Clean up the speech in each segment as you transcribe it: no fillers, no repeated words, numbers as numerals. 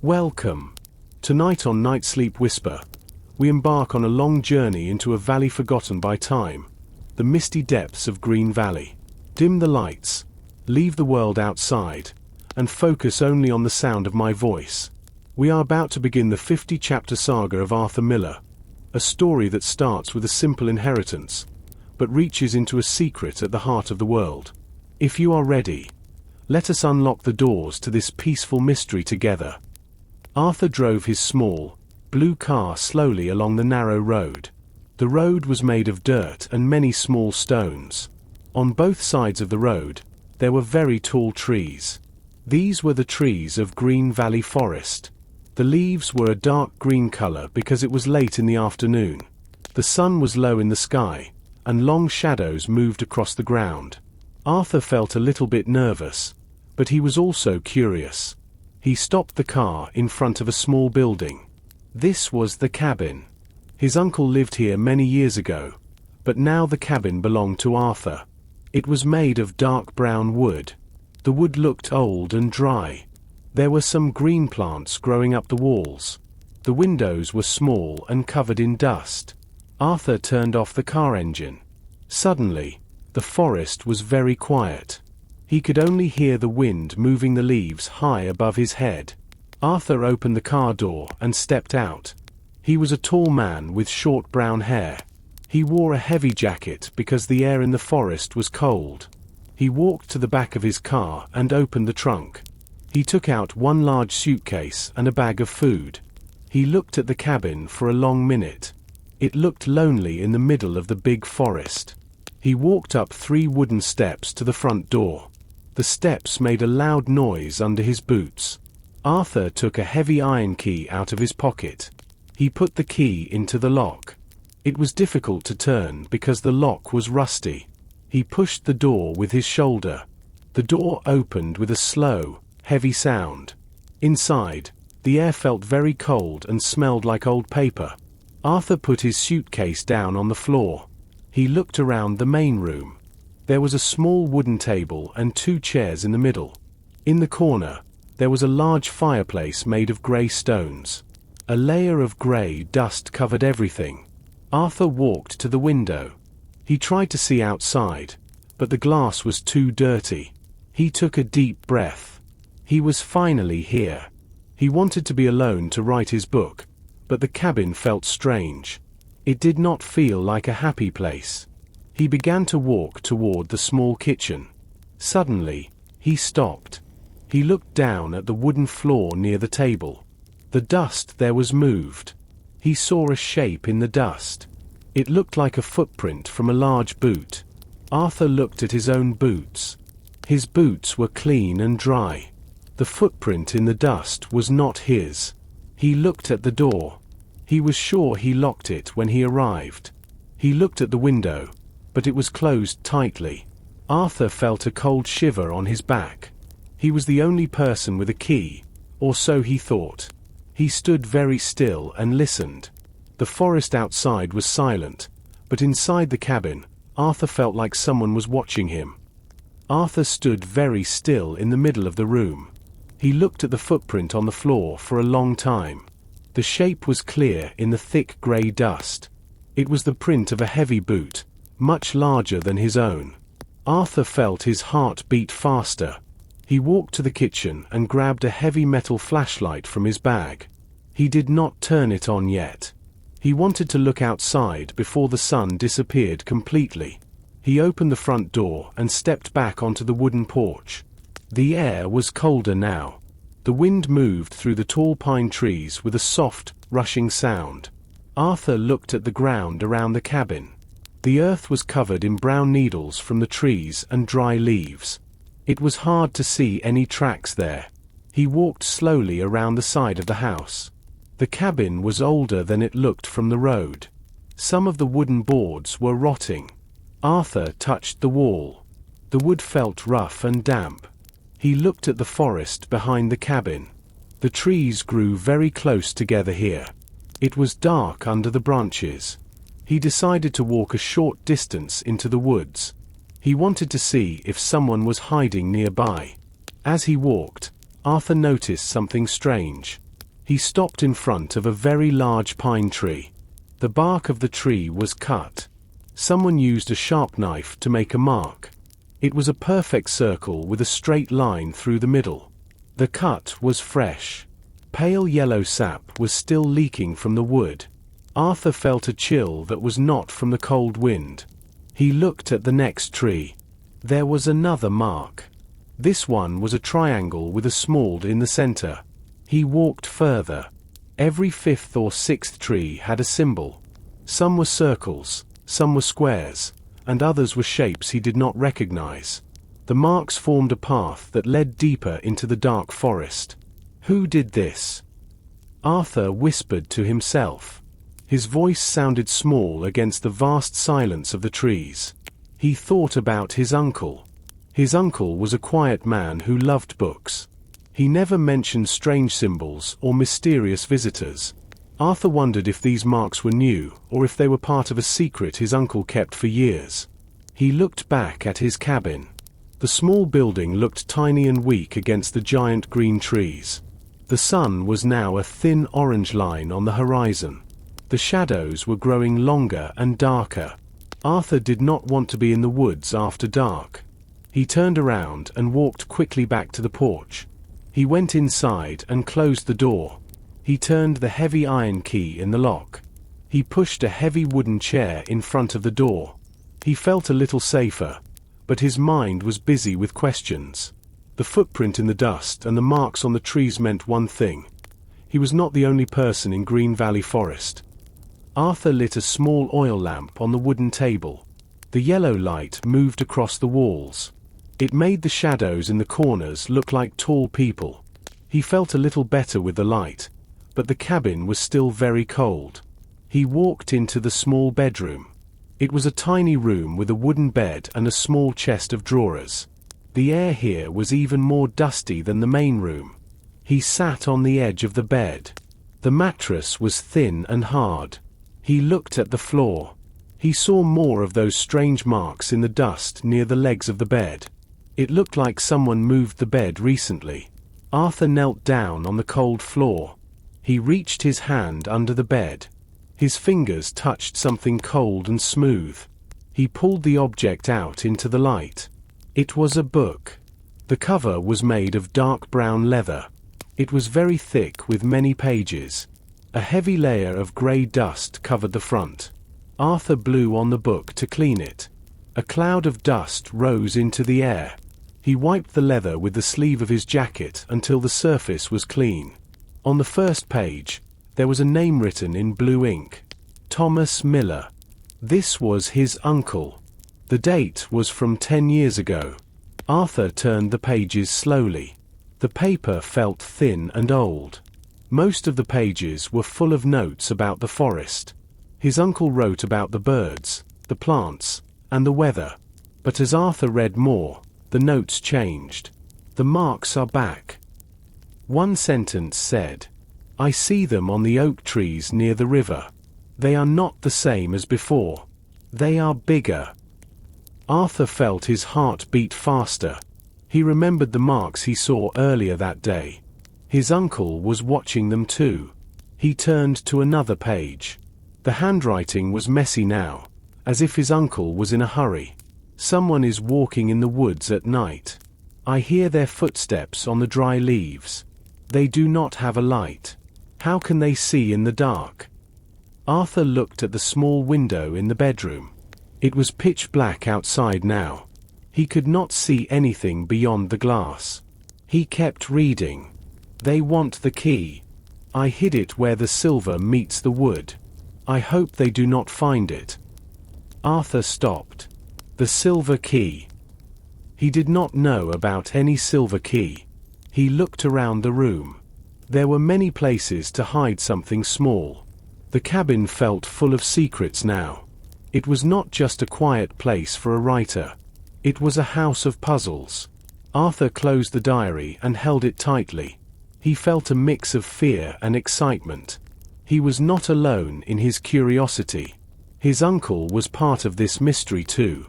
Welcome. Tonight on NightSleepWhisper, we embark on a long journey into a valley forgotten by time, the misty depths of Green Valley. Dim the lights, leave the world outside, and focus only on the sound of my voice. We are about to begin the 50-chapter saga of Arthur Miller, a story that starts with a simple inheritance, but reaches into a secret at the heart of the world. If you are ready, let us unlock the doors to this peaceful mystery together. Arthur drove his small, blue car slowly along the narrow road. The road was made of dirt and many small stones. On both sides of the road, there were very tall trees. These were the trees of Green Valley Forest. The leaves were a dark green color because it was late in the afternoon. The sun was low in the sky, and long shadows moved across the ground. Arthur felt a little bit nervous, but he was also curious. He stopped the car in front of a small building. This was the cabin. His uncle lived here many years ago, but now the cabin belonged to Arthur. It was made of dark brown wood. The wood looked old and dry. There were some green plants growing up the walls. The windows were small and covered in dust. Arthur turned off the car engine. Suddenly, the forest was very quiet. He could only hear the wind moving the leaves high above his head. Arthur opened the car door and stepped out. He was a tall man with short brown hair. He wore a heavy jacket because the air in the forest was cold. He walked to the back of his car and opened the trunk. He took out one large suitcase and a bag of food. He looked at the cabin for a long minute. It looked lonely in the middle of the big forest. He walked up 3 wooden steps to the front door. The steps made a loud noise under his boots. Arthur took a heavy iron key out of his pocket. He put the key into the lock. It was difficult to turn because the lock was rusty. He pushed the door with his shoulder. The door opened with a slow, heavy sound. Inside, the air felt very cold and smelled like old paper. Arthur put his suitcase down on the floor. He looked around the main room. There was a small wooden table and 2 chairs in the middle. In the corner, there was a large fireplace made of grey stones. A layer of grey dust covered everything. Arthur walked to the window. He tried to see outside, but the glass was too dirty. He took a deep breath. He was finally here. He wanted to be alone to write his book, but the cabin felt strange. It did not feel like a happy place. He began to walk toward the small kitchen. Suddenly, he stopped. He looked down at the wooden floor near the table. The dust there was moved. He saw a shape in the dust. It looked like a footprint from a large boot. Arthur looked at his own boots. His boots were clean and dry. The footprint in the dust was not his. He looked at the door. He was sure he locked it when he arrived. He looked at the window, but it was closed tightly. Arthur felt a cold shiver on his back. He was the only person with a key, or so he thought. He stood very still and listened. The forest outside was silent, but inside the cabin, Arthur felt like someone was watching him. Arthur stood very still in the middle of the room. He looked at the footprint on the floor for a long time. The shape was clear in the thick grey dust. It was the print of a heavy boot, much larger than his own. Arthur felt his heart beat faster. He walked to the kitchen and grabbed a heavy metal flashlight from his bag. He did not turn it on yet. He wanted to look outside before the sun disappeared completely. He opened the front door and stepped back onto the wooden porch. The air was colder now. The wind moved through the tall pine trees with a soft, rushing sound. Arthur looked at the ground around the cabin. The earth was covered in brown needles from the trees and dry leaves. It was hard to see any tracks there. He walked slowly around the side of the house. The cabin was older than it looked from the road. Some of the wooden boards were rotting. Arthur touched the wall. The wood felt rough and damp. He looked at the forest behind the cabin. The trees grew very close together here. It was dark under the branches. He decided to walk a short distance into the woods. He wanted to see if someone was hiding nearby. As he walked, Arthur noticed something strange. He stopped in front of a very large pine tree. The bark of the tree was cut. Someone used a sharp knife to make a mark. It was a perfect circle with a straight line through the middle. The cut was fresh. Pale yellow sap was still leaking from the wood. Arthur felt a chill that was not from the cold wind. He looked at the next tree. There was another mark. This one was a triangle with a small in the center. He walked further. Every fifth or sixth tree had a symbol. Some were circles, some were squares, and others were shapes he did not recognize. The marks formed a path that led deeper into the dark forest. Who did this? Arthur whispered to himself. His voice sounded small against the vast silence of the trees. He thought about his uncle. His uncle was a quiet man who loved books. He never mentioned strange symbols or mysterious visitors. Arthur wondered if these marks were new, or if they were part of a secret his uncle kept for years. He looked back at his cabin. The small building looked tiny and weak against the giant green trees. The sun was now a thin orange line on the horizon. The shadows were growing longer and darker. Arthur did not want to be in the woods after dark. He turned around and walked quickly back to the porch. He went inside and closed the door. He turned the heavy iron key in the lock. He pushed a heavy wooden chair in front of the door. He felt a little safer, but his mind was busy with questions. The footprint in the dust and the marks on the trees meant one thing. He was not the only person in Green Valley Forest. Arthur lit a small oil lamp on the wooden table. The yellow light moved across the walls. It made the shadows in the corners look like tall people. He felt a little better with the light, but the cabin was still very cold. He walked into the small bedroom. It was a tiny room with a wooden bed and a small chest of drawers. The air here was even more dusty than the main room. He sat on the edge of the bed. The mattress was thin and hard. He looked at the floor. He saw more of those strange marks in the dust near the legs of the bed. It looked like someone moved the bed recently. Arthur knelt down on the cold floor. He reached his hand under the bed. His fingers touched something cold and smooth. He pulled the object out into the light. It was a book. The cover was made of dark brown leather. It was very thick with many pages. A heavy layer of grey dust covered the front. Arthur blew on the book to clean it. A cloud of dust rose into the air. He wiped the leather with the sleeve of his jacket until the surface was clean. On the first page, there was a name written in blue ink. Thomas Miller. This was his uncle. The date was from 10 years ago. Arthur turned the pages slowly. The paper felt thin and old. Most of the pages were full of notes about the forest. His uncle wrote about the birds, the plants, and the weather. But as Arthur read more, the notes changed. The marks are back. One sentence said, "I see them on the oak trees near the river. They are not the same as before. They are bigger." Arthur felt his heart beat faster. He remembered the marks he saw earlier that day. His uncle was watching them too. He turned to another page. The handwriting was messy now, as if his uncle was in a hurry. "Someone is walking in the woods at night. I hear their footsteps on the dry leaves. They do not have a light. How can they see in the dark?" Arthur looked at the small window in the bedroom. It was pitch black outside now. He could not see anything beyond the glass. He kept reading. "They want the key. I hid it where the silver meets the wood. I hope they do not find it." Arthur stopped. The silver key. He did not know about any silver key. He looked around the room. There were many places to hide something small. The cabin felt full of secrets now. It was not just a quiet place for a writer. It was a house of puzzles. Arthur closed the diary and held it tightly. He felt a mix of fear and excitement. He was not alone in his curiosity. His uncle was part of this mystery too.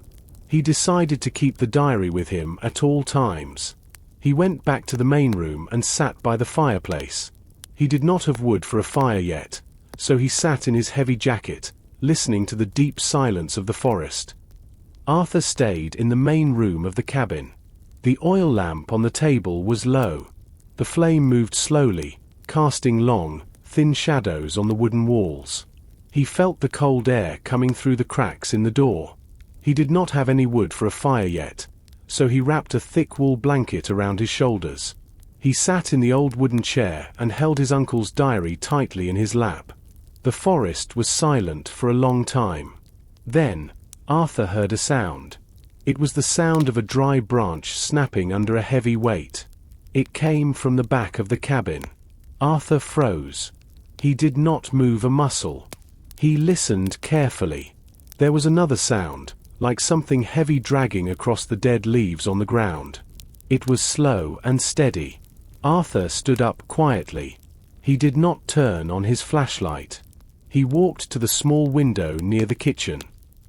He decided to keep the diary with him at all times. He went back to the main room and sat by the fireplace. He did not have wood for a fire yet, so he sat in his heavy jacket, listening to the deep silence of the forest. Arthur stayed in the main room of the cabin. The oil lamp on the table was low. The flame moved slowly, casting long, thin shadows on the wooden walls. He felt the cold air coming through the cracks in the door. He did not have any wood for a fire yet, so he wrapped a thick wool blanket around his shoulders. He sat in the old wooden chair and held his uncle's diary tightly in his lap. The forest was silent for a long time. Then, Arthur heard a sound. It was the sound of a dry branch snapping under a heavy weight. It came from the back of the cabin. Arthur froze. He did not move a muscle. He listened carefully. There was another sound, like something heavy dragging across the dead leaves on the ground. It was slow and steady. Arthur stood up quietly. He did not turn on his flashlight. He walked to the small window near the kitchen.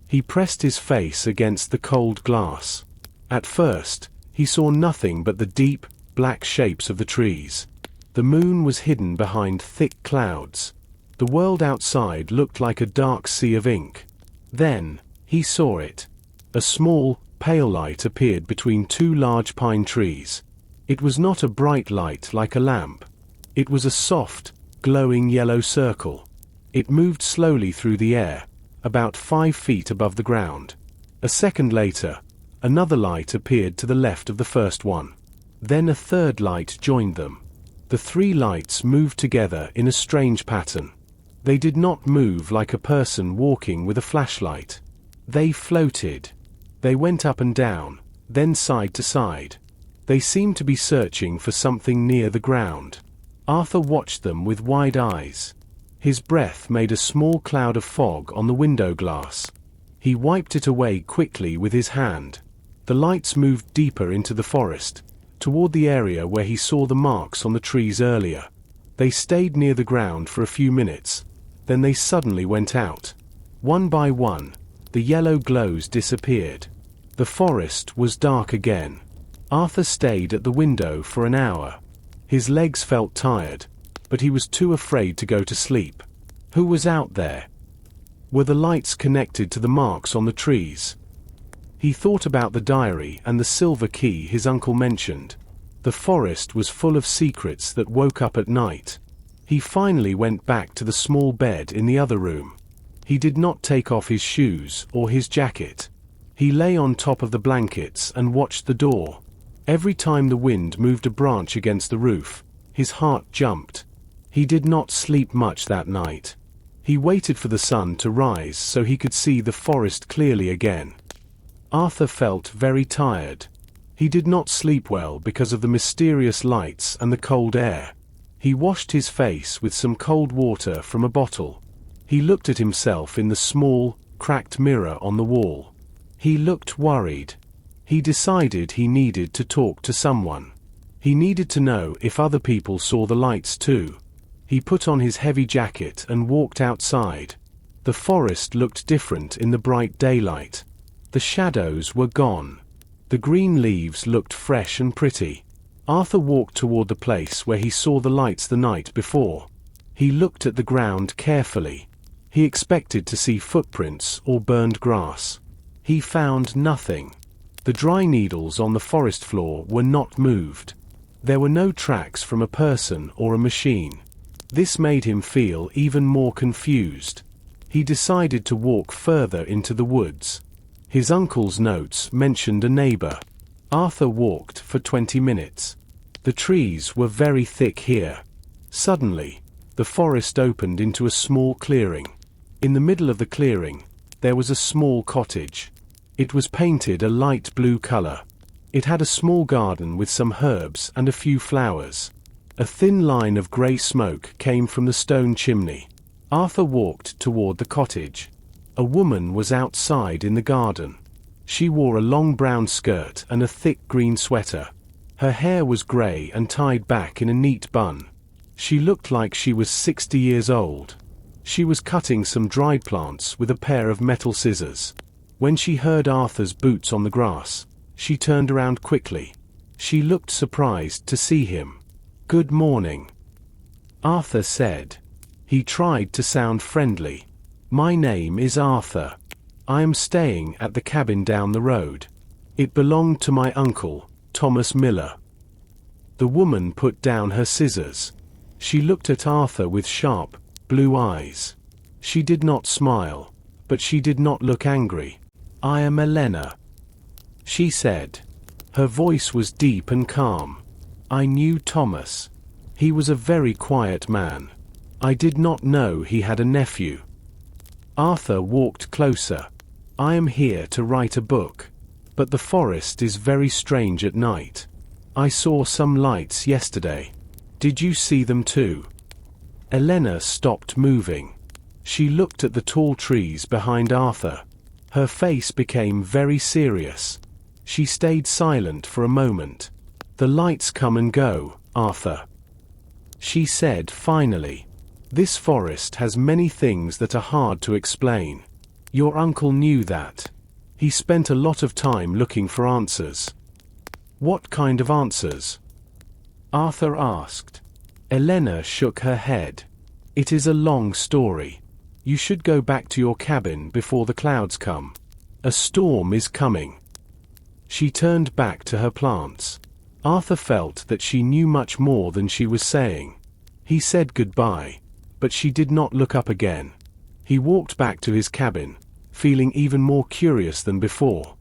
He pressed his face against the cold glass. At first, he saw nothing but the deep, black shapes of the trees. The moon was hidden behind thick clouds. The world outside looked like a dark sea of ink. Then, he saw it. A small, pale light appeared between two large pine trees. It was not a bright light like a lamp. It was a soft, glowing yellow circle. It moved slowly through the air, about 5 feet above the ground. A second later, another light appeared to the left of the first one. Then a third light joined them. The 3 lights moved together in a strange pattern. They did not move like a person walking with a flashlight. They floated. They went up and down, then side to side. They seemed to be searching for something near the ground. Arthur watched them with wide eyes. His breath made a small cloud of fog on the window glass. He wiped it away quickly with his hand. The lights moved deeper into the forest, toward the area where he saw the marks on the trees earlier. They stayed near the ground for a few minutes. Then they suddenly went out. One by one, the yellow glows disappeared. The forest was dark again. Arthur stayed at the window for an hour. His legs felt tired, but he was too afraid to go to sleep. Who was out there? Were the lights connected to the marks on the trees? He thought about the diary and the silver key his uncle mentioned. The forest was full of secrets that woke up at night. He finally went back to the small bed in the other room. He did not take off his shoes or his jacket. He lay on top of the blankets and watched the door. Every time the wind moved a branch against the roof, his heart jumped. He did not sleep much that night. He waited for the sun to rise so he could see the forest clearly again. Arthur felt very tired. He did not sleep well because of the mysterious lights and the cold air. He washed his face with some cold water from a bottle. He looked at himself in the small, cracked mirror on the wall. He looked worried. He decided he needed to talk to someone. He needed to know if other people saw the lights too. He put on his heavy jacket and walked outside. The forest looked different in the bright daylight. The shadows were gone. The green leaves looked fresh and pretty. Arthur walked toward the place where he saw the lights the night before. He looked at the ground carefully. He expected to see footprints or burned grass. He found nothing. The dry needles on the forest floor were not moved. There were no tracks from a person or a machine. This made him feel even more confused. He decided to walk further into the woods. His uncle's notes mentioned a neighbor. Arthur walked for 20 minutes. The trees were very thick here. Suddenly, the forest opened into a small clearing. In the middle of the clearing, there was a small cottage. It was painted a light blue color. It had a small garden with some herbs and a few flowers. A thin line of gray smoke came from the stone chimney. Arthur walked toward the cottage. A woman was outside in the garden. She wore a long brown skirt and a thick green sweater. Her hair was gray and tied back in a neat bun. She looked like she was 60 years old. She was cutting some dried plants with a pair of metal scissors. When she heard Arthur's boots on the grass, she turned around quickly. She looked surprised to see him. "Good morning." Arthur said. He tried to sound friendly. My name is Arthur. I am staying at the cabin down the road. It belonged to my uncle, Thomas Miller. The woman put down her scissors. She looked at Arthur with sharp, blue eyes. She did not smile, but she did not look angry. I am Elena, she said. Her voice was deep and calm. I knew Thomas. He was a very quiet man. I did not know he had a nephew. Arthur walked closer. I am here to write a book. But the forest is very strange at night. I saw some lights yesterday. Did you see them too? Elena stopped moving. She looked at the tall trees behind Arthur. Her face became very serious. She stayed silent for a moment. The lights come and go, Arthur, she said finally. This forest has many things that are hard to explain. Your uncle knew that. He spent a lot of time looking for answers. What kind of answers? Arthur asked. Elena shook her head. It is a long story. You should go back to your cabin before the clouds come. A storm is coming. She turned back to her plants. Arthur felt that she knew much more than she was saying. He said goodbye, but she did not look up again. He walked back to his cabin, feeling even more curious than before.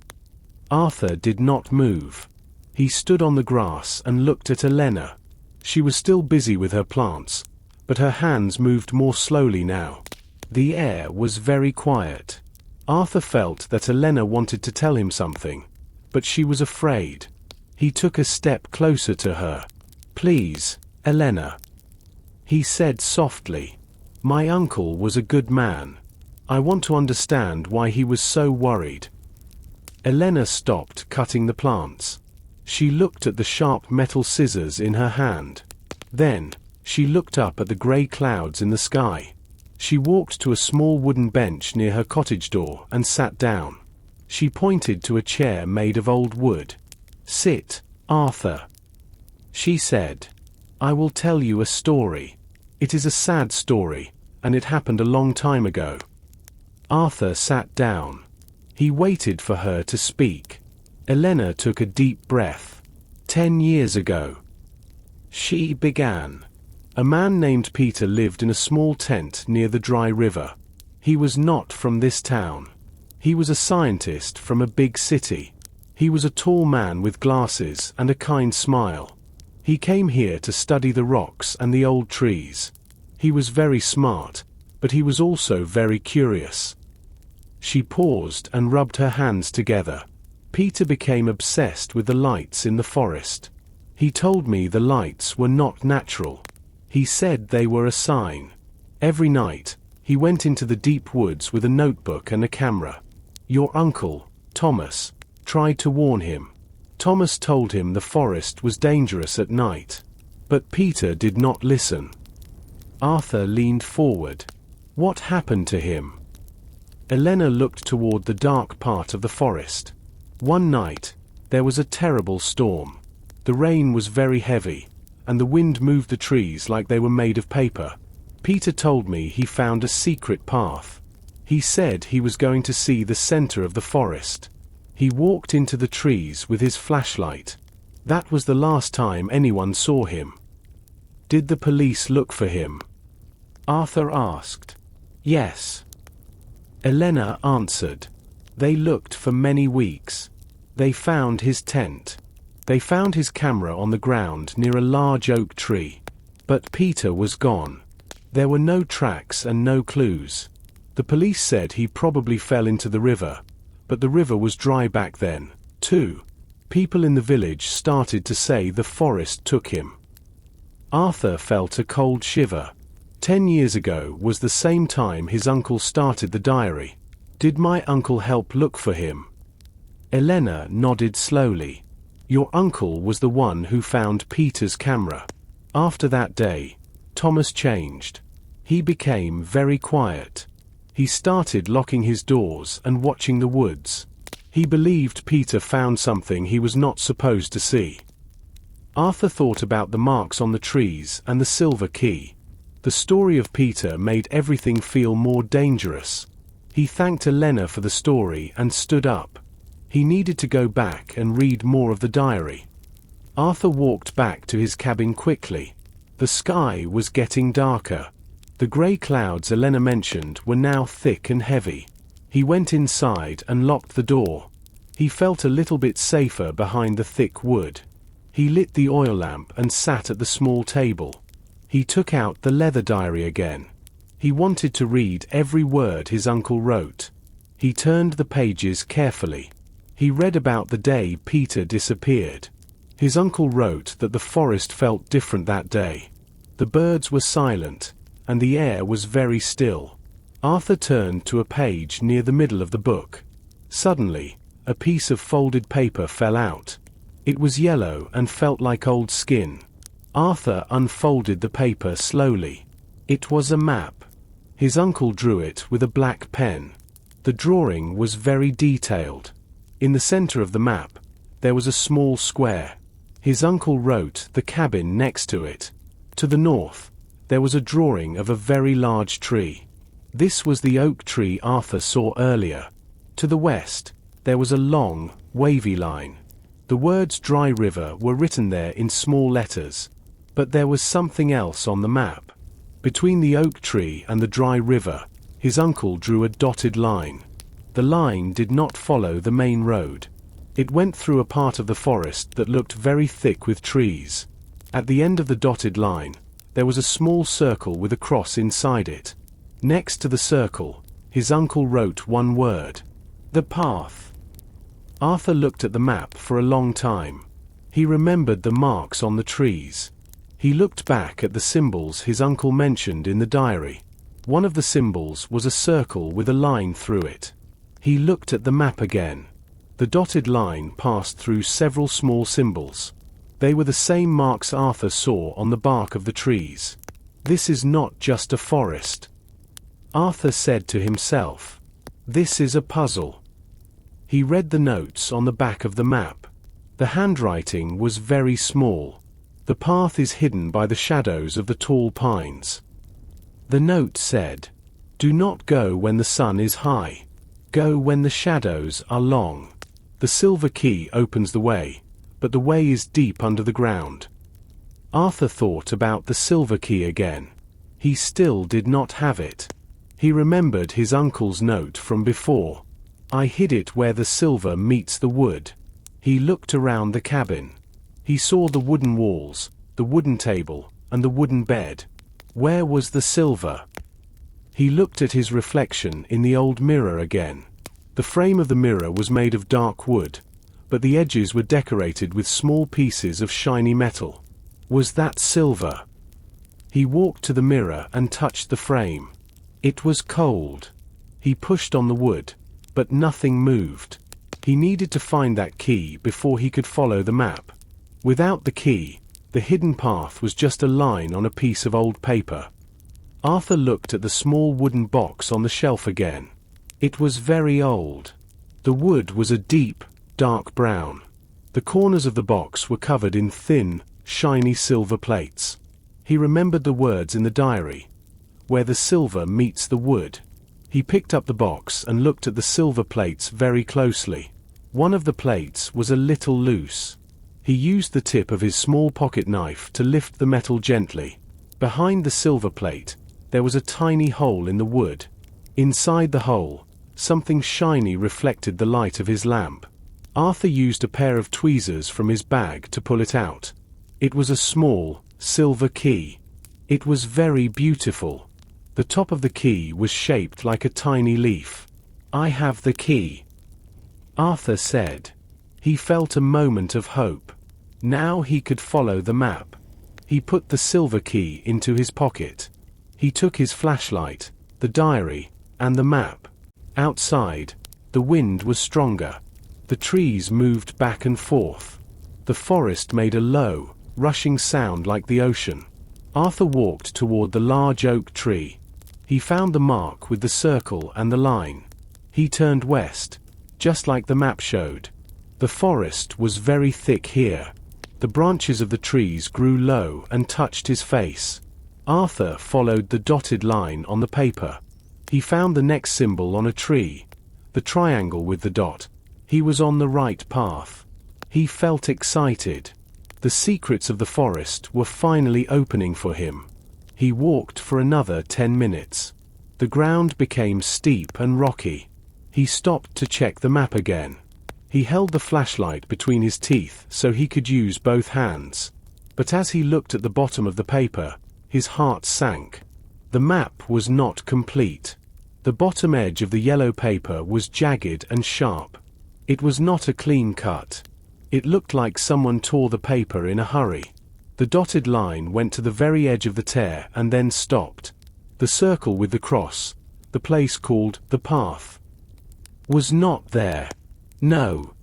Arthur did not move. He stood on the grass and looked at Elena. She was still busy with her plants, but her hands moved more slowly now. The air was very quiet. Arthur felt that Elena wanted to tell him something, but she was afraid. He took a step closer to her. Please, Elena, he said softly. My uncle was a good man. I want to understand why he was so worried. Elena stopped cutting the plants. She looked at the sharp metal scissors in her hand. Then, she looked up at the grey clouds in the sky. She walked to a small wooden bench near her cottage door and sat down. She pointed to a chair made of old wood. Sit, Arthur, she said. I will tell you a story. It is a sad story, and it happened a long time ago. Arthur sat down. He waited for her to speak. Elena took a deep breath. 10 years ago, she began. A man named Peter lived in a small tent near the dry river. He was not from this town. He was a scientist from a big city. He was a tall man with glasses and a kind smile. He came here to study the rocks and the old trees. He was very smart, but he was also very curious. She paused and rubbed her hands together. Peter became obsessed with the lights in the forest. He told me the lights were not natural. He said they were a sign. Every night, he went into the deep woods with a notebook and a camera. Your uncle, Thomas, tried to warn him. Thomas told him the forest was dangerous at night. But Peter did not listen. Arthur leaned forward. What happened to him? Elena looked toward the dark part of the forest. One night, there was a terrible storm. The rain was very heavy, and the wind moved the trees like they were made of paper. Peter told me he found a secret path. He said he was going to see the center of the forest. He walked into the trees with his flashlight. That was the last time anyone saw him. Did the police look for him? Arthur asked. Yes. Elena answered. They looked for many weeks. They found his tent. They found his camera on the ground near a large oak tree. But Peter was gone. There were no tracks and no clues. The police said he probably fell into the river, but the river was dry back then, too. People in the village started to say the forest took him. Arthur felt a cold shiver. 10 years ago was the same time his uncle started the diary. Did my uncle help look for him? Elena nodded slowly. Your uncle was the one who found Peter's camera. After that day, Thomas changed. He became very quiet. He started locking his doors and watching the woods. He believed Peter found something he was not supposed to see. Arthur thought about the marks on the trees and the silver key. The story of Peter made everything feel more dangerous. He thanked Elena for the story and stood up. He needed to go back and read more of the diary. Arthur walked back to his cabin quickly. The sky was getting darker. The grey clouds Elena mentioned were now thick and heavy. He went inside and locked the door. He felt a little bit safer behind the thick wood. He lit the oil lamp and sat at the small table. He took out the leather diary again. He wanted to read every word his uncle wrote. He turned the pages carefully. He read about the day Peter disappeared. His uncle wrote that the forest felt different that day. The birds were silent, and the air was very still. Arthur turned to a page near the middle of the book. Suddenly, a piece of folded paper fell out. It was yellow and felt like old skin. Arthur unfolded the paper slowly. It was a map. His uncle drew it with a black pen. The drawing was very detailed. In the center of the map, there was a small square. His uncle wrote the cabin next to it. To the north, there was a drawing of a very large tree. This was the oak tree Arthur saw earlier. To the west, there was a long, wavy line. The words Dry River were written there in small letters. But there was something else on the map. Between the oak tree and the dry river, his uncle drew a dotted line. The line did not follow the main road. It went through a part of the forest that looked very thick with trees. At the end of the dotted line, there was a small circle with a cross inside it. Next to the circle, his uncle wrote one word: the path. Arthur looked at the map for a long time. He remembered the marks on the trees. He looked back at the symbols his uncle mentioned in the diary. One of the symbols was a circle with a line through it. He looked at the map again. The dotted line passed through several small symbols. They were the same marks Arthur saw on the bark of the trees. This is not just a forest. Arthur said to himself. This is a puzzle. He read the notes on the back of the map. The handwriting was very small. The path is hidden by the shadows of the tall pines. The note said, "Do not go when the sun is high. Go when the shadows are long. The silver key opens the way, but the way is deep under the ground." Arthur thought about the silver key again. He still did not have it. He remembered his uncle's note from before. "I hid it where the silver meets the wood." He looked around the cabin. He saw the wooden walls, the wooden table, and the wooden bed. Where was the silver? He looked at his reflection in the old mirror again. The frame of the mirror was made of dark wood, but the edges were decorated with small pieces of shiny metal. Was that silver? He walked to the mirror and touched the frame. It was cold. He pushed on the wood, but nothing moved. He needed to find that key before he could follow the map. Without the key, the hidden path was just a line on a piece of old paper. Arthur looked at the small wooden box on the shelf again. It was very old. The wood was a deep, dark brown. The corners of the box were covered in thin, shiny silver plates. He remembered the words in the diary, "Where the silver meets the wood." He picked up the box and looked at the silver plates very closely. One of the plates was a little loose. He used the tip of his small pocket knife to lift the metal gently. Behind the silver plate, there was a tiny hole in the wood. Inside the hole, something shiny reflected the light of his lamp. Arthur used a pair of tweezers from his bag to pull it out. It was a small, silver key. It was very beautiful. The top of the key was shaped like a tiny leaf. "I have the key," Arthur said. He felt a moment of hope. Now he could follow the map. He put the silver key into his pocket. He took his flashlight, the diary, and the map. Outside, the wind was stronger. The trees moved back and forth. The forest made a low, rushing sound like the ocean. Arthur walked toward the large oak tree. He found the mark with the circle and the line. He turned west, just like the map showed. The forest was very thick here. The branches of the trees grew low and touched his face. Arthur followed the dotted line on the paper. He found the next symbol on a tree, the triangle with the dot. He was on the right path. He felt excited. The secrets of the forest were finally opening for him. He walked for another 10 minutes. The ground became steep and rocky. He stopped to check the map again. He held the flashlight between his teeth so he could use both hands. But as he looked at the bottom of the paper, his heart sank. The map was not complete. The bottom edge of the yellow paper was jagged and sharp. It was not a clean cut. It looked like someone tore the paper in a hurry. The dotted line went to the very edge of the tear and then stopped. The circle with the cross, the place called the path, was not there. No.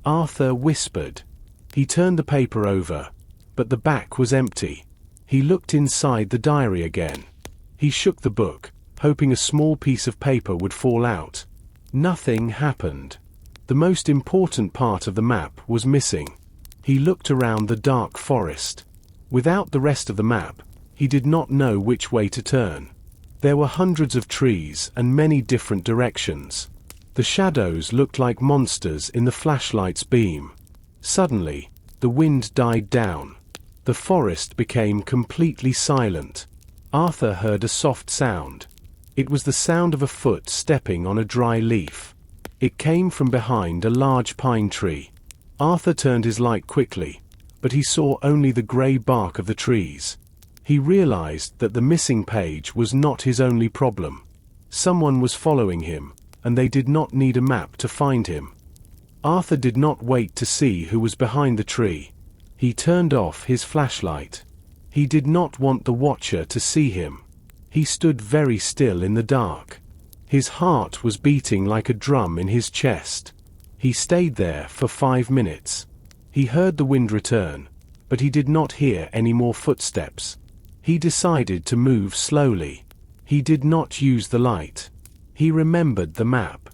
Arthur whispered. He turned the paper over, but the back was empty. He looked inside the diary again. He shook the book, hoping a small piece of paper would fall out. Nothing happened. The most important part of the map was missing. He looked around the dark forest. Without the rest of the map, he did not know which way to turn. There were hundreds of trees and many different directions. The shadows looked like monsters in the flashlight's beam. Suddenly, the wind died down. The forest became completely silent. Arthur heard a soft sound. It was the sound of a foot stepping on a dry leaf. It came from behind a large pine tree. Arthur turned his light quickly, but he saw only the grey bark of the trees. He realized that the missing page was not his only problem. Someone was following him, and they did not need a map to find him. Arthur did not wait to see who was behind the tree. He turned off his flashlight. He did not want the watcher to see him. He stood very still in the dark. His heart was beating like a drum in his chest. He stayed there for 5 minutes. He heard the wind return, but he did not hear any more footsteps. He decided to move slowly. He did not use the light. He remembered the map.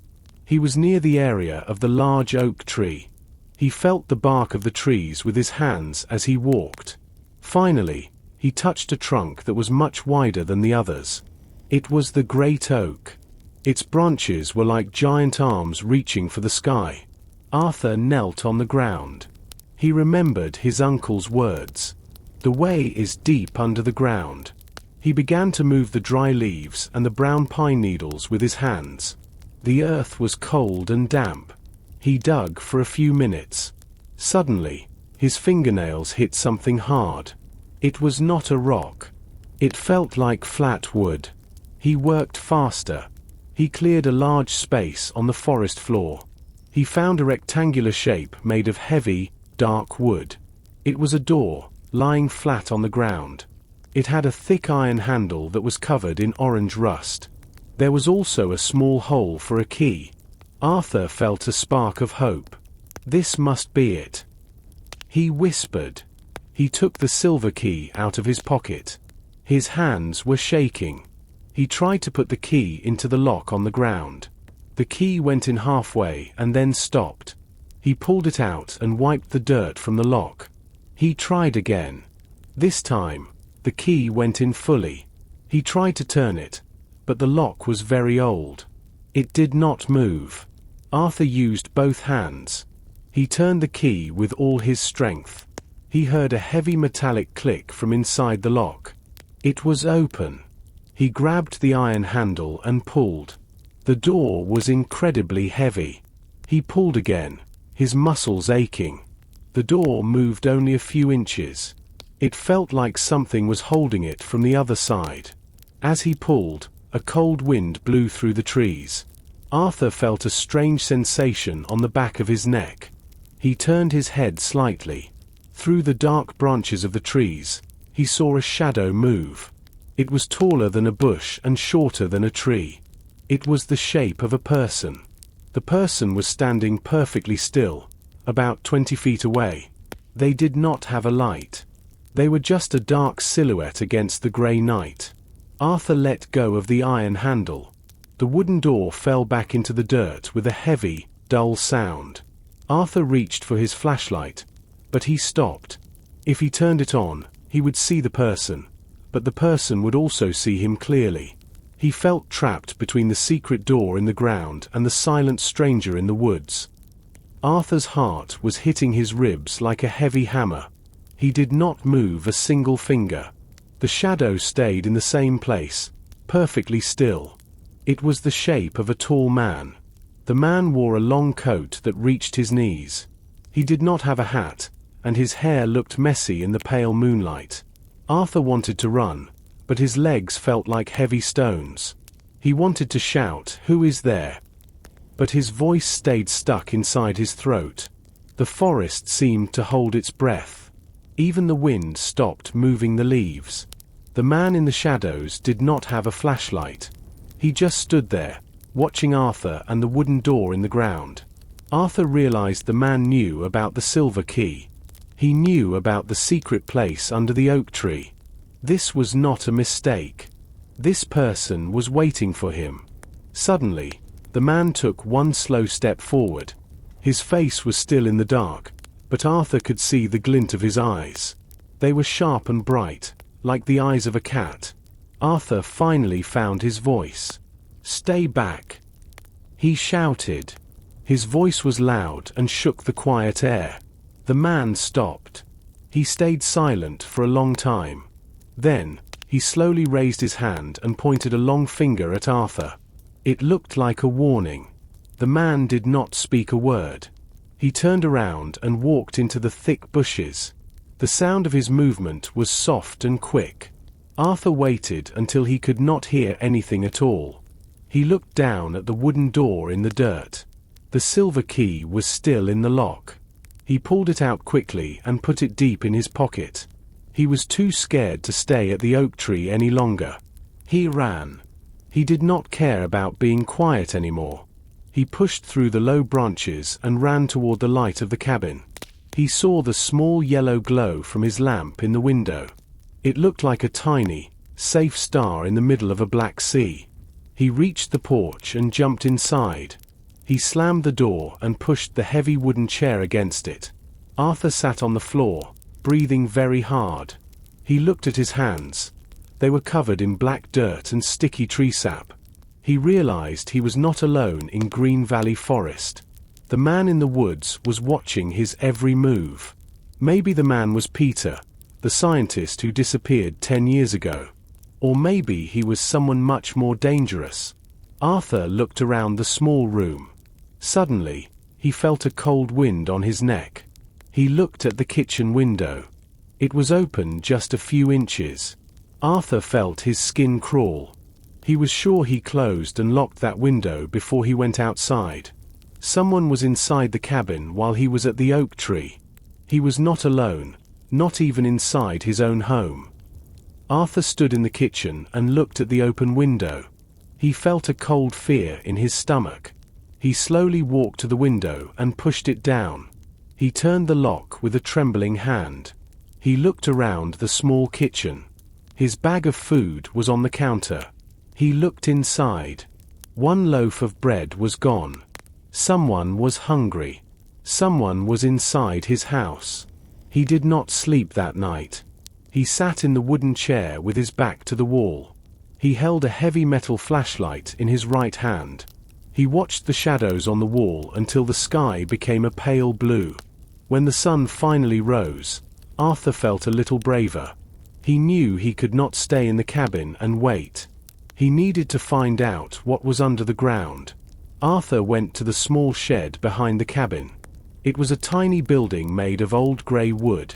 He was near the area of the large oak tree. He felt the bark of the trees with his hands as he walked. Finally, he touched a trunk that was much wider than the others. It was the great oak. Its branches were like giant arms reaching for the sky. Arthur knelt on the ground. He remembered his uncle's words. The way is deep under the ground. He began to move the dry leaves and the brown pine needles with his hands. The earth was cold and damp. He dug for a few minutes. Suddenly, his fingernails hit something hard. It was not a rock. It felt like flat wood. He worked faster. He cleared a large space on the forest floor. He found a rectangular shape made of heavy, dark wood. It was a door, lying flat on the ground. It had a thick iron handle that was covered in orange rust. There was also a small hole for a key. Arthur felt a spark of hope. This must be it. He whispered. He took the silver key out of his pocket. His hands were shaking. He tried to put the key into the lock on the ground. The key went in halfway and then stopped. He pulled it out and wiped the dirt from the lock. He tried again. This time, the key went in fully. He tried to turn it, but the lock was very old. It did not move. Arthur used both hands. He turned the key with all his strength. He heard a heavy metallic click from inside the lock. It was open. He grabbed the iron handle and pulled. The door was incredibly heavy. He pulled again, his muscles aching. The door moved only a few inches. It felt like something was holding it from the other side. As he pulled, a cold wind blew through the trees. Arthur felt a strange sensation on the back of his neck. He turned his head slightly. Through the dark branches of the trees, he saw a shadow move. It was taller than a bush and shorter than a tree. It was the shape of a person. The person was standing perfectly still, about 20 feet away. They did not have a light. They were just a dark silhouette against the grey night. Arthur let go of the iron handle. The wooden door fell back into the dirt with a heavy, dull sound. Arthur reached for his flashlight, but he stopped. If he turned it on, he would see the person, but the person would also see him clearly. He felt trapped between the secret door in the ground and the silent stranger in the woods. Arthur's heart was hitting his ribs like a heavy hammer. He did not move a single finger. The shadow stayed in the same place, perfectly still. It was the shape of a tall man. The man wore a long coat that reached his knees. He did not have a hat, and his hair looked messy in the pale moonlight. Arthur wanted to run, but his legs felt like heavy stones. He wanted to shout, "Who is there?" But his voice stayed stuck inside his throat. The forest seemed to hold its breath. Even the wind stopped moving the leaves. The man in the shadows did not have a flashlight. He just stood there, watching Arthur and the wooden door in the ground. Arthur realized the man knew about the silver key. He knew about the secret place under the oak tree. This was not a mistake. This person was waiting for him. Suddenly, the man took one slow step forward. His face was still in the dark, but Arthur could see the glint of his eyes. They were sharp and bright, like the eyes of a cat. Arthur finally found his voice. "Stay back!" he shouted. His voice was loud and shook the quiet air. The man stopped. He stayed silent for a long time. Then, he slowly raised his hand and pointed a long finger at Arthur. It looked like a warning. The man did not speak a word. He turned around and walked into the thick bushes. The sound of his movement was soft and quick. Arthur waited until he could not hear anything at all. He looked down at the wooden door in the dirt. The silver key was still in the lock. He pulled it out quickly and put it deep in his pocket. He was too scared to stay at the oak tree any longer. He ran. He did not care about being quiet anymore. He pushed through the low branches and ran toward the light of the cabin. He saw the small yellow glow from his lamp in the window. It looked like a tiny, safe star in the middle of a black sea. He reached the porch and jumped inside. He slammed the door and pushed the heavy wooden chair against it. Arthur sat on the floor, breathing very hard. He looked at his hands. They were covered in black dirt and sticky tree sap. He realized he was not alone in Green Valley Forest. The man in the woods was watching his every move. Maybe the man was Peter, the scientist who disappeared 10 years ago. Or maybe he was someone much more dangerous. Arthur looked around the small room. Suddenly, he felt a cold wind on his neck. He looked at the kitchen window. It was open just a few inches. Arthur felt his skin crawl. He was sure he closed and locked that window before he went outside. Someone was inside the cabin while he was at the oak tree. He was not alone, not even inside his own home. Arthur stood in the kitchen and looked at the open window. He felt a cold fear in his stomach. He slowly walked to the window and pushed it down. He turned the lock with a trembling hand. He looked around the small kitchen. His bag of food was on the counter. He looked inside. One loaf of bread was gone. Someone was hungry. Someone was inside his house. He did not sleep that night. He sat in the wooden chair with his back to the wall. He held a heavy metal flashlight in his right hand. He watched the shadows on the wall until the sky became a pale blue. When the sun finally rose, Arthur felt a little braver. He knew he could not stay in the cabin and wait. He needed to find out what was under the ground. Arthur went to the small shed behind the cabin. It was a tiny building made of old grey wood.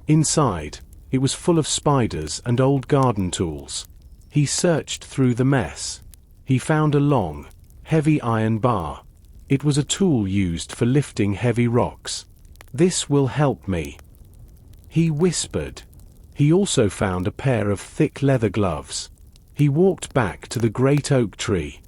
Inside, it was full of spiders and old garden tools. He searched through the mess. He found a long, heavy iron bar. It was a tool used for lifting heavy rocks. "This will help me," he whispered. He also found a pair of thick leather gloves. He walked back to the great oak tree.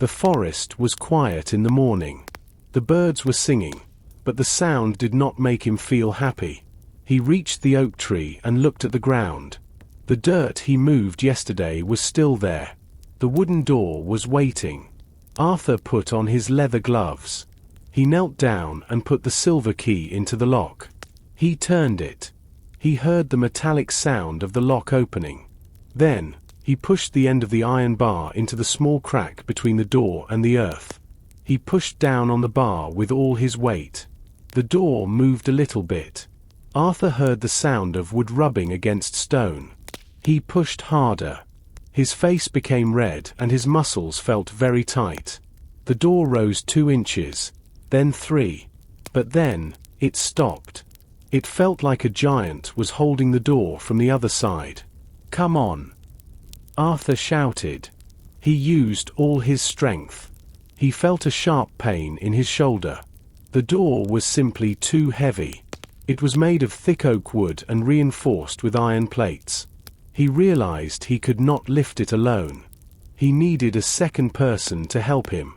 The forest was quiet in the morning. The birds were singing, but the sound did not make him feel happy. He reached the oak tree and looked at the ground. The dirt he moved yesterday was still there. The wooden door was waiting. Arthur put on his leather gloves. He knelt down and put the silver key into the lock. He turned it. He heard the metallic sound of the lock opening. Then, he pushed the end of the iron bar into the small crack between the door and the earth. He pushed down on the bar with all his weight. The door moved a little bit. Arthur heard the sound of wood rubbing against stone. He pushed harder. His face became red and his muscles felt very tight. The door rose 2 inches, then 3. But then, it stopped. It felt like a giant was holding the door from the other side. "Come on!" Arthur shouted. He used all his strength. He felt a sharp pain in his shoulder. The door was simply too heavy. It was made of thick oak wood and reinforced with iron plates. He realized he could not lift it alone. He needed a second person to help him.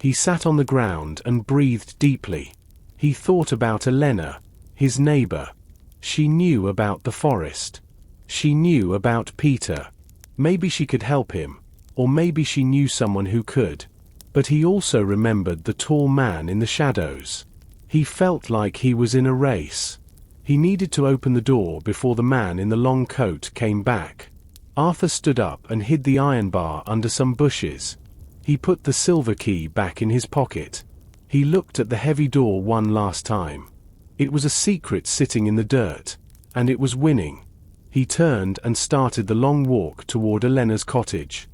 He sat on the ground and breathed deeply. He thought about Elena, his neighbor. She knew about the forest. She knew about Peter. Maybe she could help him, or maybe she knew someone who could. But he also remembered the tall man in the shadows. He felt like he was in a race. He needed to open the door before the man in the long coat came back. Arthur stood up and hid the iron bar under some bushes. He put the silver key back in his pocket. He looked at the heavy door one last time. It was a secret sitting in the dirt, and it was winning. He turned and started the long walk toward Elena's cottage.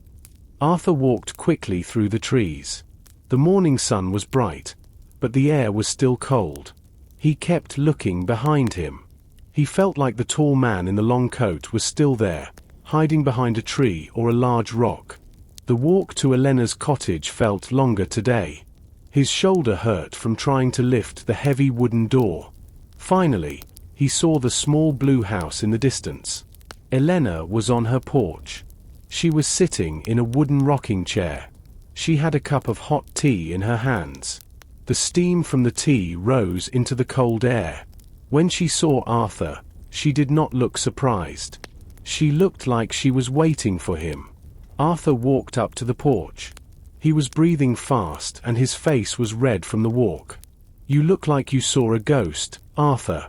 Arthur walked quickly through the trees. The morning sun was bright, but the air was still cold. He kept looking behind him. He felt like the tall man in the long coat was still there, hiding behind a tree or a large rock. The walk to Elena's cottage felt longer today. His shoulder hurt from trying to lift the heavy wooden door. Finally, he saw the small blue house in the distance. Elena was on her porch. She was sitting in a wooden rocking chair. She had a cup of hot tea in her hands. The steam from the tea rose into the cold air. When she saw Arthur, she did not look surprised. She looked like she was waiting for him. Arthur walked up to the porch. He was breathing fast and his face was red from the walk. "You look like you saw a ghost, Arthur,"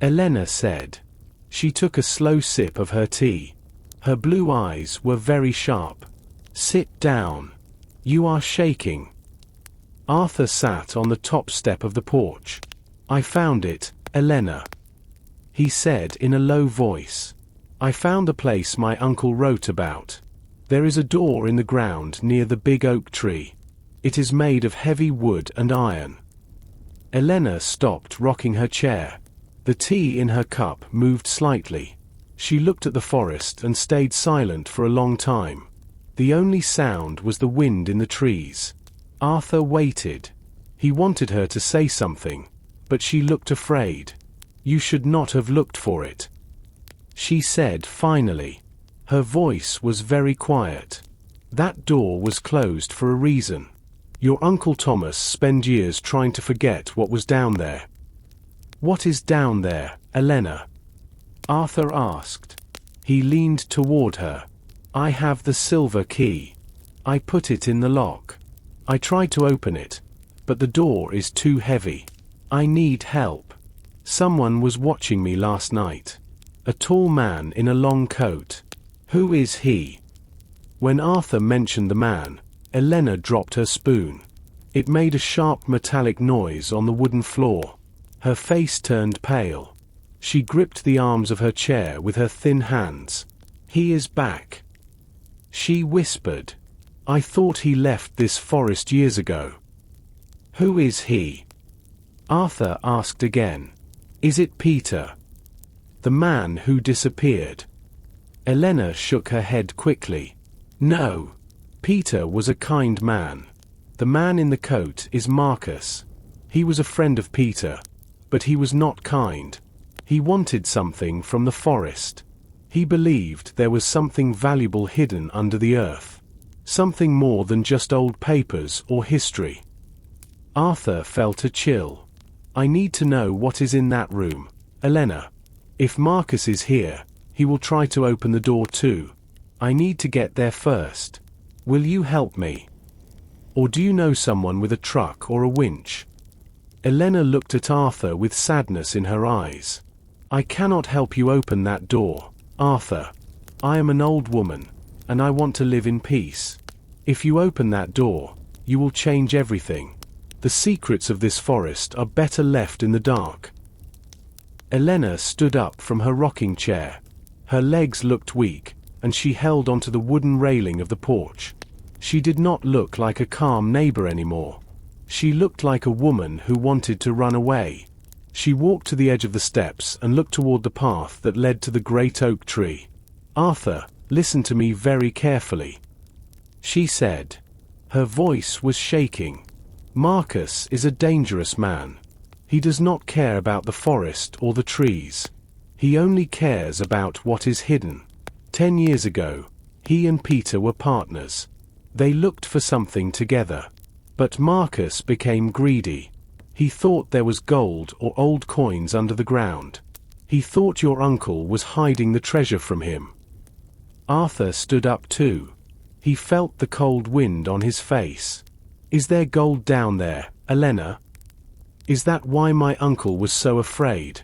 Elena said. She took a slow sip of her tea. Her blue eyes were very sharp. "Sit down. You are shaking." Arthur sat on the top step of the porch. "I found it, Elena," he said in a low voice. "I found the place my uncle wrote about. There is a door in the ground near the big oak tree. It is made of heavy wood and iron." Elena stopped rocking her chair. The tea in her cup moved slightly. She looked at the forest and stayed silent for a long time. The only sound was the wind in the trees. Arthur waited. He wanted her to say something, but she looked afraid. "You should not have looked for it," she said finally. Her voice was very quiet. "That door was closed for a reason. Your Uncle Thomas spent years trying to forget what was down there." "What is down there, Elena?" Arthur asked. He leaned toward her. "I have the silver key. I put it in the lock. I tried to open it, but the door is too heavy. I need help. Someone was watching me last night. A tall man in a long coat. Who is he?" When Arthur mentioned the man, Elena dropped her spoon. It made a sharp metallic noise on the wooden floor. Her face turned pale. She gripped the arms of her chair with her thin hands. "He is back," she whispered. "I thought he left this forest years ago." "Who is he?" Arthur asked again. "Is it Peter? The man who disappeared?" Elena shook her head quickly. "No. Peter was a kind man. The man in the coat is Marcus. He was a friend of Peter, but he was not kind. He wanted something from the forest. He believed there was something valuable hidden under the earth. Something more than just old papers or history." Arthur felt a chill. "I need to know what is in that room, Elena. If Marcus is here, he will try to open the door too. I need to get there first. Will you help me? Or do you know someone with a truck or a winch?" Elena looked at Arthur with sadness in her eyes. "I cannot help you open that door, Arthur. I am an old woman, and I want to live in peace. If you open that door, you will change everything. The secrets of this forest are better left in the dark." Elena stood up from her rocking chair. Her legs looked weak, and she held onto the wooden railing of the porch. She did not look like a calm neighbor anymore. She looked like a woman who wanted to run away. She walked to the edge of the steps and looked toward the path that led to the great oak tree. "Arthur, listen to me very carefully," she said. Her voice was shaking. "Marcus is a dangerous man. He does not care about the forest or the trees. He only cares about what is hidden. 10 years ago, he and Peter were partners. They looked for something together. But Marcus became greedy. He thought there was gold or old coins under the ground. He thought your uncle was hiding the treasure from him." Arthur stood up too. He felt the cold wind on his face. "Is there gold down there, Elena? Is that why my uncle was so afraid?"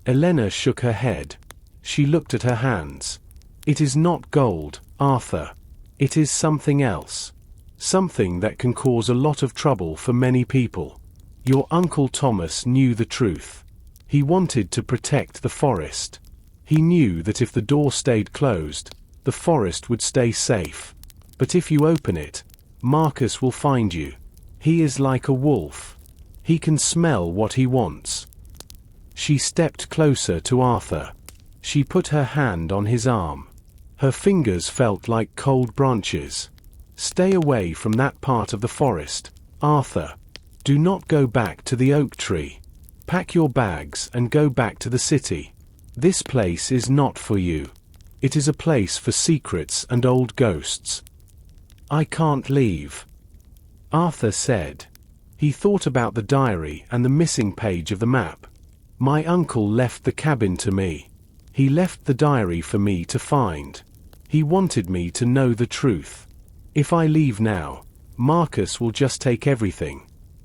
Elena shook her head. She looked at her hands. "It is not gold, Arthur. It is something else. Something that can cause a lot of trouble for many people. Your Uncle Thomas knew the truth. He wanted to protect the forest. He knew that if the door stayed closed, the forest would stay safe. But if you open it, Marcus will find you. He is like a wolf. He can smell what he wants." She stepped closer to Arthur. She put her hand on his arm. Her fingers felt like cold branches. "Stay away from that part of the forest, Arthur. Do not go back to the oak tree. Pack your bags and go back to the city. This place is not for you. It is a place for secrets and old ghosts." "I can't leave," Arthur said. He thought about the diary and the missing page of the map. "My uncle left the cabin to me. He left the diary for me to find. He wanted me to know the truth. If I leave now, Marcus will just take everything.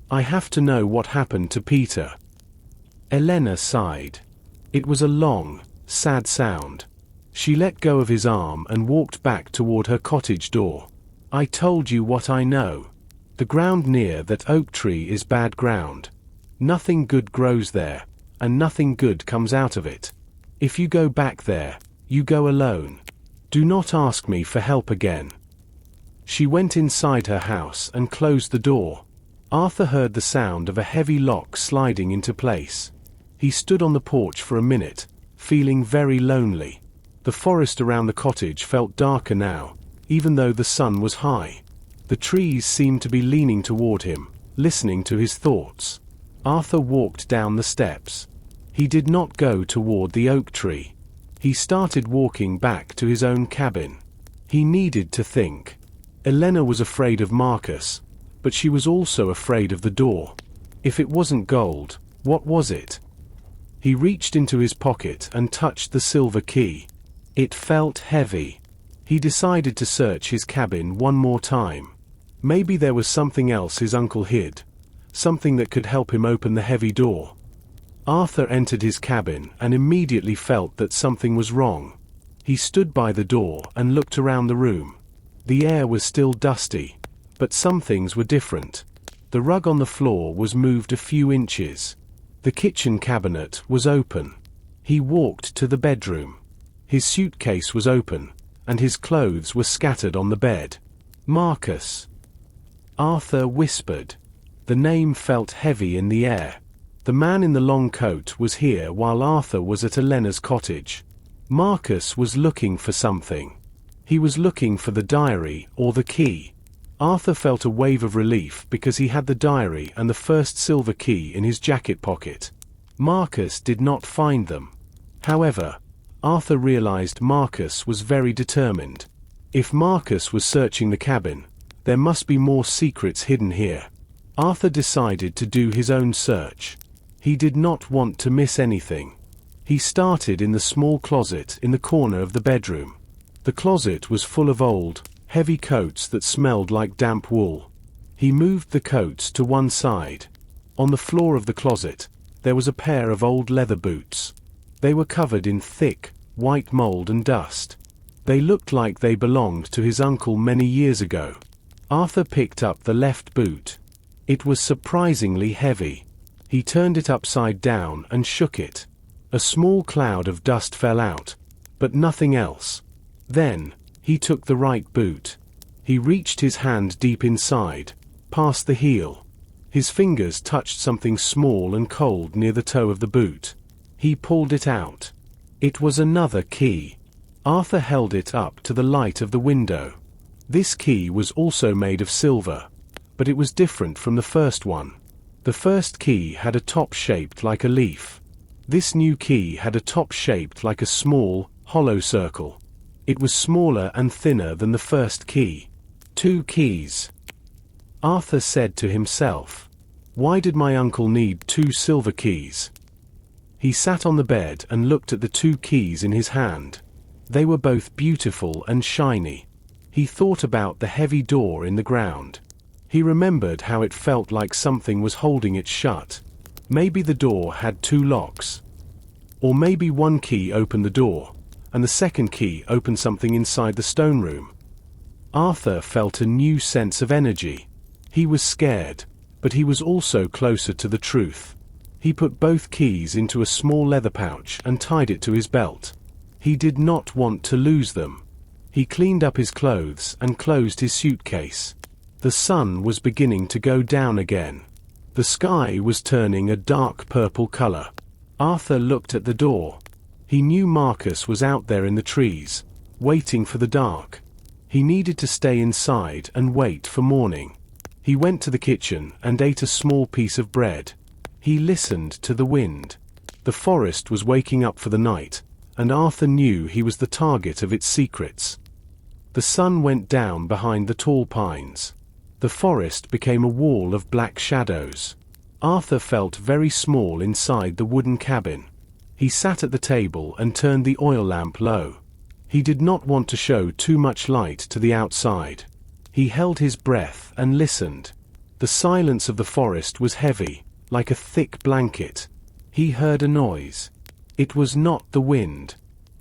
I have to know what happened to Peter." Elena sighed. It was a long, sad sound. She let go of his arm and walked back toward her cottage door. "I told you what I know. The ground near that oak tree is bad ground. Nothing good grows there, and nothing good comes out of it. If you go back there, you go alone. Do not ask me for help again." She went inside her house and closed the door. Arthur heard the sound of a heavy lock sliding into place. He stood on the porch for a minute, feeling very lonely. The forest around the cottage felt darker now, even though the sun was high. The trees seemed to be leaning toward him, listening to his thoughts. Arthur walked down the steps. He did not go toward the oak tree. He started walking back to his own cabin. He needed to think. Elena was afraid of Marcus, but she was also afraid of the door. If it wasn't gold, what was it? He reached into his pocket and touched the silver key. It felt heavy. He decided to search his cabin one more time. Maybe there was something else his uncle hid, something that could help him open the heavy door. Arthur entered his cabin and immediately felt that something was wrong. He stood by the door and looked around the room. The air was still dusty, but some things were different. The rug on the floor was moved a few inches. The kitchen cabinet was open. He walked to the bedroom. His suitcase was open, and his clothes were scattered on the bed. "Marcus," Arthur whispered. The name felt heavy in the air. The man in the long coat was here while Arthur was at Elena's cottage. Marcus was looking for something. He was looking for the diary or the key. Arthur felt a wave of relief because he had the diary and the first silver key in his jacket pocket. Marcus did not find them. However, Arthur realized Marcus was very determined. If Marcus was searching the cabin, there must be more secrets hidden here. Arthur decided to do his own search. He did not want to miss anything. He started in the small closet in the corner of the bedroom. The closet was full of old, heavy coats that smelled like damp wool. He moved the coats to one side. On the floor of the closet, there was a pair of old leather boots. They were covered in thick, white mold and dust. They looked like they belonged to his uncle many years ago. Arthur picked up the left boot. It was surprisingly heavy. He turned it upside down and shook it. A small cloud of dust fell out, but nothing else. Then, he took the right boot. He reached his hand deep inside, past the heel. His fingers touched something small and cold near the toe of the boot. He pulled it out. It was another key. Arthur held it up to the light of the window. This key was also made of silver, but it was different from the first one. The first key had a top shaped like a leaf. This new key had a top shaped like a small, hollow circle. It was smaller and thinner than the first key. 2 keys. Arthur said to himself, "Why did my uncle need 2 silver keys?" He sat on the bed and looked at the 2 keys in his hand. They were both beautiful and shiny. He thought about the heavy door in the ground. He remembered how it felt like something was holding it shut. Maybe the door had 2 locks. Or maybe one key opened the door, and the second key opened something inside the stone room. Arthur felt a new sense of energy. He was scared, but he was also closer to the truth. He put both keys into a small leather pouch and tied it to his belt. He did not want to lose them. He cleaned up his clothes and closed his suitcase. The sun was beginning to go down again. The sky was turning a dark purple color. Arthur looked at the door. He knew Marcus was out there in the trees, waiting for the dark. He needed to stay inside and wait for morning. He went to the kitchen and ate a small piece of bread. He listened to the wind. The forest was waking up for the night, and Arthur knew he was the target of its secrets. The sun went down behind the tall pines. The forest became a wall of black shadows. Arthur felt very small inside the wooden cabin. He sat at the table and turned the oil lamp low. He did not want to show too much light to the outside. He held his breath and listened. The silence of the forest was heavy, like a thick blanket. He heard a noise. It was not the wind.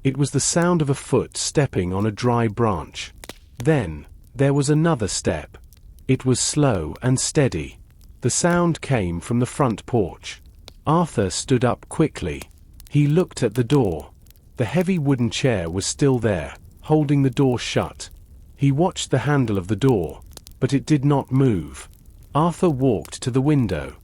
It was the sound of a foot stepping on a dry branch. Then, there was another step. It was slow and steady. The sound came from the front porch. Arthur stood up quickly. He looked at the door. The heavy wooden chair was still there, holding the door shut. He watched the handle of the door, but it did not move. Arthur walked to the window.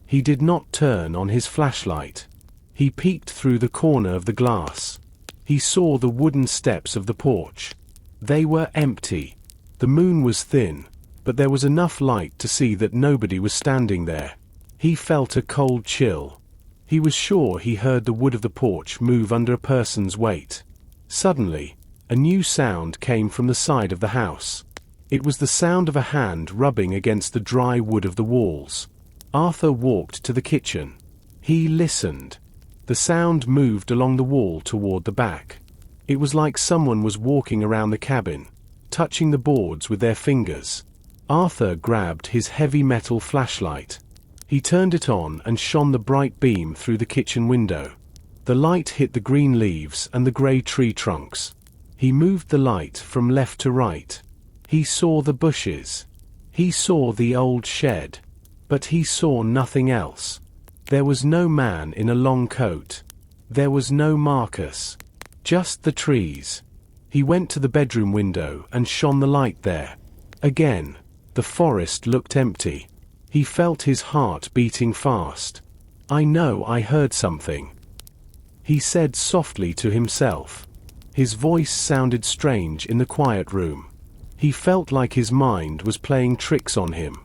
He did not turn on his flashlight. He peeked through the corner of the glass. He saw the wooden steps of the porch. They were empty. The moon was thin, but there was enough light to see that nobody was standing there. He felt a cold chill. He was sure he heard the wood of the porch move under a person's weight. Suddenly, a new sound came from the side of the house. It was the sound of a hand rubbing against the dry wood of the walls. Arthur walked to the kitchen. He listened. The sound moved along the wall toward the back. It was like someone was walking around the cabin, touching the boards with their fingers. Arthur grabbed his heavy metal flashlight. He turned it on and shone the bright beam through the kitchen window. The light hit the green leaves and the gray tree trunks. He moved the light from left to right. He saw the bushes. He saw the old shed. But he saw nothing else. There was no man in a long coat. There was no Marcus. Just the trees. He went to the bedroom window and shone the light there. Again, the forest looked empty. He felt his heart beating fast. "I know I heard something," he said softly to himself. His voice sounded strange in the quiet room. He felt like his mind was playing tricks on him.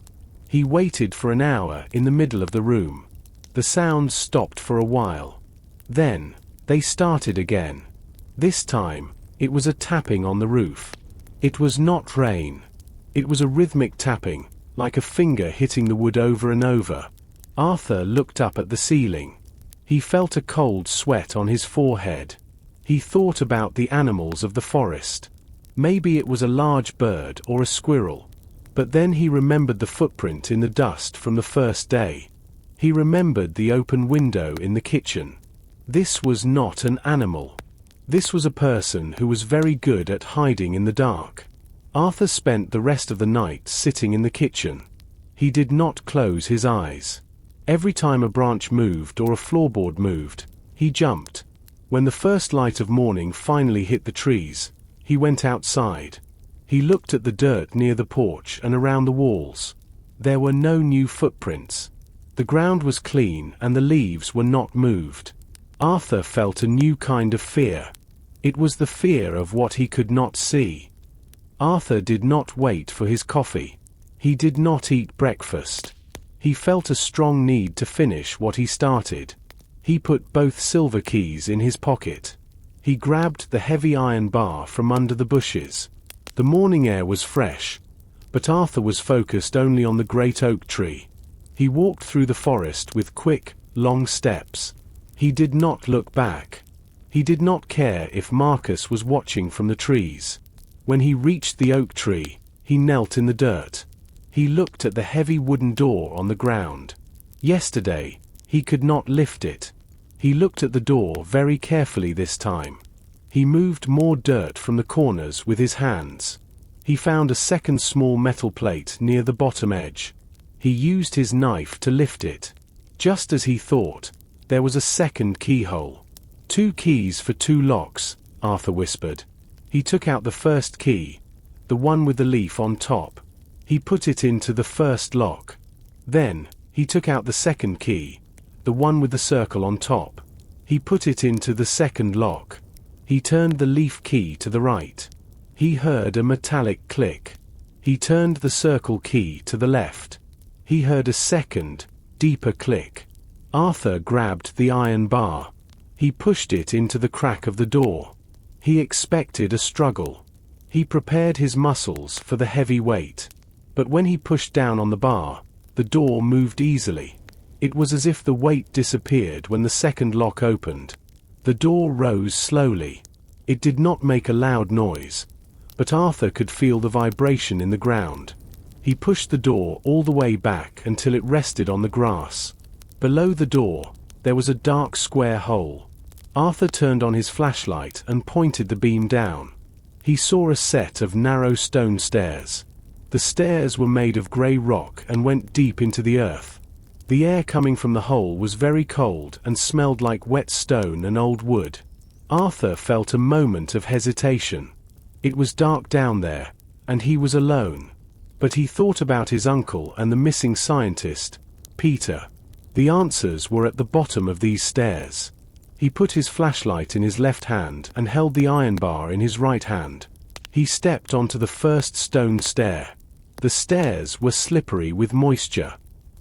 He waited for an hour in the middle of the room. The sounds stopped for a while. Then, they started again. This time, it was a tapping on the roof. It was not rain. It was a rhythmic tapping, like a finger hitting the wood over and over. Arthur looked up at the ceiling. He felt a cold sweat on his forehead. He thought about the animals of the forest. Maybe it was a large bird or a squirrel. But then he remembered the footprint in the dust from the first day. He remembered the open window in the kitchen. This was not an animal. This was a person who was very good at hiding in the dark. Arthur spent the rest of the night sitting in the kitchen. He did not close his eyes. Every time a branch moved or a floorboard moved, he jumped. When the first light of morning finally hit the trees, he went outside. He looked at the dirt near the porch and around the walls. There were no new footprints. The ground was clean and the leaves were not moved. Arthur felt a new kind of fear. It was the fear of what he could not see. Arthur did not wait for his coffee. He did not eat breakfast. He felt a strong need to finish what he started. He put both silver keys in his pocket. He grabbed the heavy iron bar from under the bushes. The morning air was fresh, but Arthur was focused only on the great oak tree. He walked through the forest with quick, long steps. He did not look back. He did not care if Marcus was watching from the trees. When he reached the oak tree, he knelt in the dirt. He looked at the heavy wooden door on the ground. Yesterday, he could not lift it. He looked at the door very carefully this time. He moved more dirt from the corners with his hands. He found a second small metal plate near the bottom edge. He used his knife to lift it. Just as he thought, there was a second keyhole. 2 keys for 2 locks, Arthur whispered. He took out the first key, the one with the leaf on top. He put it into the first lock. Then, he took out the second key, the one with the circle on top. He put it into the second lock. He turned the leaf key to the right. He heard a metallic click. He turned the circle key to the left. He heard a second, deeper click. Arthur grabbed the iron bar. He pushed it into the crack of the door. He expected a struggle. He prepared his muscles for the heavy weight. But when he pushed down on the bar, the door moved easily. It was as if the weight disappeared when the second lock opened. The door rose slowly. It did not make a loud noise, but Arthur could feel the vibration in the ground. He pushed the door all the way back until it rested on the grass. Below the door, there was a dark square hole. Arthur turned on his flashlight and pointed the beam down. He saw a set of narrow stone stairs. The stairs were made of grey rock and went deep into the earth. The air coming from the hole was very cold and smelled like wet stone and old wood. Arthur felt a moment of hesitation. It was dark down there, and he was alone. But he thought about his uncle and the missing scientist, Peter. The answers were at the bottom of these stairs. He put his flashlight in his left hand and held the iron bar in his right hand. He stepped onto the first stone stair. The stairs were slippery with moisture.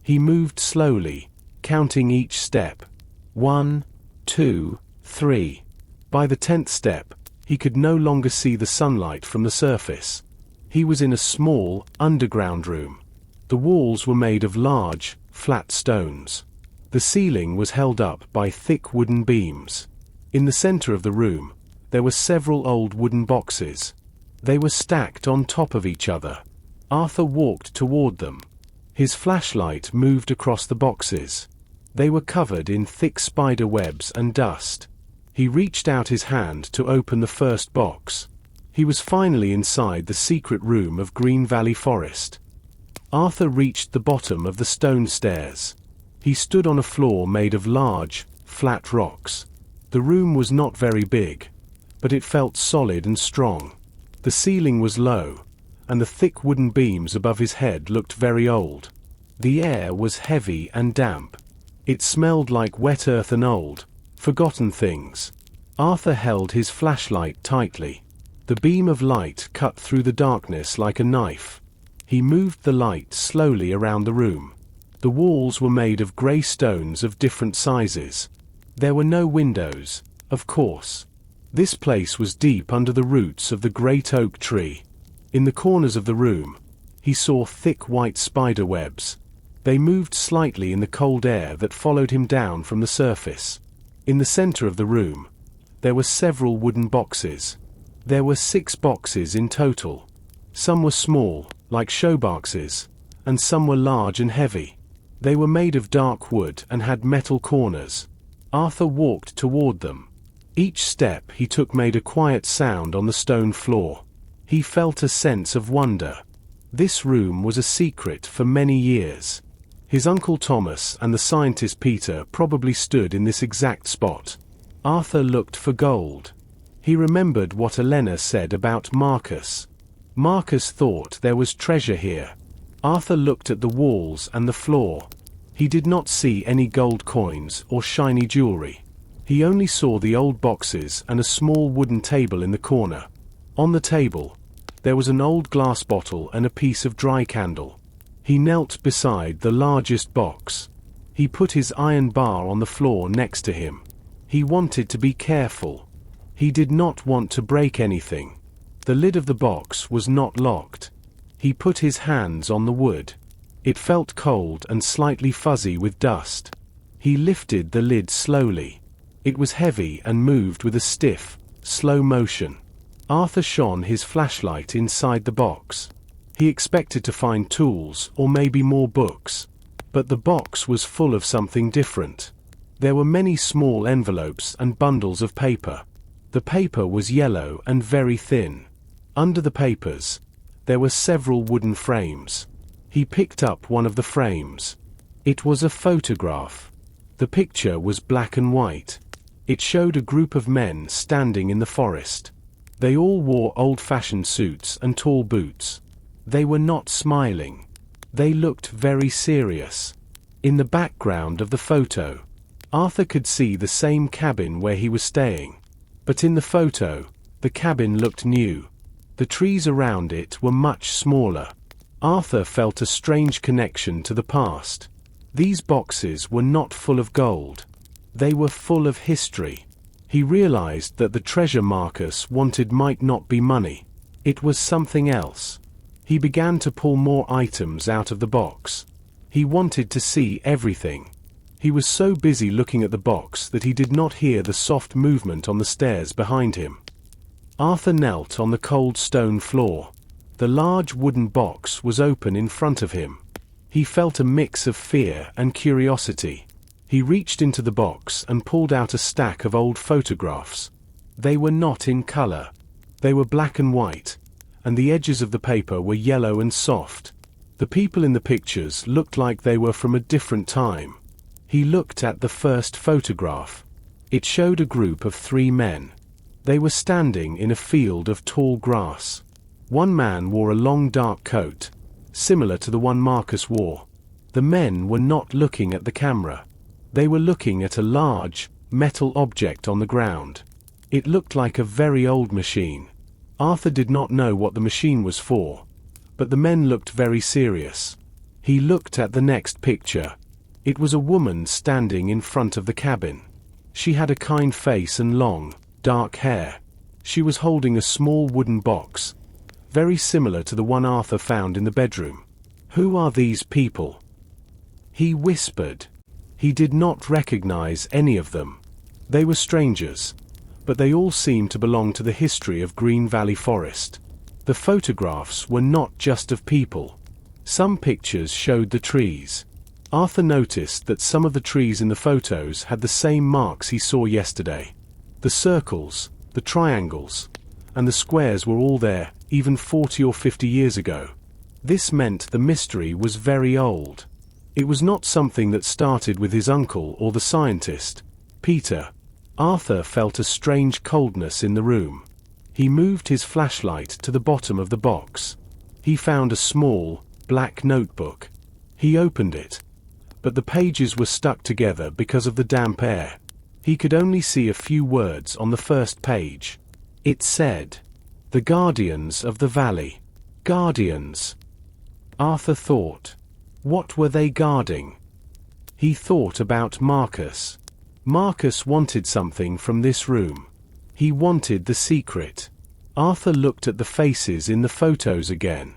He moved slowly, counting each step. 1, 2, 3. By the 10th step, he could no longer see the sunlight from the surface. He was in a small, underground room. The walls were made of large, flat stones. The ceiling was held up by thick wooden beams. In the center of the room, there were several old wooden boxes. They were stacked on top of each other. Arthur walked toward them. His flashlight moved across the boxes. They were covered in thick spider webs and dust. He reached out his hand to open the first box. He was finally inside the secret room of Green Valley Forest. Arthur reached the bottom of the stone stairs. He stood on a floor made of large, flat rocks. The room was not very big, but it felt solid and strong. The ceiling was low, and the thick wooden beams above his head looked very old. The air was heavy and damp. It smelled like wet earth and old, forgotten things. Arthur held his flashlight tightly. The beam of light cut through the darkness like a knife. He moved the light slowly around the room. The walls were made of grey stones of different sizes. There were no windows, of course. This place was deep under the roots of the great oak tree. In the corners of the room, he saw thick white spider webs. They moved slightly in the cold air that followed him down from the surface. In the center of the room, there were several wooden boxes. There were 6 boxes in total. Some were small, like show boxes, and some were large and heavy. They were made of dark wood and had metal corners. Arthur walked toward them. Each step he took made a quiet sound on the stone floor. He felt a sense of wonder. This room was a secret for many years. His Uncle Thomas and the scientist Peter probably stood in this exact spot. Arthur looked for gold. He remembered what Elena said about Marcus. Marcus thought there was treasure here. Arthur looked at the walls and the floor. He did not see any gold coins or shiny jewelry. He only saw the old boxes and a small wooden table in the corner. On the table, there was an old glass bottle and a piece of dry candle. He knelt beside the largest box. He put his iron bar on the floor next to him. He wanted to be careful. He did not want to break anything. The lid of the box was not locked. He put his hands on the wood. It felt cold and slightly fuzzy with dust. He lifted the lid slowly. It was heavy and moved with a stiff, slow motion. Arthur shone his flashlight inside the box. He expected to find tools or maybe more books. But the box was full of something different. There were many small envelopes and bundles of paper. The paper was yellow and very thin. Under the papers, there were several wooden frames. He picked up one of the frames. It was a photograph. The picture was black and white. It showed a group of men standing in the forest. They all wore old-fashioned suits and tall boots. They were not smiling. They looked very serious. In the background of the photo, Arthur could see the same cabin where he was staying. But in the photo, the cabin looked new. The trees around it were much smaller. Arthur felt a strange connection to the past. These boxes were not full of gold. They were full of history. He realized that the treasure Marcus wanted might not be money. It was something else. He began to pull more items out of the box. He wanted to see everything. He was so busy looking at the box that he did not hear the soft movement on the stairs behind him. Arthur knelt on the cold stone floor. The large wooden box was open in front of him. He felt a mix of fear and curiosity. He reached into the box and pulled out a stack of old photographs. They were not in color. They were black and white, and the edges of the paper were yellow and soft. The people in the pictures looked like they were from a different time. He looked at the first photograph. It showed a group of 3 men. They were standing in a field of tall grass. One man wore a long dark coat, similar to the one Marcus wore. The men were not looking at the camera. They were looking at a large, metal object on the ground. It looked like a very old machine. Arthur did not know what the machine was for, but the men looked very serious. He looked at the next picture. It was a woman standing in front of the cabin. She had a kind face and long, dark hair. She was holding a small wooden box, very similar to the one Arthur found in the bedroom. "Who are these people?" he whispered. He did not recognize any of them. They were strangers, but they all seemed to belong to the history of Green Valley Forest. The photographs were not just of people. Some pictures showed the trees. Arthur noticed that some of the trees in the photos had the same marks he saw yesterday. The circles, the triangles, and the squares were all there, even 40 or 50 years ago. This meant the mystery was very old. It was not something that started with his uncle or the scientist, Peter. Arthur felt a strange coldness in the room. He moved his flashlight to the bottom of the box. He found a small, black notebook. He opened it, but the pages were stuck together because of the damp air. He could only see a few words on the first page. It said, "The Guardians of the Valley." Guardians. Arthur thought. What were they guarding? He thought about Marcus. Marcus wanted something from this room. He wanted the secret. Arthur looked at the faces in the photos again.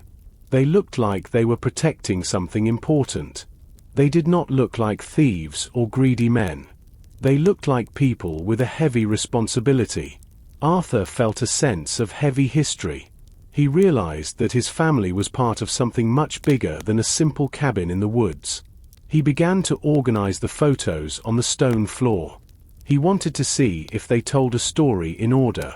They looked like they were protecting something important. They did not look like thieves or greedy men. They looked like people with a heavy responsibility. Arthur felt a sense of heavy history. He realized that his family was part of something much bigger than a simple cabin in the woods. He began to organize the photos on the stone floor. He wanted to see if they told a story in order.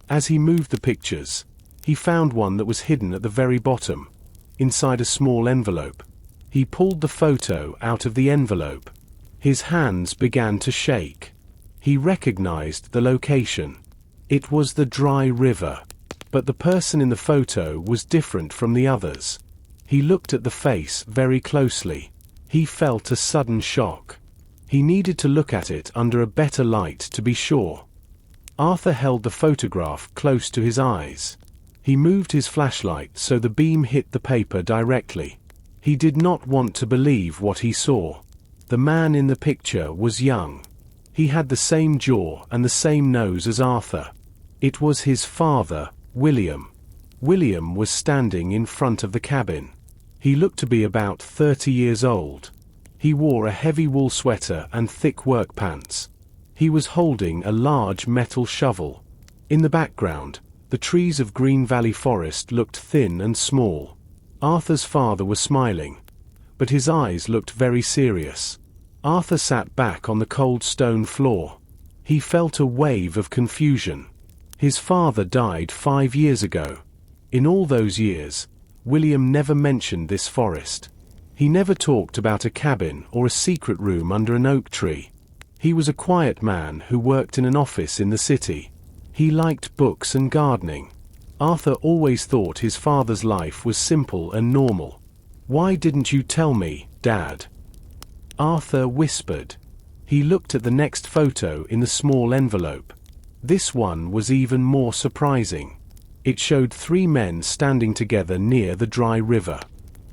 As he moved the pictures, he found one that was hidden at the very bottom, inside a small envelope. He pulled the photo out of the envelope. His hands began to shake. He recognized the location. It was the dry river. But the person in the photo was different from the others. He looked at the face very closely. He felt a sudden shock. He needed to look at it under a better light to be sure. Arthur held the photograph close to his eyes. He moved his flashlight so the beam hit the paper directly. He did not want to believe what he saw. The man in the picture was young. He had the same jaw and the same nose as Arthur. It was his father, William. William was standing in front of the cabin. He looked to be about 30 years old. He wore a heavy wool sweater and thick work pants. He was holding a large metal shovel. In the background, the trees of Green Valley Forest looked thin and small. Arthur's father was smiling, but his eyes looked very serious. Arthur sat back on the cold stone floor. He felt a wave of confusion. His father died 5 years ago. In all those years, William never mentioned this forest. He never talked about a cabin or a secret room under an oak tree. He was a quiet man who worked in an office in the city. He liked books and gardening. Arthur always thought his father's life was simple and normal. "Why didn't you tell me, Dad?" Arthur whispered. He looked at the next photo in the small envelope. This one was even more surprising. It showed 3 men standing together near the dry river.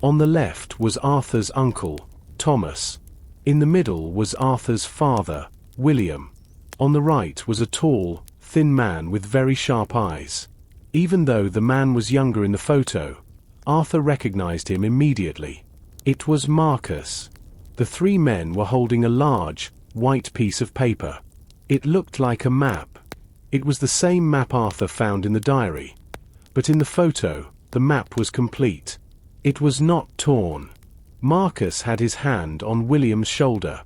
On the left was Arthur's uncle, Thomas. In the middle was Arthur's father, William. On the right was a tall, thin man with very sharp eyes. Even though the man was younger in the photo, Arthur recognized him immediately. It was Marcus. The 3 men were holding a large, white piece of paper. It looked like a map. It was the same map Arthur found in the diary. But in the photo, the map was complete. It was not torn. Marcus had his hand on William's shoulder.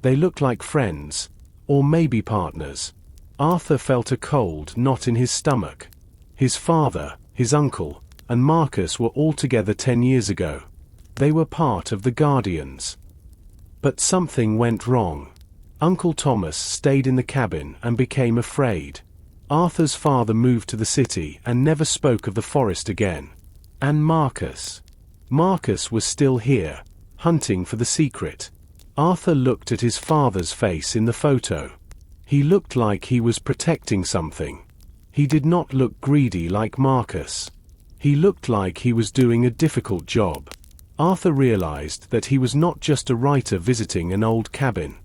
They looked like friends, or maybe partners. Arthur felt a cold knot in his stomach. His father, his uncle, and Marcus were all together 10 years ago. They were part of the Guardians. But something went wrong. Uncle Thomas stayed in the cabin and became afraid. Arthur's father moved to the city and never spoke of the forest again. And Marcus. Marcus was still here, hunting for the secret. Arthur looked at his father's face in the photo. He looked like he was protecting something. He did not look greedy like Marcus. He looked like he was doing a difficult job. Arthur realized that he was not just a writer visiting an old cabin.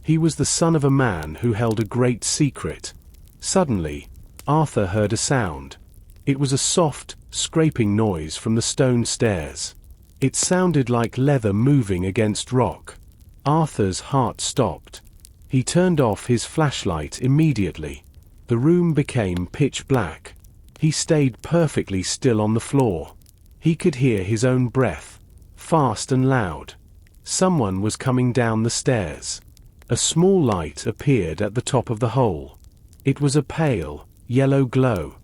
He was the son of a man who held a great secret. Suddenly, Arthur heard a sound. It was a soft, scraping noise from the stone stairs. It sounded like leather moving against rock. Arthur's heart stopped. He turned off his flashlight immediately. The room became pitch black. He stayed perfectly still on the floor. He could hear his own breath, fast and loud. Someone was coming down the stairs. A small light appeared at the top of the hole. It was a pale, yellow glow.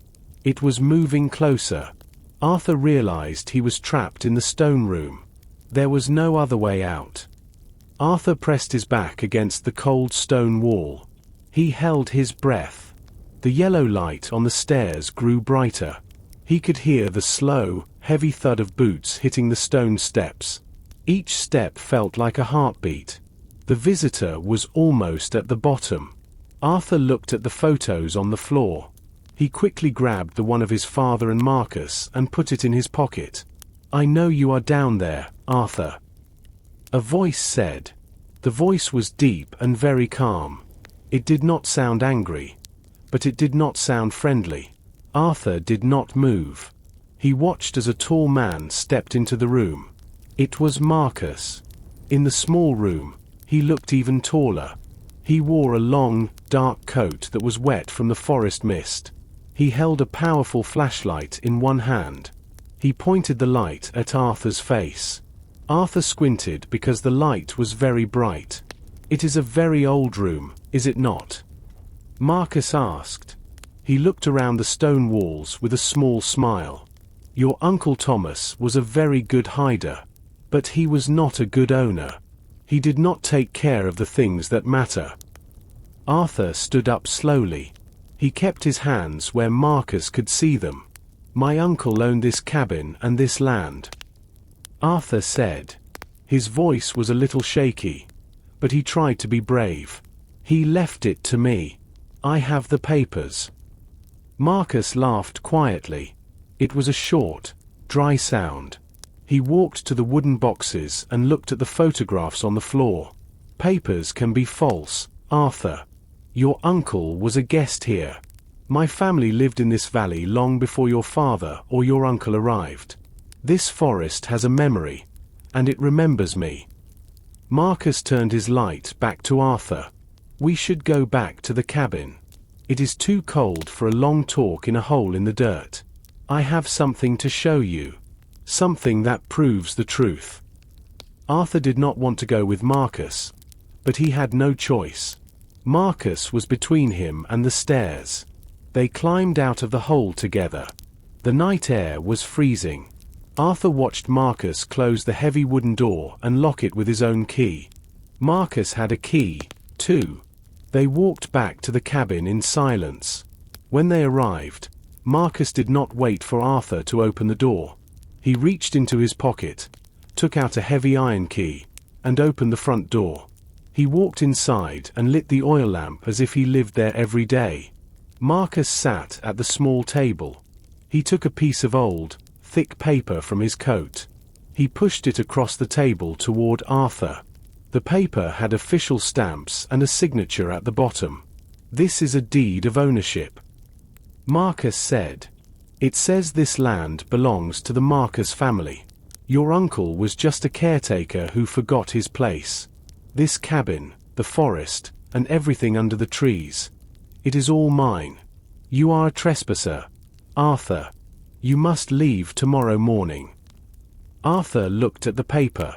It was moving closer. Arthur realized he was trapped in the stone room. There was no other way out. Arthur pressed his back against the cold stone wall. He held his breath. The yellow light on the stairs grew brighter. He could hear the slow, heavy thud of boots hitting the stone steps. Each step felt like a heartbeat. The visitor was almost at the bottom. Arthur looked at the photos on the floor. He quickly grabbed the one of his father and Marcus and put it in his pocket. "I know you are down there, Arthur," a voice said. The voice was deep and very calm. It did not sound angry, but it did not sound friendly. Arthur did not move. He watched as a tall man stepped into the room. It was Marcus. In the small room, he looked even taller. He wore a long, dark coat that was wet from the forest mist. He held a powerful flashlight in one hand. He pointed the light at Arthur's face. Arthur squinted because the light was very bright. "It is a very old room," is it not?" Marcus asked. He looked around the stone walls with a small smile. "Your Uncle Thomas was a very good hider. But he was not a good owner. He did not take care of the things that matter." Arthur stood up slowly. He kept his hands where Marcus could see them. "My uncle owned this cabin and this land," Arthur said. His voice was a little shaky, but he tried to be brave. "He left it to me. I have the papers." Marcus laughed quietly. It was a short, dry sound. He walked to the wooden boxes and looked at the photographs on the floor. "Papers can be false, Arthur. Your uncle was a guest here. My family lived in this valley long before your father or your uncle arrived. This forest has a memory, and it remembers me." Marcus turned his light back to Arthur. "We should go back to the cabin. It is too cold for a long talk in a hole in the dirt. I have something to show you. Something that proves the truth." Arthur did not want to go with Marcus, but he had no choice. Marcus was between him and the stairs. They climbed out of the hole together. The night air was freezing. Arthur watched Marcus close the heavy wooden door and lock it with his own key. Marcus had a key, too. They walked back to the cabin in silence. When they arrived, Marcus did not wait for Arthur to open the door. He reached into his pocket, took out a heavy iron key, and opened the front door. He walked inside and lit the oil lamp as if he lived there every day. Marcus sat at the small table. He took a piece of old, thick paper from his coat. He pushed it across the table toward Arthur. The paper had official stamps and a signature at the bottom. "This is a deed of ownership," Marcus said. "It says this land belongs to the Marcus family. Your uncle was just a caretaker who forgot his place. This cabin, the forest, and everything under the trees. It is all mine. You are a trespasser, Arthur. You must leave tomorrow morning." Arthur looked at the paper.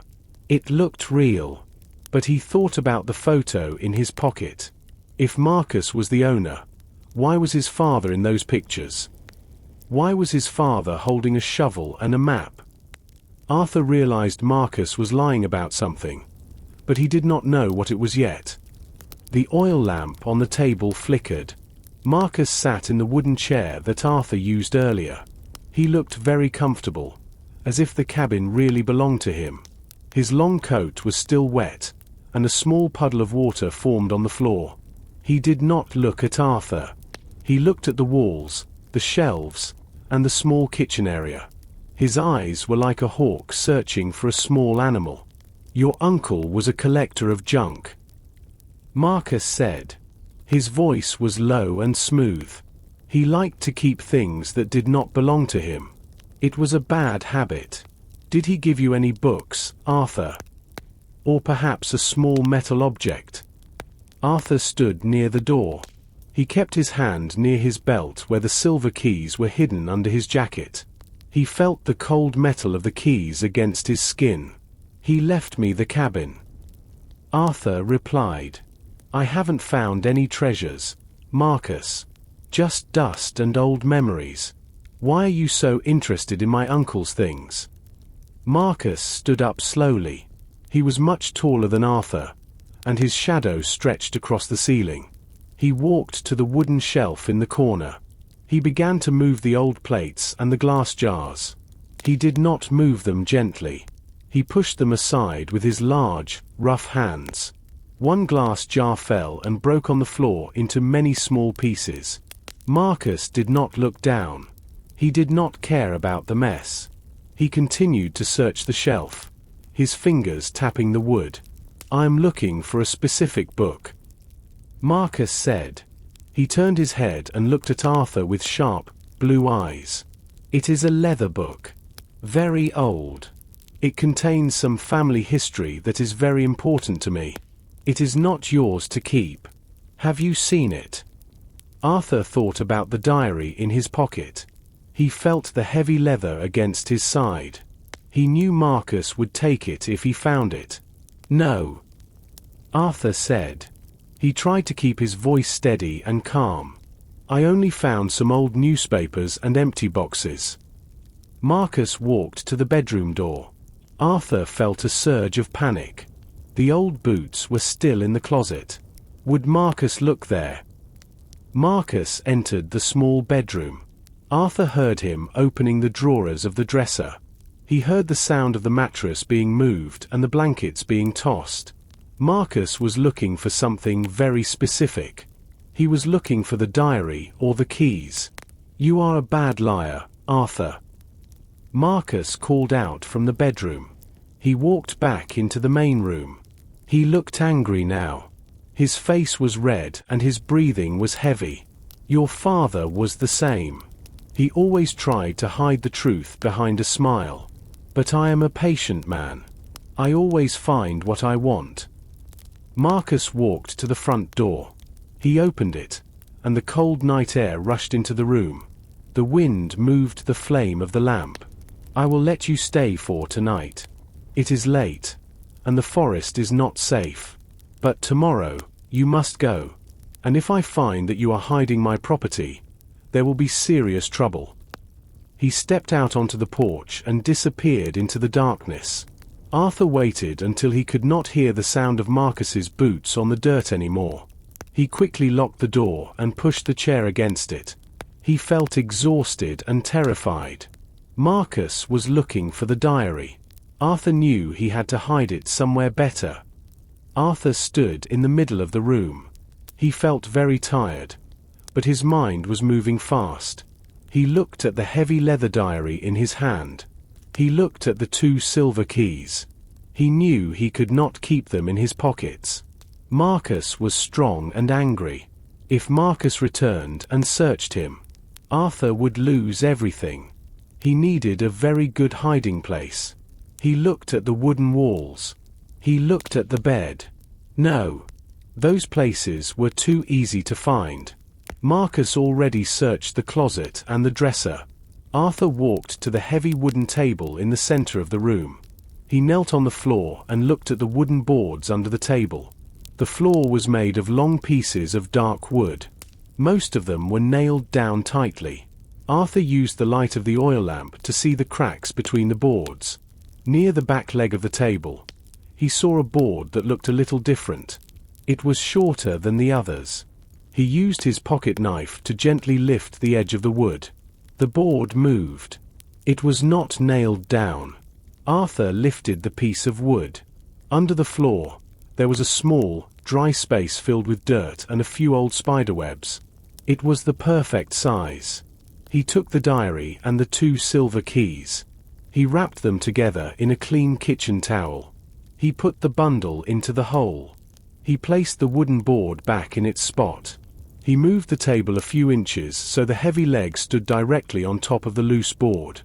It looked real, but he thought about the photo in his pocket. If Marcus was the owner, why was his father in those pictures? Why was his father holding a shovel and a map? Arthur realized Marcus was lying about something, but he did not know what it was yet. The oil lamp on the table flickered. Marcus sat in the wooden chair that Arthur used earlier. He looked very comfortable, as if the cabin really belonged to him. His long coat was still wet, and a small puddle of water formed on the floor. He did not look at Arthur. He looked at the walls, the shelves, and the small kitchen area. His eyes were like a hawk searching for a small animal. "Your uncle was a collector of junk," Marcus said. His voice was low and smooth. He liked to keep things that did not belong to him. It was a bad habit. "Did he give you any books, Arthur? Or perhaps a small metal object?" Arthur stood near the door. He kept his hand near his belt where the silver keys were hidden under his jacket. He felt the cold metal of the keys against his skin. "He left me the cabin," Arthur replied. "I haven't found any treasures, Marcus. Just dust and old memories. Why are you so interested in my uncle's things?" Marcus stood up slowly. He was much taller than Arthur, and his shadow stretched across the ceiling. He walked to the wooden shelf in the corner. He began to move the old plates and the glass jars. He did not move them gently. He pushed them aside with his large, rough hands. One glass jar fell and broke on the floor into many small pieces. Marcus did not look down. He did not care about the mess. He continued to search the shelf, his fingers tapping the wood. "I'm looking for a specific book," Marcus said. He turned his head and looked at Arthur with sharp, blue eyes. "It is a leather book. Very old. It contains some family history that is very important to me. It is not yours to keep. Have you seen it?" Arthur thought about the diary in his pocket. He felt the heavy leather against his side. He knew Marcus would take it if he found it. "No," Arthur said. He tried to keep his voice steady and calm. "I only found some old newspapers and empty boxes." Marcus walked to the bedroom door. Arthur felt a surge of panic. The old boots were still in the closet. Would Marcus look there? Marcus entered the small bedroom. Arthur heard him opening the drawers of the dresser. He heard the sound of the mattress being moved and the blankets being tossed. Marcus was looking for something very specific. He was looking for the diary or the keys. "You are a bad liar, Arthur." Marcus called out from the bedroom. He walked back into the main room. He looked angry now. His face was red and his breathing was heavy. "Your father was the same. He always tried to hide the truth behind a smile. But I am a patient man. I always find what I want." Marcus walked to the front door. He opened it, and the cold night air rushed into the room. The wind moved the flame of the lamp. "I will let you stay for tonight. It is late, and the forest is not safe. But tomorrow, you must go. And if I find that you are hiding my property, there will be serious trouble." He stepped out onto the porch and disappeared into the darkness. Arthur waited until he could not hear the sound of Marcus's boots on the dirt anymore. He quickly locked the door and pushed the chair against it. He felt exhausted and terrified. Marcus was looking for the diary. Arthur knew he had to hide it somewhere better. Arthur stood in the middle of the room. He felt very tired, but his mind was moving fast. He looked at the heavy leather diary in his hand. He looked at the 2 silver keys. He knew he could not keep them in his pockets. Marcus was strong and angry. If Marcus returned and searched him, Arthur would lose everything. He needed a very good hiding place. He looked at the wooden walls. He looked at the bed. No. Those places were too easy to find. Marcus already searched the closet and the dresser. Arthur walked to the heavy wooden table in the center of the room. He knelt on the floor and looked at the wooden boards under the table. The floor was made of long pieces of dark wood. Most of them were nailed down tightly. Arthur used the light of the oil lamp to see the cracks between the boards. Near the back leg of the table, he saw a board that looked a little different. It was shorter than the others. He used his pocket knife to gently lift the edge of the wood. The board moved. It was not nailed down. Arthur lifted the piece of wood. Under the floor, there was a small, dry space filled with dirt and a few old spiderwebs. It was the perfect size. He took the diary and the 2 silver keys. He wrapped them together in a clean kitchen towel. He put the bundle into the hole. He placed the wooden board back in its spot. He moved the table a few inches so the heavy leg stood directly on top of the loose board.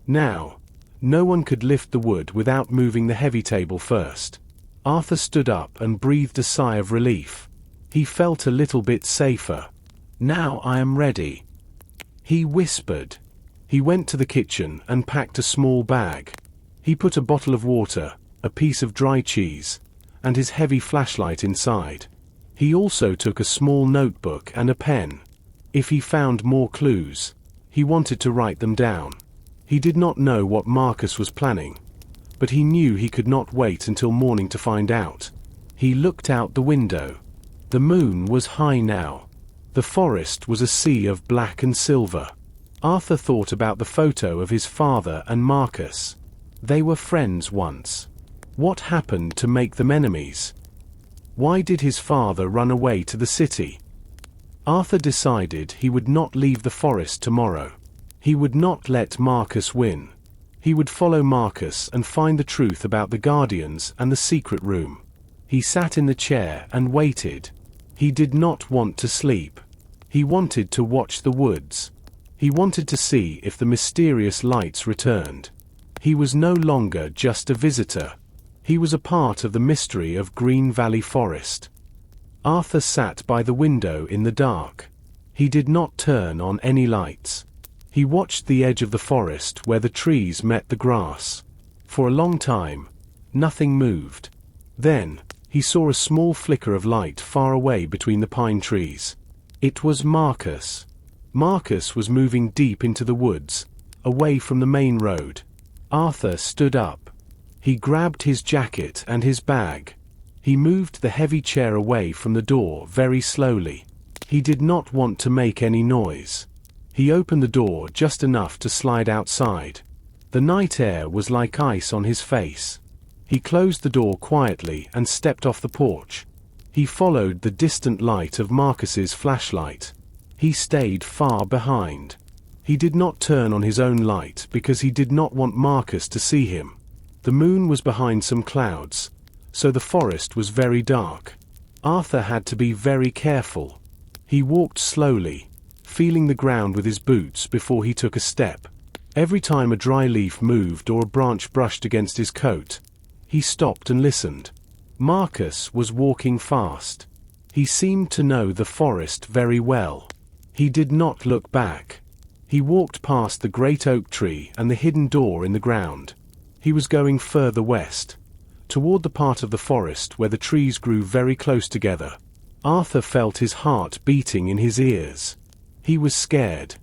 Now, no one could lift the wood without moving the heavy table first. Arthur stood up and breathed a sigh of relief. He felt a little bit safer. "Now I am ready," he whispered. He went to the kitchen and packed a small bag. He put a bottle of water, a piece of dry cheese, and his heavy flashlight inside. He also took a small notebook and a pen. If he found more clues, he wanted to write them down. He did not know what Marcus was planning, but he knew he could not wait until morning to find out. He looked out the window. The moon was high now. The forest was a sea of black and silver. Arthur thought about the photo of his father and Marcus. They were friends once. What happened to make them enemies? Why did his father run away to the city? Arthur decided he would not leave the forest tomorrow. He would not let Marcus win. He would follow Marcus and find the truth about the Guardians and the secret room. He sat in the chair and waited. He did not want to sleep. He wanted to watch the woods. He wanted to see if the mysterious lights returned. He was no longer just a visitor. He was a part of the mystery of Green Valley Forest. Arthur sat by the window in the dark. He did not turn on any lights. He watched the edge of the forest where the trees met the grass. For a long time, nothing moved. Then, He saw a small flicker of light far away between the pine trees. It was Marcus. Marcus was moving deep into the woods, away from the main road. Arthur stood up. He grabbed his jacket and his bag. He moved the heavy chair away from the door very slowly. He did not want to make any noise. He opened the door just enough to slide outside. The night air was like ice on his face. He closed the door quietly and stepped off the porch. He followed the distant light of Marcus's flashlight. He stayed far behind. He did not turn on his own light because he did not want Marcus to see him. The moon was behind some clouds, so the forest was very dark. Arthur had to be very careful. He walked slowly, feeling the ground with his boots before he took a step. Every time a dry leaf moved or a branch brushed against his coat, he stopped and listened. Marcus was walking fast. He seemed to know the forest very well. He did not look back. He walked past the great oak tree and the hidden door in the ground. He was going further west, toward the part of the forest where the trees grew very close together. Arthur felt his heart beating in his ears. He was scared,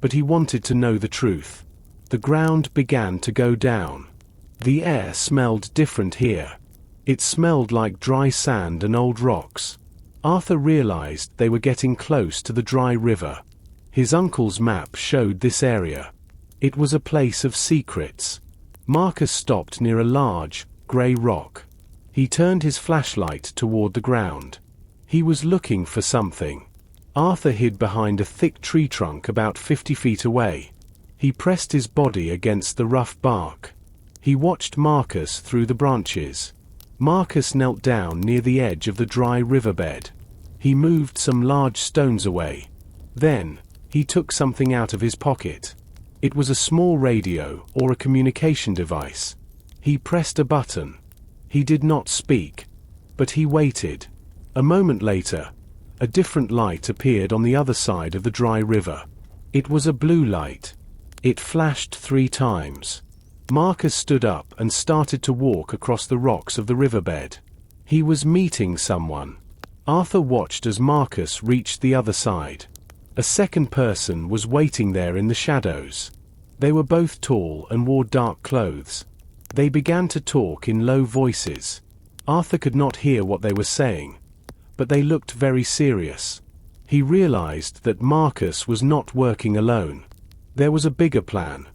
but he wanted to know the truth. The ground began to go down. The air smelled different here. It smelled like dry sand and old rocks. Arthur realized they were getting close to the dry river. His uncle's map showed this area. It was a place of secrets. Marcus stopped near a large, grey rock. He turned his flashlight toward the ground. He was looking for something. Arthur hid behind a thick tree trunk about 50 feet away. He pressed his body against the rough bark. He watched Marcus through the branches. Marcus knelt down near the edge of the dry riverbed. He moved some large stones away. Then, he took something out of his pocket. It was a small radio or a communication device. He pressed a button. He did not speak, but he waited. A moment later, a different light appeared on the other side of the dry river. It was a blue light. It flashed 3 times. Marcus stood up and started to walk across the rocks of the riverbed. He was meeting someone. Arthur watched as Marcus reached the other side. A second person was waiting there in the shadows. They were both tall and wore dark clothes. They began to talk in low voices. Arthur could not hear what they were saying, but they looked very serious. He realized that Marcus was not working alone. There was a bigger plan,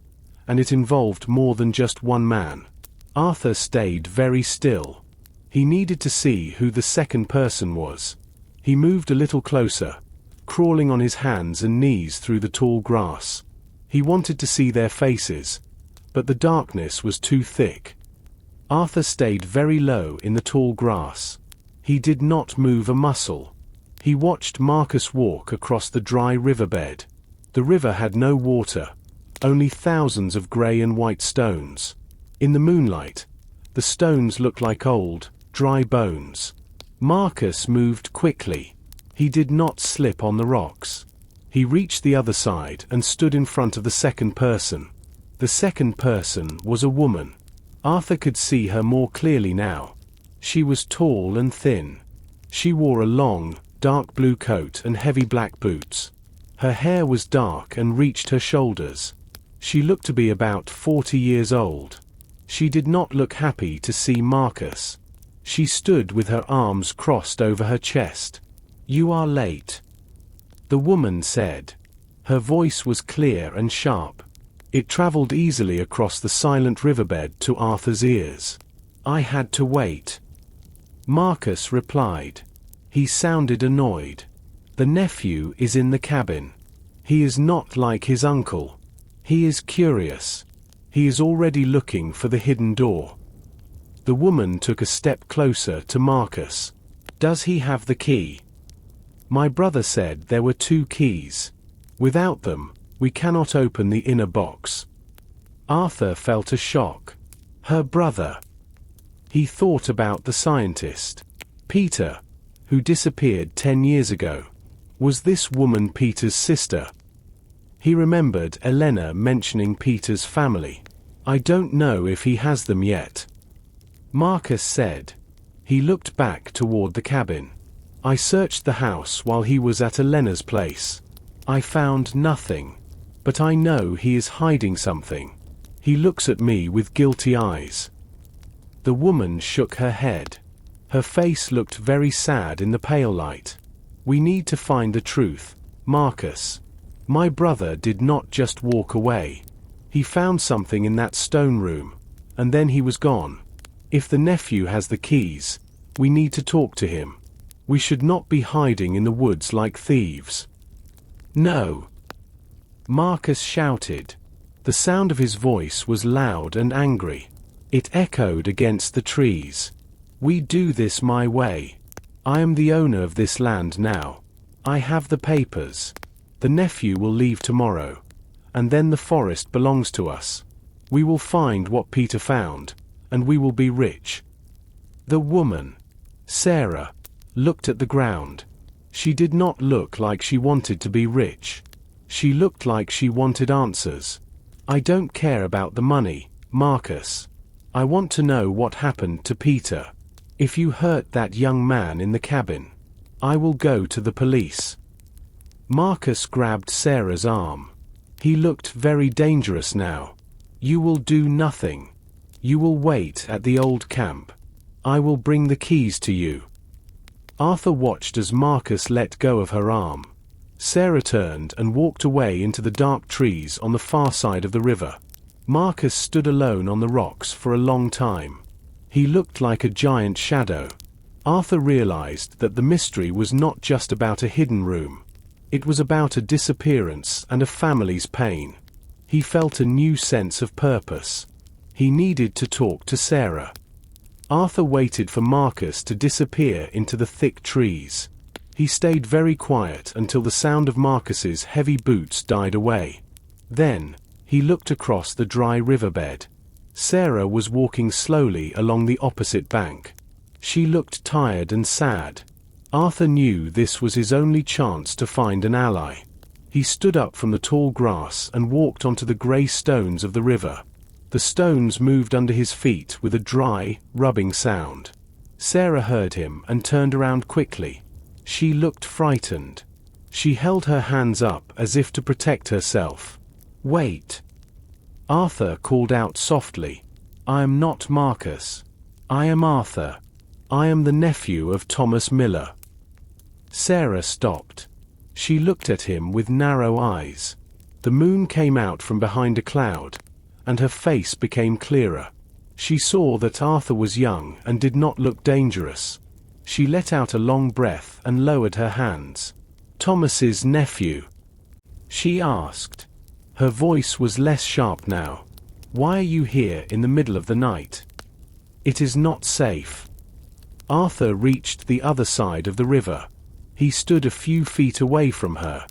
and it involved more than just one man. Arthur stayed very still. He needed to see who the second person was. He moved a little closer, crawling on his hands and knees through the tall grass. He wanted to see their faces, but the darkness was too thick. Arthur stayed very low in the tall grass. He did not move a muscle. He watched Marcus walk across the dry riverbed. The river had no water, only thousands of grey and white stones. In the moonlight, the stones looked like old, dry bones. Marcus moved quickly. He did not slip on the rocks. He reached the other side and stood in front of the second person. The second person was a woman. Arthur could see her more clearly now. She was tall and thin. She wore a long, dark blue coat and heavy black boots. Her hair was dark and reached her shoulders. She looked to be about 40 years old. She did not look happy to see Marcus. She stood with her arms crossed over her chest. "You are late," the woman said. Her voice was clear and sharp. It traveled easily across the silent riverbed to Arthur's ears. "I had to wait," Marcus replied. He sounded annoyed. "The nephew is in the cabin. He is not like his uncle. He is curious. He is already looking for the hidden door." The woman took a step closer to Marcus. "Does he have the key?" "My brother said there were 2 keys. Without them, we cannot open the inner box." Arthur felt a shock. Her brother. He thought about the scientist, Peter, who disappeared 10 years ago. Was this woman Peter's sister? He remembered Elena mentioning Peter's family. "I don't know if he has them yet," Marcus said. He looked back toward the cabin. I searched the house while he was at Elena's place. I found nothing. But I know he is hiding something. He looks at me with guilty eyes. The woman shook her head. Her face looked very sad in the pale light. We need to find the truth, Marcus. My brother did not just walk away. He found something in that stone room, and then he was gone. If the nephew has the keys, we need to talk to him. We should not be hiding in the woods like thieves. No! Marcus shouted. The sound of his voice was loud and angry. It echoed against the trees. We do this my way. I am the owner of this land now. I have the papers. The nephew will leave tomorrow. And then the forest belongs to us. We will find what Peter found, and we will be rich. The woman, Sarah, looked at the ground. She did not look like she wanted to be rich. She looked like she wanted answers. I don't care about the money, Marcus. I want to know what happened to Peter. If you hurt that young man in the cabin, I will go to the police. Marcus grabbed Sarah's arm. He looked very dangerous now. You will do nothing. You will wait at the old camp. I will bring the keys to you. Arthur watched as Marcus let go of her arm. Sarah turned and walked away into the dark trees on the far side of the river. Marcus stood alone on the rocks for a long time. He looked like a giant shadow. Arthur realized that the mystery was not just about a hidden room. It was about a disappearance and a family's pain. He felt a new sense of purpose. He needed to talk to Sarah. Arthur waited for Marcus to disappear into the thick trees. He stayed very quiet until the sound of Marcus's heavy boots died away. Then, he looked across the dry riverbed. Sarah was walking slowly along the opposite bank. She looked tired and sad. Arthur knew this was his only chance to find an ally. He stood up from the tall grass and walked onto the grey stones of the river. The stones moved under his feet with a dry, rubbing sound. Sarah heard him and turned around quickly. She looked frightened. She held her hands up as if to protect herself. Wait! Arthur called out softly. I am not Marcus. I am Arthur. I am the nephew of Thomas Miller. Sarah stopped. She looked at him with narrow eyes. The moon came out from behind a cloud, and her face became clearer. She saw that Arthur was young and did not look dangerous. She let out a long breath and lowered her hands. Thomas's nephew? She asked. Her voice was less sharp now. Why are you here in the middle of the night? It is not safe. Arthur reached the other side of the river. He stood a few feet away from her.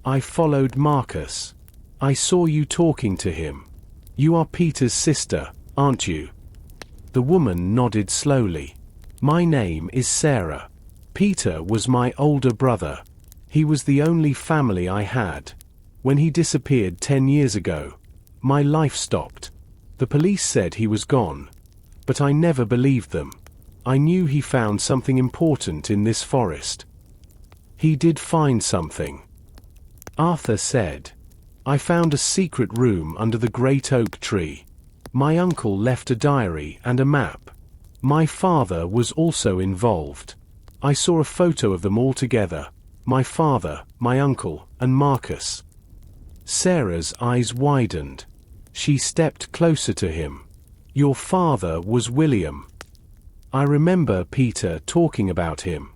I followed Marcus. I saw you talking to him. You are Peter's sister, aren't you? The woman nodded slowly. My name is Sarah. Peter was my older brother. He was the only family I had. When he disappeared 10 years ago, my life stopped. The police said he was gone, but I never believed them. I knew he found something important in this forest. He did find something. Arthur said. I found a secret room under the great oak tree. My uncle left a diary and a map. My father was also involved. I saw a photo of them all together. My father, my uncle, and Marcus. Sarah's eyes widened. She stepped closer to him. Your father was William. I remember Peter talking about him.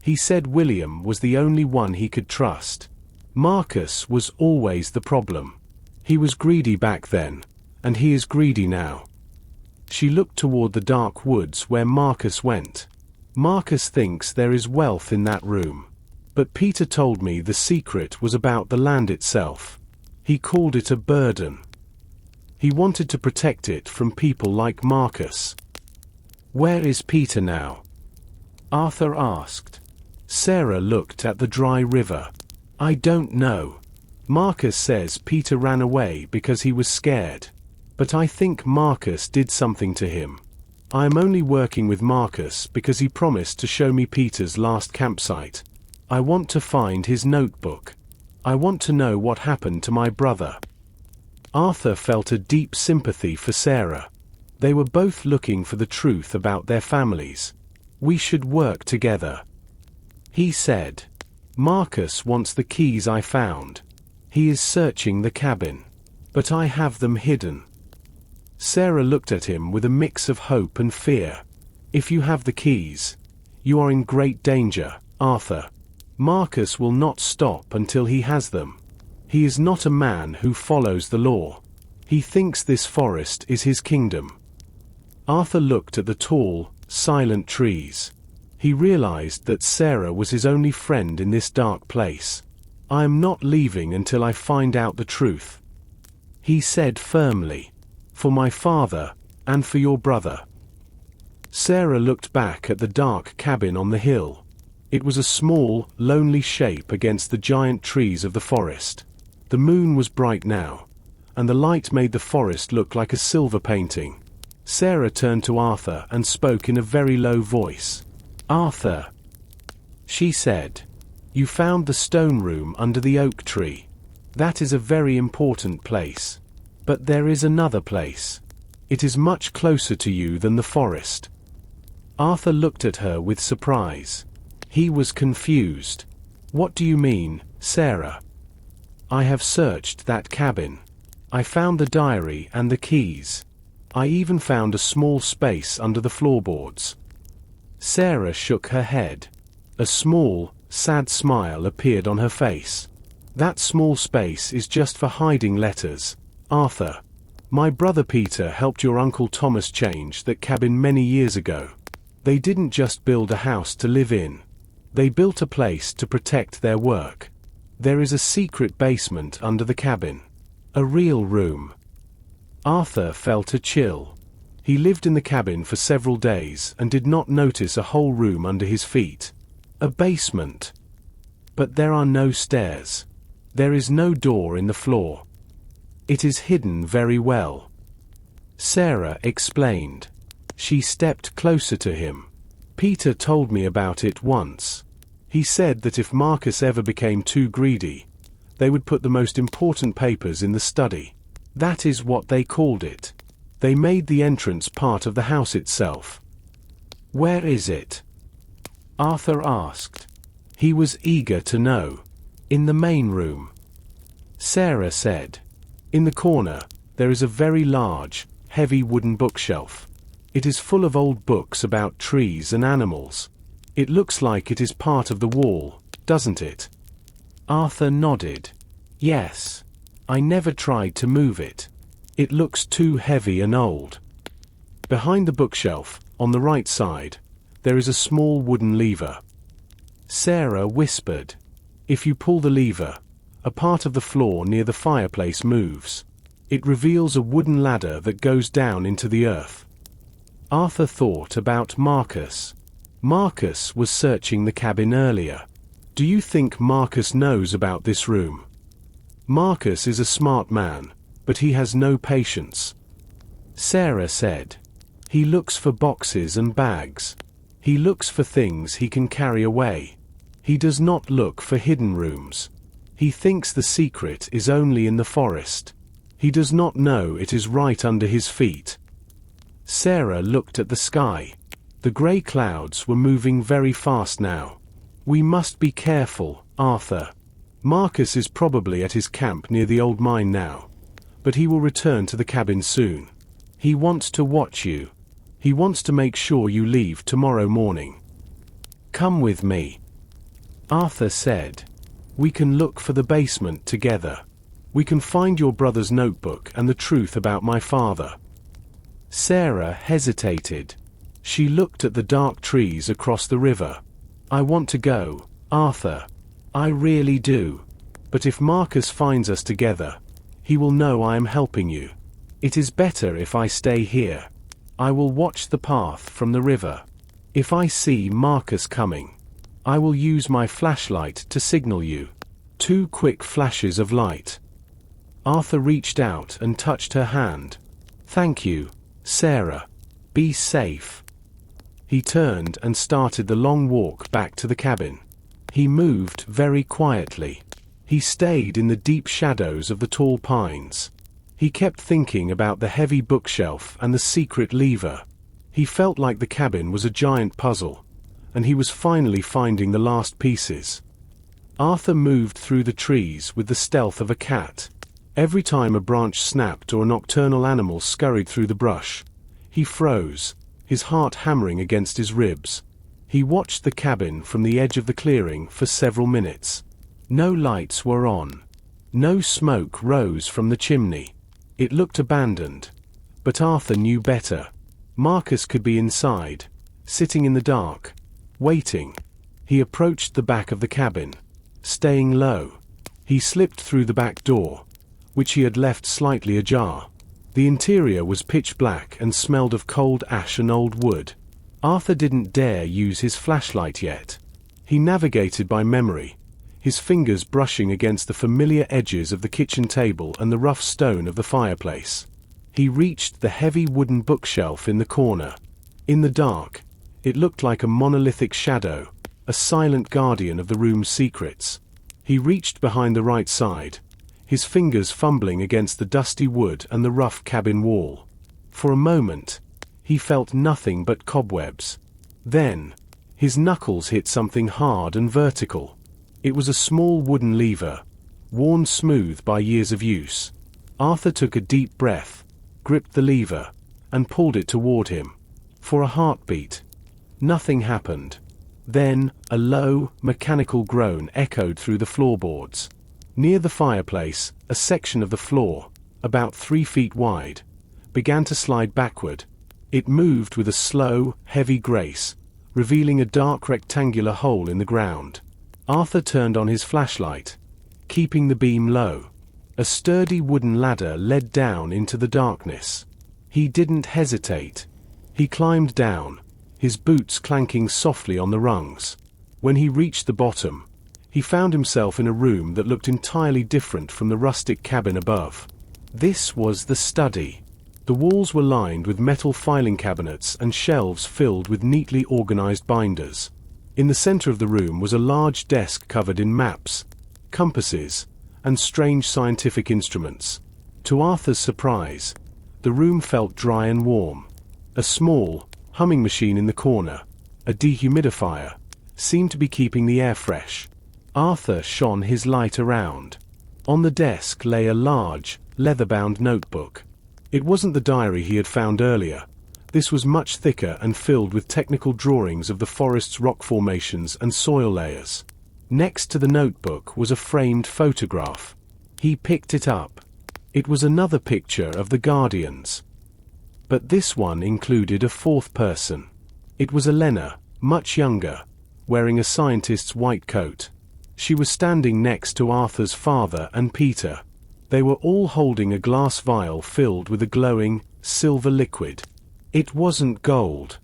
He said William was the only one he could trust. Marcus was always the problem. He was greedy back then, and he is greedy now. She looked toward the dark woods where Marcus went. Marcus thinks there is wealth in that room. But Peter told me the secret was about the land itself. He called it a burden. He wanted to protect it from people like Marcus. Where is Peter now? Arthur asked. Sarah looked at the dry river. I don't know. Marcus says Peter ran away because he was scared. But I think Marcus did something to him. I am only working with Marcus because he promised to show me Peter's last campsite. I want to find his notebook. I want to know what happened to my brother." Arthur felt a deep sympathy for Sarah. They were both looking for the truth about their families. "We should work together," he said. "Marcus wants the keys I found. He is searching the cabin. But I have them hidden." Sarah looked at him with a mix of hope and fear. "If you have the keys, you are in great danger, Arthur. Marcus will not stop until he has them. He is not a man who follows the law. He thinks this forest is his kingdom." Arthur looked at the tall, silent trees. He realized that Sarah was his only friend in this dark place. "I am not leaving until I find out the truth," he said firmly. "For my father, and for your brother." Sarah looked back at the dark cabin on the hill. It was a small, lonely shape against the giant trees of the forest. The moon was bright now, and the light made the forest look like a silver painting. Sarah turned to Arthur and spoke in a very low voice. "Arthur," she said, "you found the stone room under the oak tree. That is a very important place. But there is another place. It is much closer to you than the forest." Arthur looked at her with surprise. He was confused. "What do you mean, Sarah?" "I have searched that cabin. I found the diary and the keys. I even found a small space under the floorboards." Sarah shook her head. A small, sad smile appeared on her face. "That small space is just for hiding letters, Arthur. My brother Peter helped your Uncle Thomas change that cabin many years ago. They didn't just build a house to live in. They built a place to protect their work. There is a secret basement under the cabin. A real room." Arthur felt a chill. He lived in the cabin for several days and did not notice a whole room under his feet. A basement. But there are no stairs. There is no door in the floor. It is hidden very well. Sarah explained. She stepped closer to him. "Peter told me about it once. He said that if Marcus ever became too greedy, they would put the most important papers in the study. That is what they called it. They made the entrance part of the house itself." "Where is it?" Arthur asked. He was eager to know. "In the main room," Sarah said. "In the corner, there is a very large, heavy wooden bookshelf. It is full of old books about trees and animals. It looks like it is part of the wall, doesn't it?" Arthur nodded. "Yes. I never tried to move it. It looks too heavy and old." Behind the bookshelf, on the right side, there is a small wooden lever. Sarah whispered. "If you pull the lever, a part of the floor near the fireplace moves. It reveals a wooden ladder that goes down into the earth." Arthur thought about Marcus. Marcus was searching the cabin earlier. Do you think Marcus knows about this room? Marcus is a smart man, but he has no patience. Sarah said. He looks for boxes and bags. He looks for things he can carry away. He does not look for hidden rooms. He thinks the secret is only in the forest. He does not know it is right under his feet. Sarah looked at the sky. The grey clouds were moving very fast now. We must be careful, Arthur. Marcus is probably at his camp near the old mine now, but he will return to the cabin soon. He wants to watch you. He wants to make sure you leave tomorrow morning. Come with me, Arthur said. We can look for the basement together. We can find your brother's notebook and the truth about my father. Sarah hesitated. She looked at the dark trees across the river. I want to go, Arthur. I really do. But if Marcus finds us together, he will know I am helping you. It is better if I stay here. I will watch the path from the river. If I see Marcus coming, I will use my flashlight to signal you. 2 quick flashes of light. Arthur reached out and touched her hand. Thank you, Sarah. Be safe." He turned and started the long walk back to the cabin. He moved very quietly. He stayed in the deep shadows of the tall pines. He kept thinking about the heavy bookshelf and the secret lever. He felt like the cabin was a giant puzzle, and he was finally finding the last pieces. Arthur moved through the trees with the stealth of a cat. Every time a branch snapped or a nocturnal animal scurried through the brush, he froze, his heart hammering against his ribs. He watched the cabin from the edge of the clearing for several minutes. No lights were on. No smoke rose from the chimney. It looked abandoned. But Arthur knew better. Marcus could be inside, sitting in the dark, waiting. He approached the back of the cabin, staying low. He slipped through the back door, which he had left slightly ajar. The interior was pitch black and smelled of cold ash and old wood. Arthur didn't dare use his flashlight yet. He navigated by memory, his fingers brushing against the familiar edges of the kitchen table and the rough stone of the fireplace. He reached the heavy wooden bookshelf in the corner. In the dark, it looked like a monolithic shadow, a silent guardian of the room's secrets. He reached behind the right side, his fingers fumbling against the dusty wood and the rough cabin wall. For a moment, he felt nothing but cobwebs. Then, his knuckles hit something hard and vertical. It was a small wooden lever, worn smooth by years of use. Arthur took a deep breath, gripped the lever, and pulled it toward him. For a heartbeat. Nothing happened. Then, a low, mechanical groan echoed through the floorboards. Near the fireplace, a section of the floor, about 3 feet wide, began to slide backward. It moved with a slow, heavy grace, revealing a dark rectangular hole in the ground. Arthur turned on his flashlight, keeping the beam low. A sturdy wooden ladder led down into the darkness. He didn't hesitate. He climbed down, his boots clanking softly on the rungs. When he reached the bottom, he found himself in a room that looked entirely different from the rustic cabin above. This was the study. The walls were lined with metal filing cabinets and shelves filled with neatly organized binders. In the center of the room was a large desk covered in maps, compasses, and strange scientific instruments. To Arthur's surprise, the room felt dry and warm. A small, humming machine in the corner, a dehumidifier, seemed to be keeping the air fresh. Arthur shone his light around. On the desk lay a large, leather-bound notebook. It wasn't the diary he had found earlier. This was much thicker and filled with technical drawings of the forest's rock formations and soil layers. Next to the notebook was a framed photograph. He picked it up. It was another picture of the Guardians. But this one included a fourth person. It was Elena, much younger, wearing a scientist's white coat. She was standing next to Arthur's father and Peter. They were all holding a glass vial filled with a glowing, silver liquid. It wasn't gold.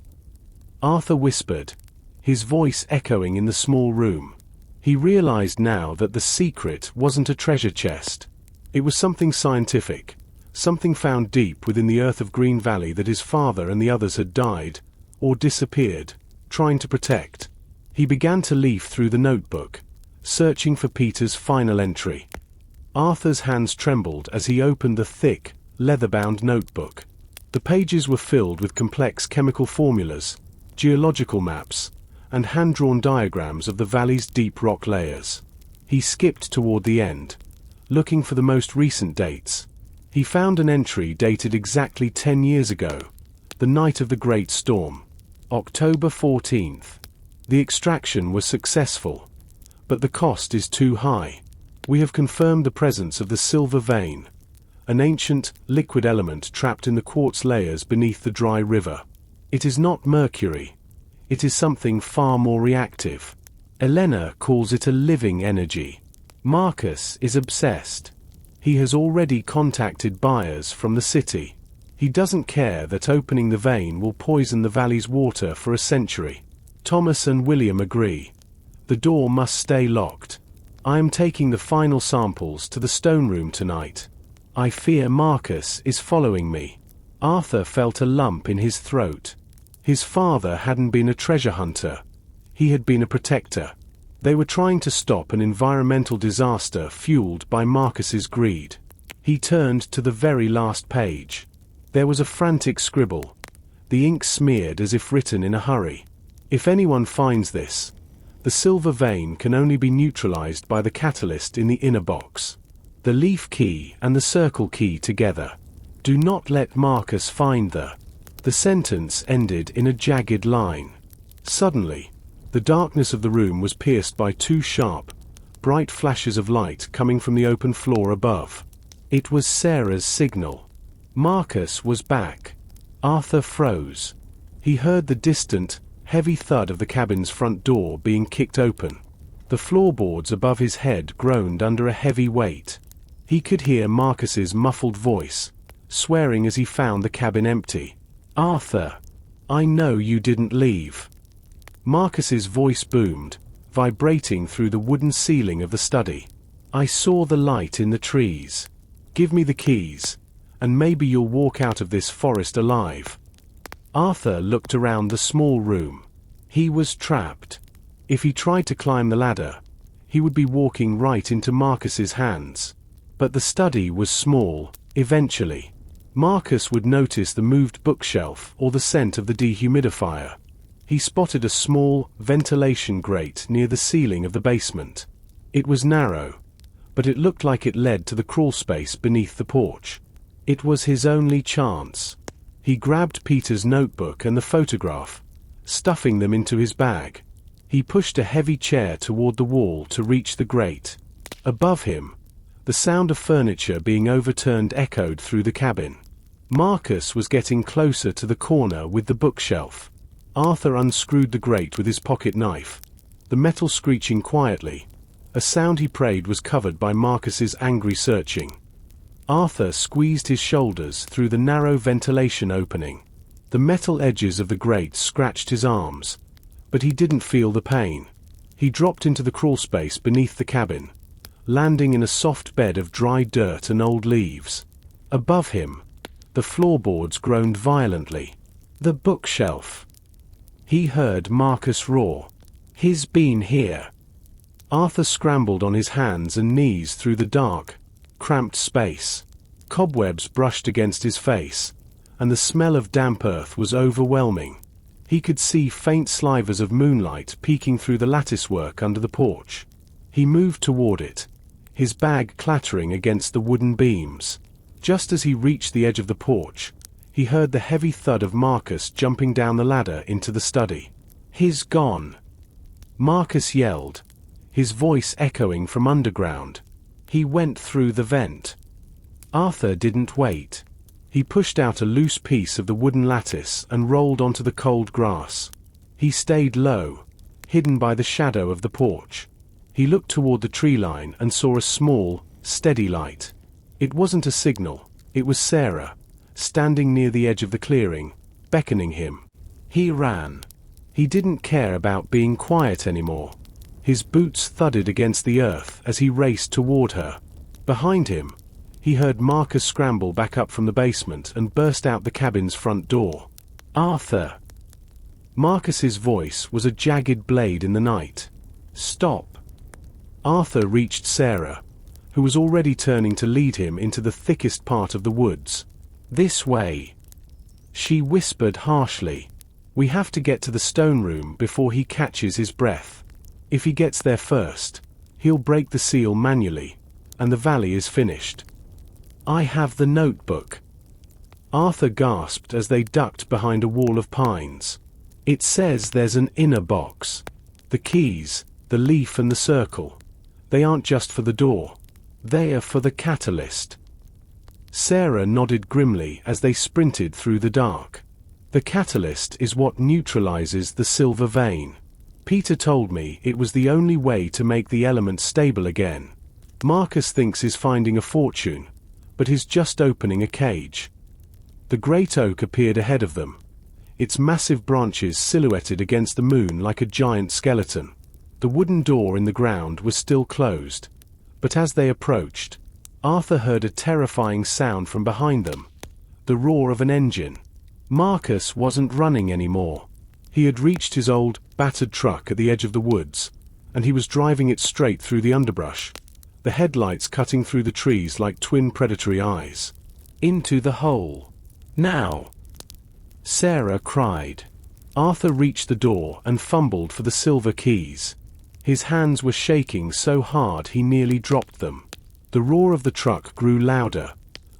Arthur whispered, his voice echoing in the small room. He realized now that the secret wasn't a treasure chest. It was something scientific, something found deep within the earth of Green Valley that his father and the others had died, or disappeared, trying to protect. He began to leaf through the notebook, searching for Peter's final entry. Arthur's hands trembled as he opened the thick, leather-bound notebook. The pages were filled with complex chemical formulas, geological maps, and hand-drawn diagrams of the valley's deep rock layers. He skipped toward the end, looking for the most recent dates. He found an entry dated exactly 10 years ago, the night of the Great Storm, October 14th. The extraction was successful, but the cost is too high. We have confirmed the presence of the silver vein, an ancient, liquid element trapped in the quartz layers beneath the dry river. It is not mercury. It is something far more reactive. Elena calls it a living energy. Marcus is obsessed. He has already contacted buyers from the city. He doesn't care that opening the vein will poison the valley's water for a century. Thomas and William agree. The door must stay locked. I am taking the final samples to the stone room tonight. I fear Marcus is following me. Arthur felt a lump in his throat. His father hadn't been a treasure hunter. He had been a protector. They were trying to stop an environmental disaster fueled by Marcus's greed. He turned to the very last page. There was a frantic scribble. The ink smeared as if written in a hurry. If anyone finds this, the silver vein can only be neutralized by the catalyst in the inner box. The leaf key and the circle key together. Do not let Marcus find the... The sentence ended in a jagged line. Suddenly, the darkness of the room was pierced by two sharp, bright flashes of light coming from the open floor above. It was Sarah's signal. Marcus was back. Arthur froze. He heard the distant, heavy thud of the cabin's front door being kicked open. The floorboards above his head groaned under a heavy weight. He could hear Marcus's muffled voice, swearing as he found the cabin empty. "Arthur, I know you didn't leave." Marcus's voice boomed, vibrating through the wooden ceiling of the study. "I saw the light in the trees. Give me the keys, and maybe you'll walk out of this forest alive." Arthur looked around the small room. He was trapped. If he tried to climb the ladder, he would be walking right into Marcus's hands. But the study was small. Eventually, Marcus would notice the moved bookshelf or the scent of the dehumidifier. He spotted a small, ventilation grate near the ceiling of the basement. It was narrow, but it looked like it led to the crawlspace beneath the porch. It was his only chance. He grabbed Peter's notebook and the photograph, stuffing them into his bag. He pushed a heavy chair toward the wall to reach the grate. Above him, the sound of furniture being overturned echoed through the cabin. Marcus was getting closer to the corner with the bookshelf. Arthur unscrewed the grate with his pocket knife, the metal screeching quietly. A sound he prayed was covered by Marcus's angry searching. Arthur squeezed his shoulders through the narrow ventilation opening. The metal edges of the grate scratched his arms, but he didn't feel the pain. He dropped into the crawlspace beneath the cabin, landing in a soft bed of dry dirt and old leaves. Above him, the floorboards groaned violently. The bookshelf. He heard Marcus roar. "He's been here." Arthur scrambled on his hands and knees through the dark, cramped space. Cobwebs brushed against his face, and the smell of damp earth was overwhelming. He could see faint slivers of moonlight peeking through the latticework under the porch. He moved toward it, his bag clattering against the wooden beams. Just as he reached the edge of the porch, he heard the heavy thud of Marcus jumping down the ladder into the study. "He's gone!" Marcus yelled, his voice echoing from underground. "He went through the vent." Arthur didn't wait. He pushed out a loose piece of the wooden lattice and rolled onto the cold grass. He stayed low, hidden by the shadow of the porch. He looked toward the tree line and saw a small, steady light. It wasn't a signal, it was Sarah, standing near the edge of the clearing, beckoning him. He ran. He didn't care about being quiet anymore. His boots thudded against the earth as he raced toward her. Behind him, he heard Marcus scramble back up from the basement and burst out the cabin's front door. "Arthur!" Marcus's voice was a jagged blade in the night. "Stop!" Arthur reached Sarah, who was already turning to lead him into the thickest part of the woods. "This way," she whispered harshly. "We have to get to the stone room before he catches his breath. If he gets there first, he'll break the seal manually, and the valley is finished." "I have the notebook." Arthur gasped as they ducked behind a wall of pines. "It says there's an inner box. The keys, the leaf and the circle. They aren't just for the door. They are for the catalyst." Sarah nodded grimly as they sprinted through the dark. "The catalyst is what neutralizes the silver vein. Peter told me it was the only way to make the element stable again. Marcus thinks he's finding a fortune, but he's just opening a cage." The great oak appeared ahead of them, its massive branches silhouetted against the moon like a giant skeleton. The wooden door in the ground was still closed, but as they approached, Arthur heard a terrifying sound from behind them. the roar of an engine. Marcus wasn't running anymore. He had reached his old, battered truck at the edge of the woods, and he was driving it straight through the underbrush, the headlights cutting through the trees like twin predatory eyes. Into the hole. Now! Sarah cried. Arthur reached the door and fumbled for the silver keys. His hands were shaking so hard he nearly dropped them. The roar of the truck grew louder,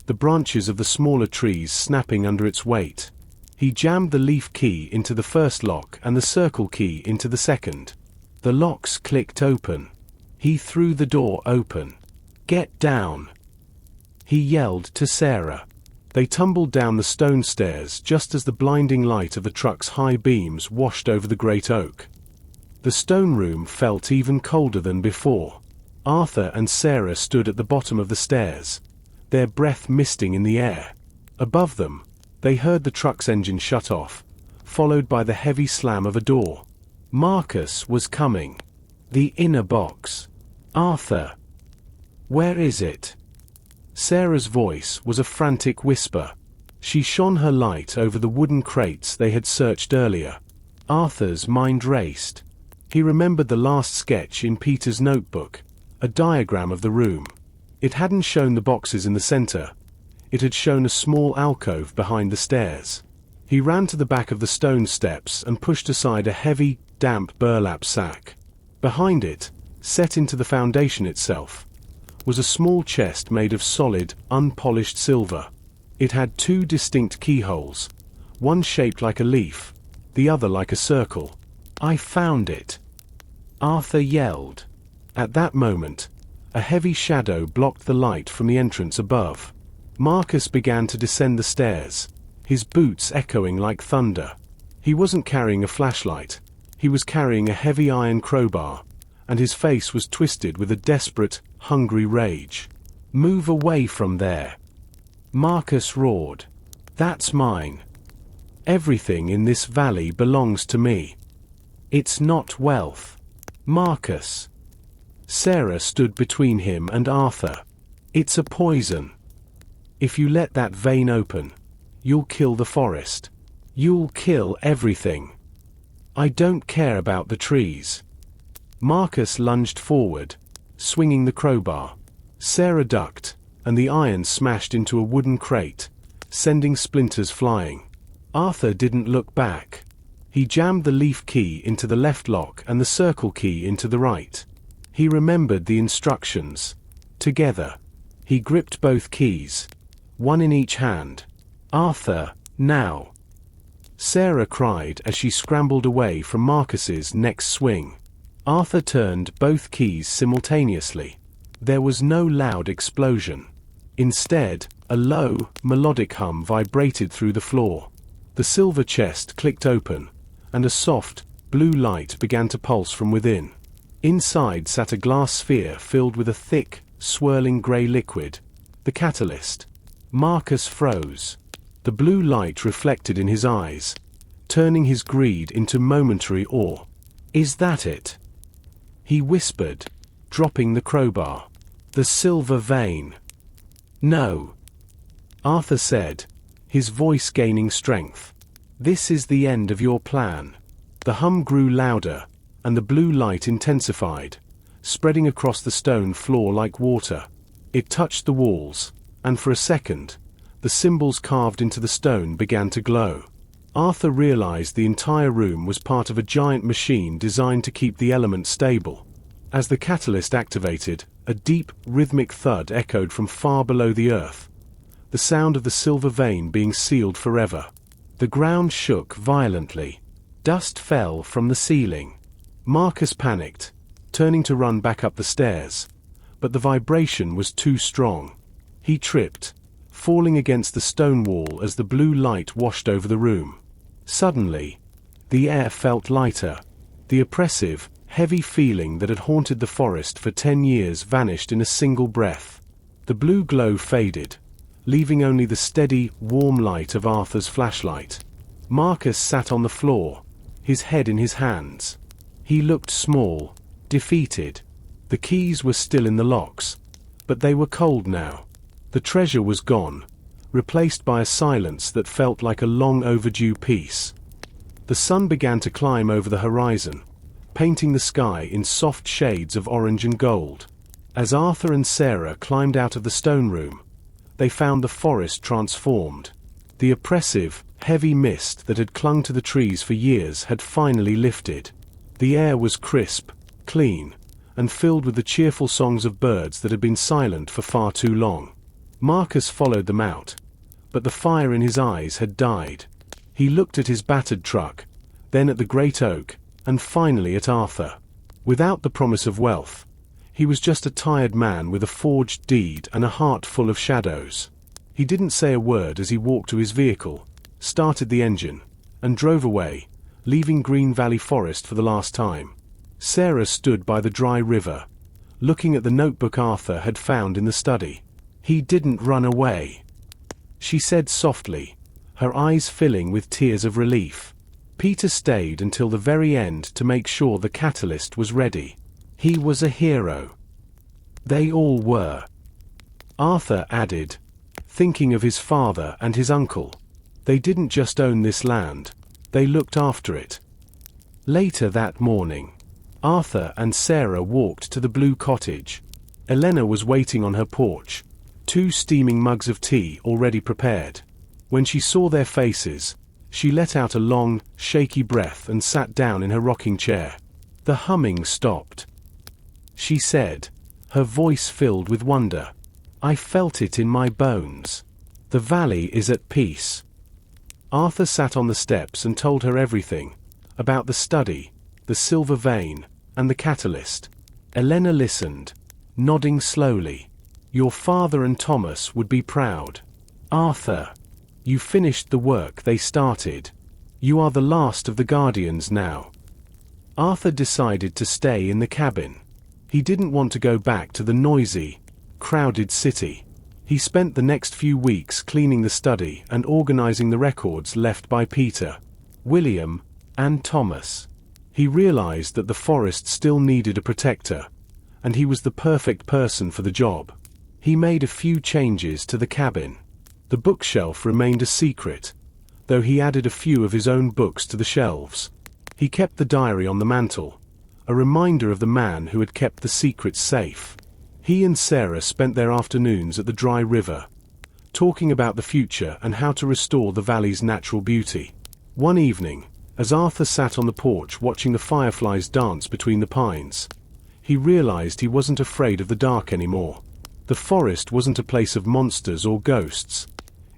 the branches of the smaller trees snapping under its weight. He jammed the leaf key into the first lock and the circle key into the second. The locks clicked open. He threw the door open. "Get down!" he yelled to Sarah. They tumbled down the stone stairs just as the blinding light of the truck's high beams washed over the great oak. The stone room felt even colder than before. Arthur and Sarah stood at the bottom of the stairs, their breath misting in the air. Above them, they heard the truck's engine shut off, followed by the heavy slam of a door. Marcus was coming. The inner box. "Arthur! Where is it?" Sarah's voice was a frantic whisper. She shone her light over the wooden crates they had searched earlier. Arthur's mind raced. He remembered the last sketch in Peter's notebook, a diagram of the room. It hadn't shown the boxes in the center. It had shown a small alcove behind the stairs. He ran to the back of the stone steps and pushed aside a heavy, damp burlap sack. Behind it, set into the foundation itself, was a small chest made of solid, unpolished silver. It had two distinct keyholes, one shaped like a leaf, the other like a circle. "I found it!" Arthur yelled. At that moment, a heavy shadow blocked the light from the entrance above. Marcus began to descend the stairs, his boots echoing like thunder. He wasn't carrying a flashlight. He was carrying a heavy iron crowbar, and his face was twisted with a desperate, hungry rage. "Move away from there!" Marcus roared. "That's mine. Everything in this valley belongs to me. It's not wealth." "Marcus!" Sarah stood between him and Arthur. "It's a poison. If you let that vein open, you'll kill the forest. You'll kill everything. I don't care about the trees." Marcus lunged forward, swinging the crowbar. Sarah ducked, and the iron smashed into a wooden crate, sending splinters flying. Arthur didn't look back. He jammed the leaf key into the left lock and the circle key into the right. He remembered the instructions. Together, he gripped both keys, one in each hand. "Arthur, now!" Sarah cried as she scrambled away from Marcus's next swing. Arthur turned both keys simultaneously. There was no loud explosion. Instead, a low, melodic hum vibrated through the floor. The silver chest clicked open, and a soft, blue light began to pulse from within. Inside sat a glass sphere filled with a thick, swirling grey liquid, the catalyst. Marcus froze. The blue light reflected in his eyes, turning his greed into momentary awe. "Is that it?" he whispered, dropping the crowbar. "The silver vein." "No," Arthur said, his voice gaining strength. "This is the end of your plan." The hum grew louder, and the blue light intensified, spreading across the stone floor like water. It touched the walls, and for a second, the symbols carved into the stone began to glow. Arthur realized the entire room was part of a giant machine designed to keep the element stable. As the catalyst activated, a deep, rhythmic thud echoed from far below the earth, the sound of the silver vein being sealed forever. The ground shook violently. Dust fell from the ceiling. Marcus panicked, turning to run back up the stairs, but the vibration was too strong. He tripped, falling against the stone wall as the blue light washed over the room. Suddenly, the air felt lighter. The oppressive, heavy feeling that had haunted the forest for 10 years vanished in a single breath. The blue glow faded, leaving only the steady, warm light of Arthur's flashlight. Marcus sat on the floor, his head in his hands. He looked small, defeated. The keys were still in the locks, but they were cold now. The treasure was gone, replaced by a silence that felt like a long overdue peace. The sun began to climb over the horizon, painting the sky in soft shades of orange and gold. As Arthur and Sarah climbed out of the stone room, they found the forest transformed. The oppressive, heavy mist that had clung to the trees for years had finally lifted. The air was crisp, clean, and filled with the cheerful songs of birds that had been silent for far too long. Marcus followed them out, but the fire in his eyes had died. He looked at his battered truck, then at the great oak, and finally at Arthur. Without the promise of wealth, he was just a tired man with a forged deed and a heart full of shadows. He didn't say a word as he walked to his vehicle, started the engine, and drove away, leaving Green Valley Forest for the last time. Sarah stood by the dry river, looking at the notebook Arthur had found in the study. "He didn't run away," she said softly, her eyes filling with tears of relief. "Peter stayed until the very end to make sure the catalyst was ready. He was a hero." "They all were," Arthur added, thinking of his father and his uncle. They didn't just own this land, they looked after it. Later that morning, Arthur and Sarah walked to the blue cottage. Elena was waiting on her porch, 2 steaming mugs of tea already prepared. When she saw their faces, she let out a long, shaky breath and sat down in her rocking chair. The humming stopped. She said, her voice filled with wonder, "I felt it in my bones. The valley is at peace." Arthur sat on the steps and told her everything, about the study, the silver vein, and the catalyst. Elena listened, nodding slowly. "Your father and Thomas would be proud. Arthur, you finished the work they started. You are the last of the Guardians now." Arthur decided to stay in the cabin. He didn't want to go back to the noisy, crowded city. He spent the next few weeks cleaning the study and organizing the records left by Peter, William, and Thomas. He realized that the forest still needed a protector, and he was the perfect person for the job. He made a few changes to the cabin. The bookshelf remained a secret, though he added a few of his own books to the shelves. He kept the diary on the mantel, a reminder of the man who had kept the secrets safe. He and Sarah spent their afternoons at the dry river, talking about the future and how to restore the valley's natural beauty. One evening, as Arthur sat on the porch watching the fireflies dance between the pines, he realized he wasn't afraid of the dark anymore. The forest wasn't a place of monsters or ghosts.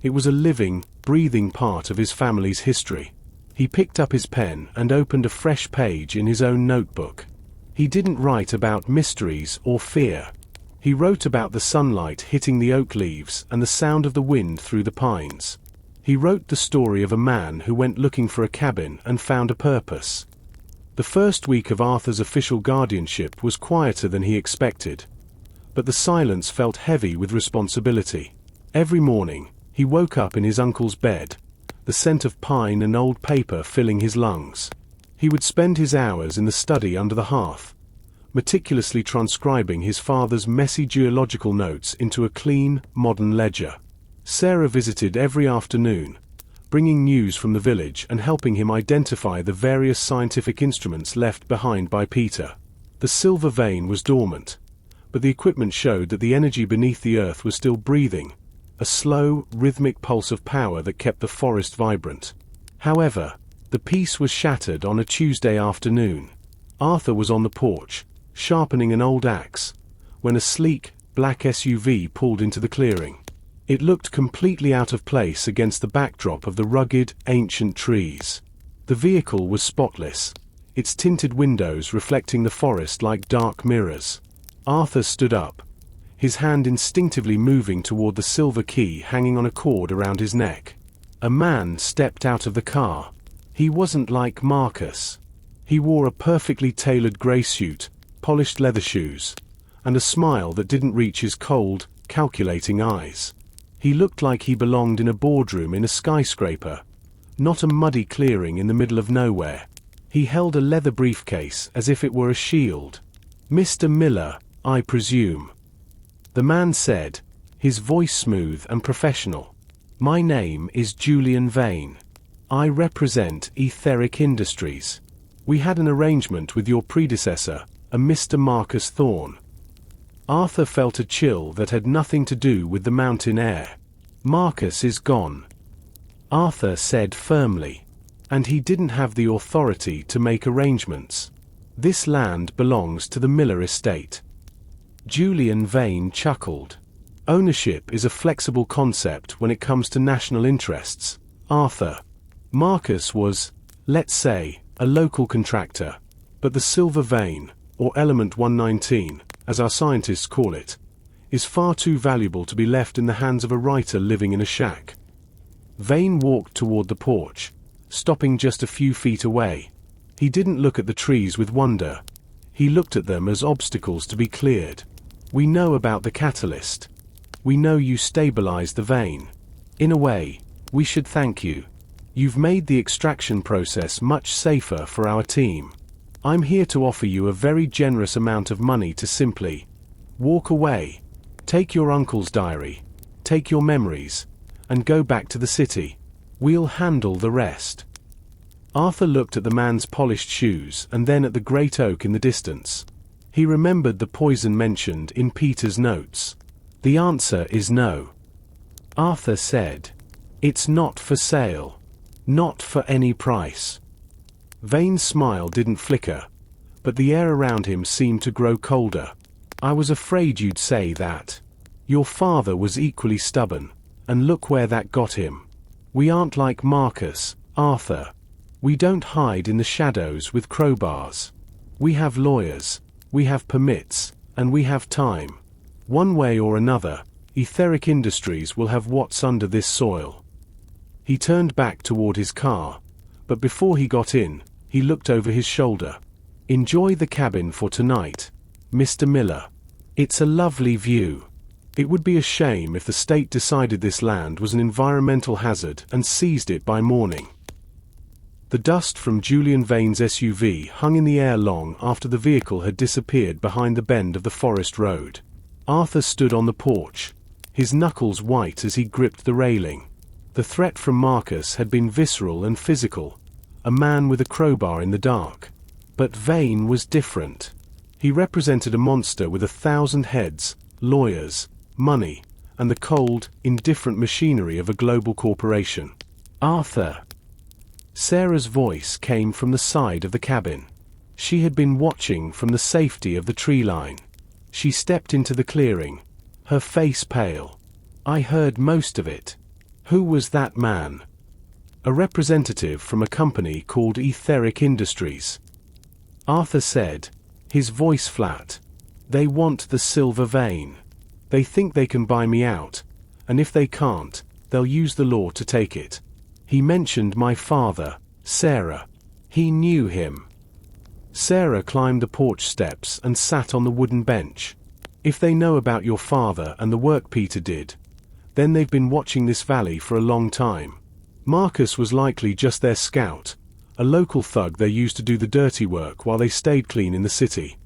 It was a living, breathing part of his family's history. He picked up his pen and opened a fresh page in his own notebook. He didn't write about mysteries or fear. He wrote about the sunlight hitting the oak leaves and the sound of the wind through the pines. He wrote the story of a man who went looking for a cabin and found a purpose. The first week of Arthur's official guardianship was quieter than he expected, but the silence felt heavy with responsibility. Every morning, he woke up in his uncle's bed, the scent of pine and old paper filling his lungs. He would spend his hours in the study under the hearth, meticulously transcribing his father's messy geological notes into a clean, modern ledger. Sarah visited every afternoon, bringing news from the village and helping him identify the various scientific instruments left behind by Peter. The silver vein was dormant, but the equipment showed that the energy beneath the earth was still breathing, a slow, rhythmic pulse of power that kept the forest vibrant. However, the peace was shattered on a Tuesday afternoon. Arthur was on the porch, sharpening an old axe, when a sleek, black SUV pulled into the clearing. It looked completely out of place against the backdrop of the rugged, ancient trees. The vehicle was spotless, its tinted windows reflecting the forest like dark mirrors. Arthur stood up, his hand instinctively moving toward the silver key hanging on a cord around his neck. A man stepped out of the car. He wasn't like Marcus. He wore a perfectly tailored grey suit, polished leather shoes, and a smile that didn't reach his cold, calculating eyes. He looked like he belonged in a boardroom in a skyscraper, not a muddy clearing in the middle of nowhere. He held a leather briefcase as if it were a shield. "Mr. Miller, I presume," the man said, his voice smooth and professional. My name is Julian Vane. I represent Etheric Industries. We had an arrangement with your predecessor, a Mr. Marcus Thorne. Arthur felt a chill that had nothing to do with the mountain air. Marcus is gone, Arthur said firmly. And he didn't have the authority to make arrangements. This land belongs to the Miller estate. Julian Vane chuckled. Ownership is a flexible concept when it comes to national interests, Arthur. Marcus was, let's say, a local contractor. But the silver vein, or element 119, as our scientists call it, is far too valuable to be left in the hands of a writer living in a shack. Vane walked toward the porch, stopping just a few feet away. He didn't look at the trees with wonder. He looked at them as obstacles to be cleared. We know about the catalyst. We know you stabilized the vein. In a way, we should thank you. You've made the extraction process much safer for our team. I'm here to offer you a very generous amount of money to simply walk away. Take your uncle's diary, take your memories, and go back to the city. We'll handle the rest. Arthur looked at the man's polished shoes and then at the great oak in the distance. He remembered the poison mentioned in Peter's notes. The answer is no. Arthur said, "It's not for sale. Not for any price." Vane's smile didn't flicker, but the air around him seemed to grow colder. I was afraid you'd say that. Your father was equally stubborn, and look where that got him. We aren't like Marcus, Arthur. We don't hide in the shadows with crowbars. We have lawyers, we have permits, and we have time. One way or another, Etheric Industries will have what's under this soil. He turned back toward his car, but before he got in, he looked over his shoulder. Enjoy the cabin for tonight, Mr. Miller. It's a lovely view. It would be a shame if the state decided this land was an environmental hazard and seized it by morning. The dust from Julian Vane's SUV hung in the air long after the vehicle had disappeared behind the bend of the forest road. Arthur stood on the porch, his knuckles white as he gripped the railing. The threat from Marcus had been visceral and physical, a man with a crowbar in the dark. But Vane was different. He represented a monster with 1,000 heads, lawyers, money, and the cold, indifferent machinery of a global corporation. Arthur. Sarah's voice came from the side of the cabin. She had been watching from the safety of the tree line. She stepped into the clearing, her face pale. I heard most of it. Who was that man? A representative from a company called Etheric Industries. Arthur said, his voice flat. They want the silver vein. They think they can buy me out, and if they can't, they'll use the law to take it. He mentioned my father, Sarah. He knew him. Sarah climbed the porch steps and sat on the wooden bench. If they know about your father and the work Peter did, then they've been watching this valley for a long time. Marcus was likely just their scout, a local thug they used to do the dirty work while they stayed clean in the city.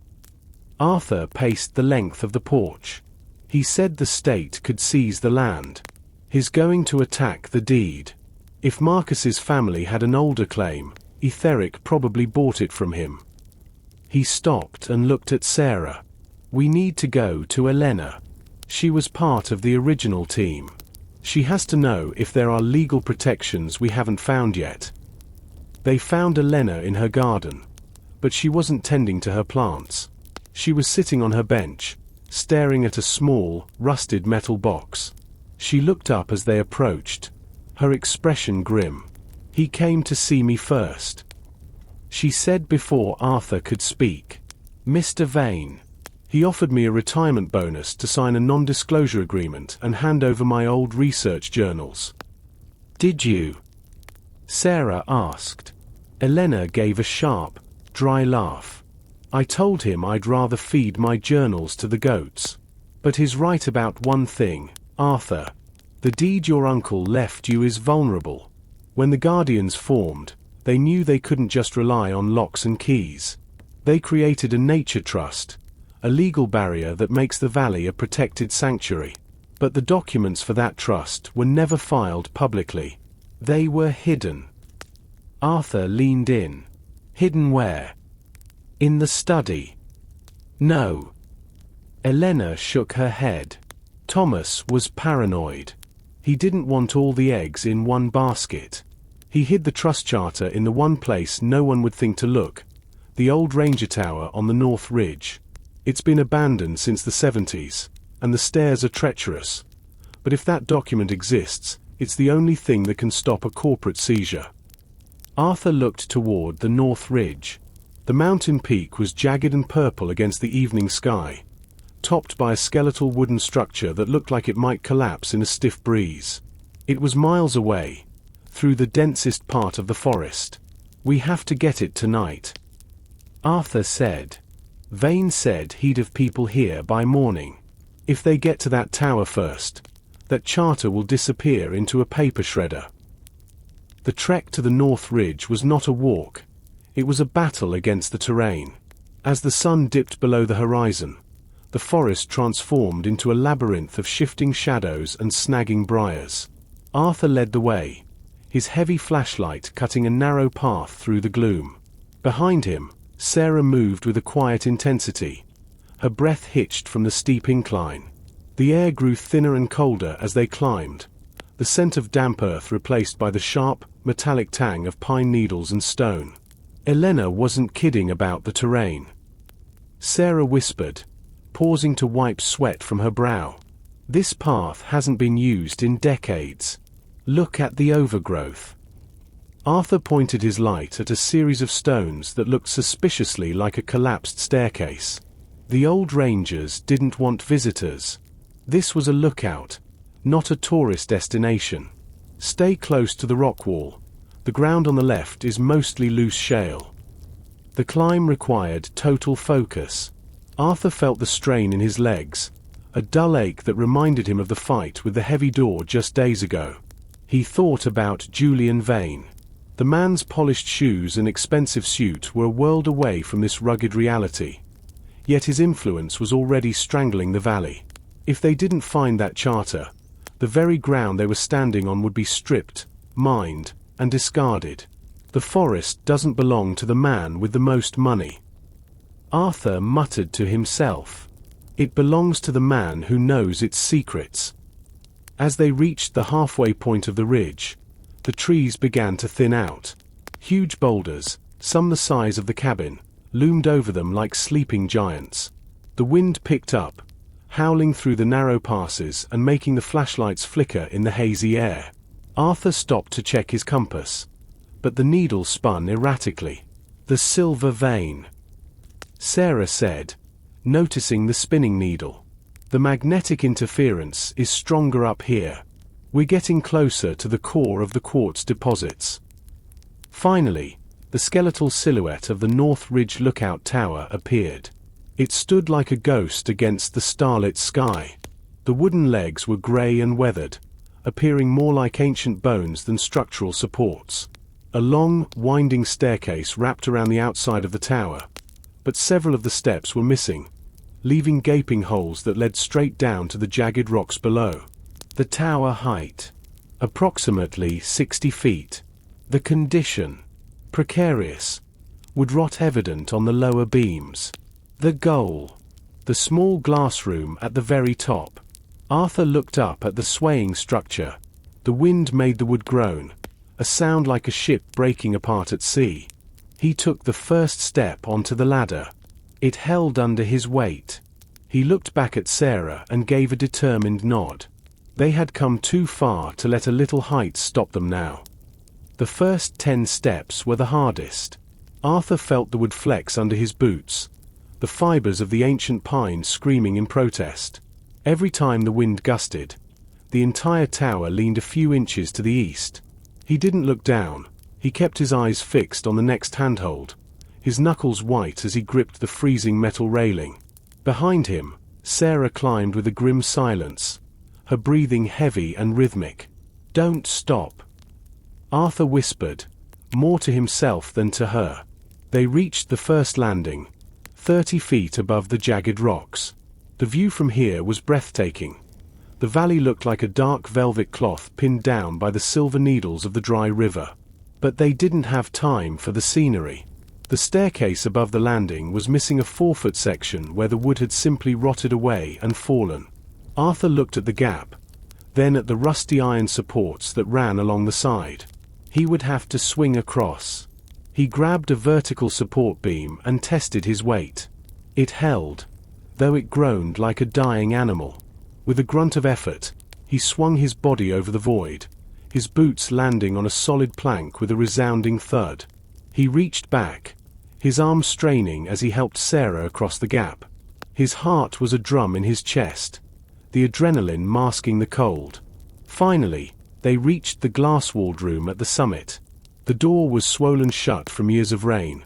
Arthur paced the length of the porch. He said the state could seize the land. He's going to attack the deed. If Marcus's family had an older claim, Etheric probably bought it from him. He stopped and looked at Sarah. We need to go to Elena. She was part of the original team. She has to know if there are legal protections we haven't found yet. They found Elena in her garden, but she wasn't tending to her plants. She was sitting on her bench, staring at a small, rusted metal box. She looked up as they approached, her expression grim. He came to see me first, she said before Arthur could speak. Mr. Vane. He offered me a retirement bonus to sign a non-disclosure agreement and hand over my old research journals. Did you? Sarah asked. Elena gave a sharp, dry laugh. I told him I'd rather feed my journals to the goats. But he's right about one thing, Arthur. The deed your uncle left you is vulnerable. When the Guardians formed, they knew they couldn't just rely on locks and keys. They created a nature trust, a legal barrier that makes the valley a protected sanctuary. But the documents for that trust were never filed publicly. They were hidden. Arthur leaned in. Hidden where? In the study. No. Elena shook her head. Thomas was paranoid. He didn't want all the eggs in one basket. He hid the trust charter in the one place no one would think to look, the old ranger tower on the North Ridge. It's been abandoned since the 70s, and the stairs are treacherous. But if that document exists, it's the only thing that can stop a corporate seizure. Arthur looked toward the North Ridge. The mountain peak was jagged and purple against the evening sky, topped by a skeletal wooden structure that looked like it might collapse in a stiff breeze. It was miles away, through the densest part of the forest. We have to get it tonight, Arthur said. Vane said he'd have people here by morning. If they get to that tower first, that charter will disappear into a paper shredder. The trek to the North Ridge was not a walk. It was a battle against the terrain. As the sun dipped below the horizon, the forest transformed into a labyrinth of shifting shadows and snagging briars. Arthur led the way, his heavy flashlight cutting a narrow path through the gloom. Behind him, Sarah moved with a quiet intensity, her breath hitched from the steep incline. The air grew thinner and colder as they climbed, the scent of damp earth replaced by the sharp, metallic tang of pine needles and stone. Elena wasn't kidding about the terrain. Sarah whispered, pausing to wipe sweat from her brow. This path hasn't been used in decades. Look at the overgrowth. Arthur pointed his light at a series of stones that looked suspiciously like a collapsed staircase. The old rangers didn't want visitors. This was a lookout, not a tourist destination. Stay close to the rock wall. The ground on the left is mostly loose shale. The climb required total focus. Arthur felt the strain in his legs, a dull ache that reminded him of the fight with the heavy door just days ago. He thought about Julian Vane. The man's polished shoes and expensive suit were a world away from this rugged reality. Yet his influence was already strangling the valley. If they didn't find that charter, the very ground they were standing on would be stripped, mined, and discarded. The forest doesn't belong to the man with the most money. Arthur muttered to himself. It belongs to the man who knows its secrets. As they reached the halfway point of the ridge, the trees began to thin out. Huge boulders, some the size of the cabin, loomed over them like sleeping giants. The wind picked up, howling through the narrow passes and making the flashlights flicker in the hazy air. Arthur stopped to check his compass, but the needle spun erratically. The silver vein, Sarah said, noticing the spinning needle. The magnetic interference is stronger up here. We're getting closer to the core of the quartz deposits. Finally, the skeletal silhouette of the North Ridge lookout tower appeared. It stood like a ghost against the starlit sky. The wooden legs were grey and weathered, appearing more like ancient bones than structural supports. A long, winding staircase wrapped around the outside of the tower, but several of the steps were missing, leaving gaping holes that led straight down to the jagged rocks below. The tower height, approximately 60 feet. The condition, precarious, would rot evident on the lower beams. The goal, the small glass room at the very top. Arthur looked up at the swaying structure. The wind made the wood groan, a sound like a ship breaking apart at sea. He took the first step onto the ladder. It held under his weight. He looked back at Sarah and gave a determined nod. They had come too far to let a little height stop them now. The first 10 steps were the hardest. Arthur felt the wood flex under his boots, the fibers of the ancient pine screaming in protest. Every time the wind gusted, the entire tower leaned a few inches to the east. He didn't look down. He kept his eyes fixed on the next handhold, his knuckles white as he gripped the freezing metal railing. Behind him, Sarah climbed with a grim silence, her breathing heavy and rhythmic. "Don't stop," Arthur whispered, more to himself than to her. They reached the first landing, 30 feet above the jagged rocks. The view from here was breathtaking. The valley looked like a dark velvet cloth pinned down by the silver needles of the dry river. But they didn't have time for the scenery. The staircase above the landing was missing a 4-foot section where the wood had simply rotted away and fallen. Arthur looked at the gap, then at the rusty iron supports that ran along the side. He would have to swing across. He grabbed a vertical support beam and tested his weight. It held, though it groaned like a dying animal. With a grunt of effort, he swung his body over the void, his boots landing on a solid plank with a resounding thud. He reached back, his arms straining as he helped Sarah across the gap. His heart was a drum in his chest, the adrenaline masking the cold. Finally, they reached the glass-walled room at the summit. The door was swollen shut from years of rain,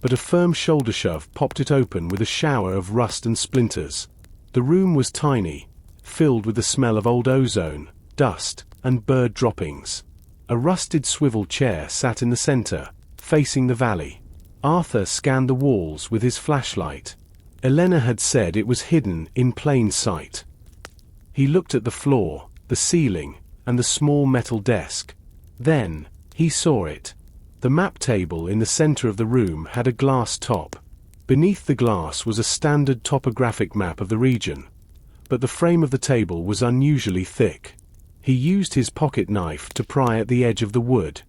but a firm shoulder shove popped it open with a shower of rust and splinters. The room was tiny, filled with the smell of old ozone, dust, and bird droppings. A rusted swivel chair sat in the center, facing the valley. Arthur scanned the walls with his flashlight. Elena had said it was hidden in plain sight. He looked at the floor, the ceiling, and the small metal desk. Then, he saw it. The map table in the center of the room had a glass top. Beneath the glass was a standard topographic map of the region, but the frame of the table was unusually thick. He used his pocket knife to pry at the edge of the wood.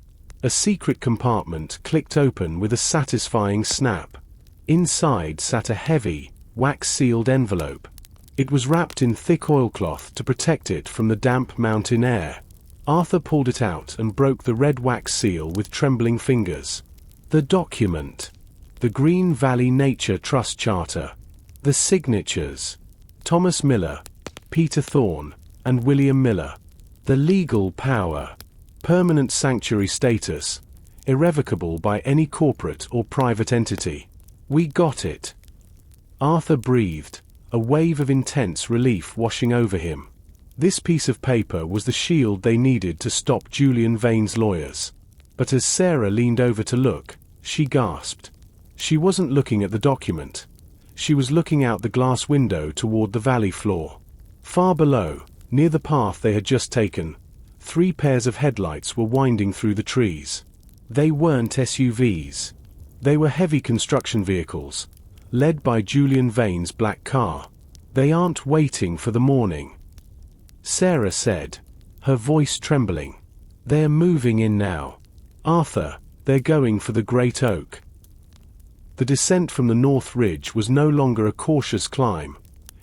A secret compartment clicked open with a satisfying snap. Inside sat a heavy, wax-sealed envelope. It was wrapped in thick oilcloth to protect it from the damp mountain air. Arthur pulled it out and broke the red wax seal with trembling fingers. The document. The Green Valley Nature Trust Charter. The signatures. Thomas Miller, Peter Thorne, and William Miller. The legal power. Permanent sanctuary status. Irrevocable by any corporate or private entity. We got it. Arthur breathed, a wave of intense relief washing over him. This piece of paper was the shield they needed to stop Julian Vane's lawyers. But as Sarah leaned over to look, she gasped. She wasn't looking at the document. She was looking out the glass window toward the valley floor. Far below, near the path they had just taken, 3 pairs of headlights were winding through the trees. They weren't SUVs. They were heavy construction vehicles, led by Julian Vane's black car. They aren't waiting for the morning, Sarah said, her voice trembling. They're moving in now. Arthur, they're going for the Great Oak. The descent from the North Ridge was no longer a cautious climb.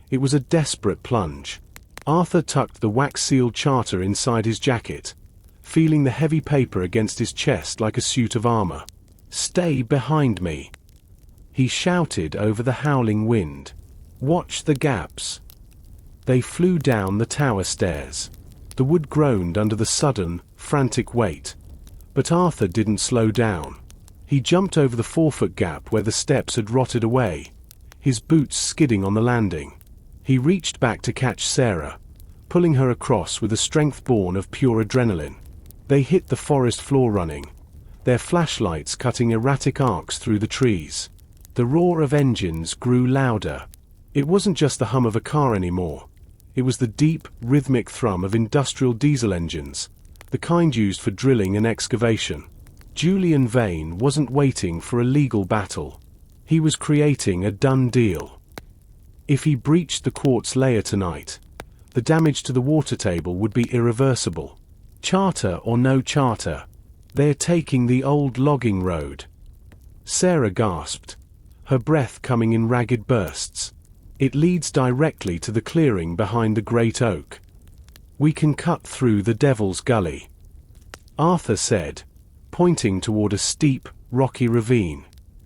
It was a desperate plunge. Arthur tucked the wax-sealed charter inside his jacket, feeling the heavy paper against his chest like a suit of armor. Stay behind me, he shouted over the howling wind. Watch the gaps. They flew down the tower stairs. The wood groaned under the sudden, frantic weight. But Arthur didn't slow down. He jumped over the 4-foot gap where the steps had rotted away, his boots skidding on the landing. He reached back to catch Sarah, pulling her across with a strength born of pure adrenaline. They hit the forest floor running, their flashlights cutting erratic arcs through the trees. The roar of engines grew louder. It wasn't just the hum of a car anymore. It was the deep, rhythmic thrum of industrial diesel engines, the kind used for drilling and excavation. Julian Vane wasn't waiting for a legal battle. He was creating a done deal. If he breached the quartz layer tonight, the damage to the water table would be irreversible. Charter or no charter, they're taking the old logging road. Sarah gasped, her breath coming in ragged bursts. It leads directly to the clearing behind the Great Oak. We can cut through the Devil's Gully, Arthur said, pointing toward a steep, rocky ravine.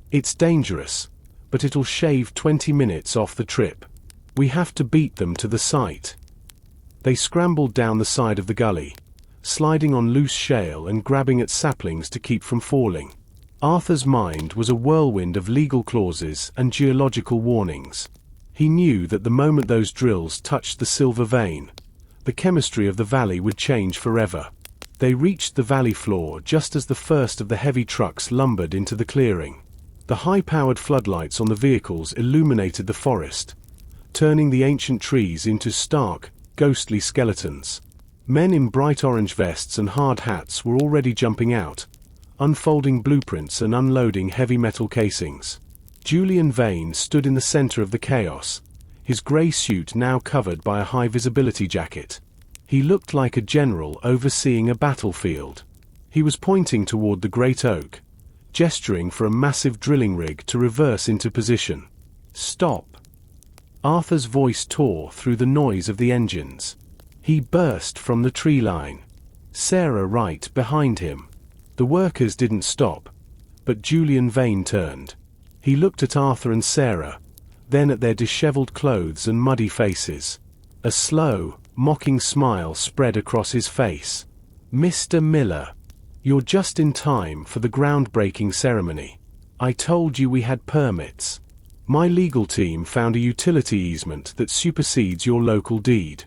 It's dangerous, but it'll shave 20 minutes off the trip. We have to beat them to the site. They scrambled down the side of the gully, sliding on loose shale and grabbing at saplings to keep from falling. Arthur's mind was a whirlwind of legal clauses and geological warnings. He knew that the moment those drills touched the silver vein, the chemistry of the valley would change forever. They reached the valley floor just as the first of the heavy trucks lumbered into the clearing. The high-powered floodlights on the vehicles illuminated the forest, turning the ancient trees into stark, ghostly skeletons. Men in bright orange vests and hard hats were already jumping out, unfolding blueprints and unloading heavy metal casings. Julian Vane stood in the center of the chaos, his grey suit now covered by a high-visibility jacket. He looked like a general overseeing a battlefield. He was pointing toward the great oak, gesturing for a massive drilling rig to reverse into position. "Stop!" Arthur's voice tore through the noise of the engines. He burst from the tree line. Sarah right behind him. The workers didn't stop, but Julian Vane turned. He looked at Arthur and Sarah, then at their disheveled clothes and muddy faces. A slow, mocking smile spread across his face. "Mr. Miller, you're just in time for the groundbreaking ceremony. I told you we had permits. My legal team found a utility easement that supersedes your local deed."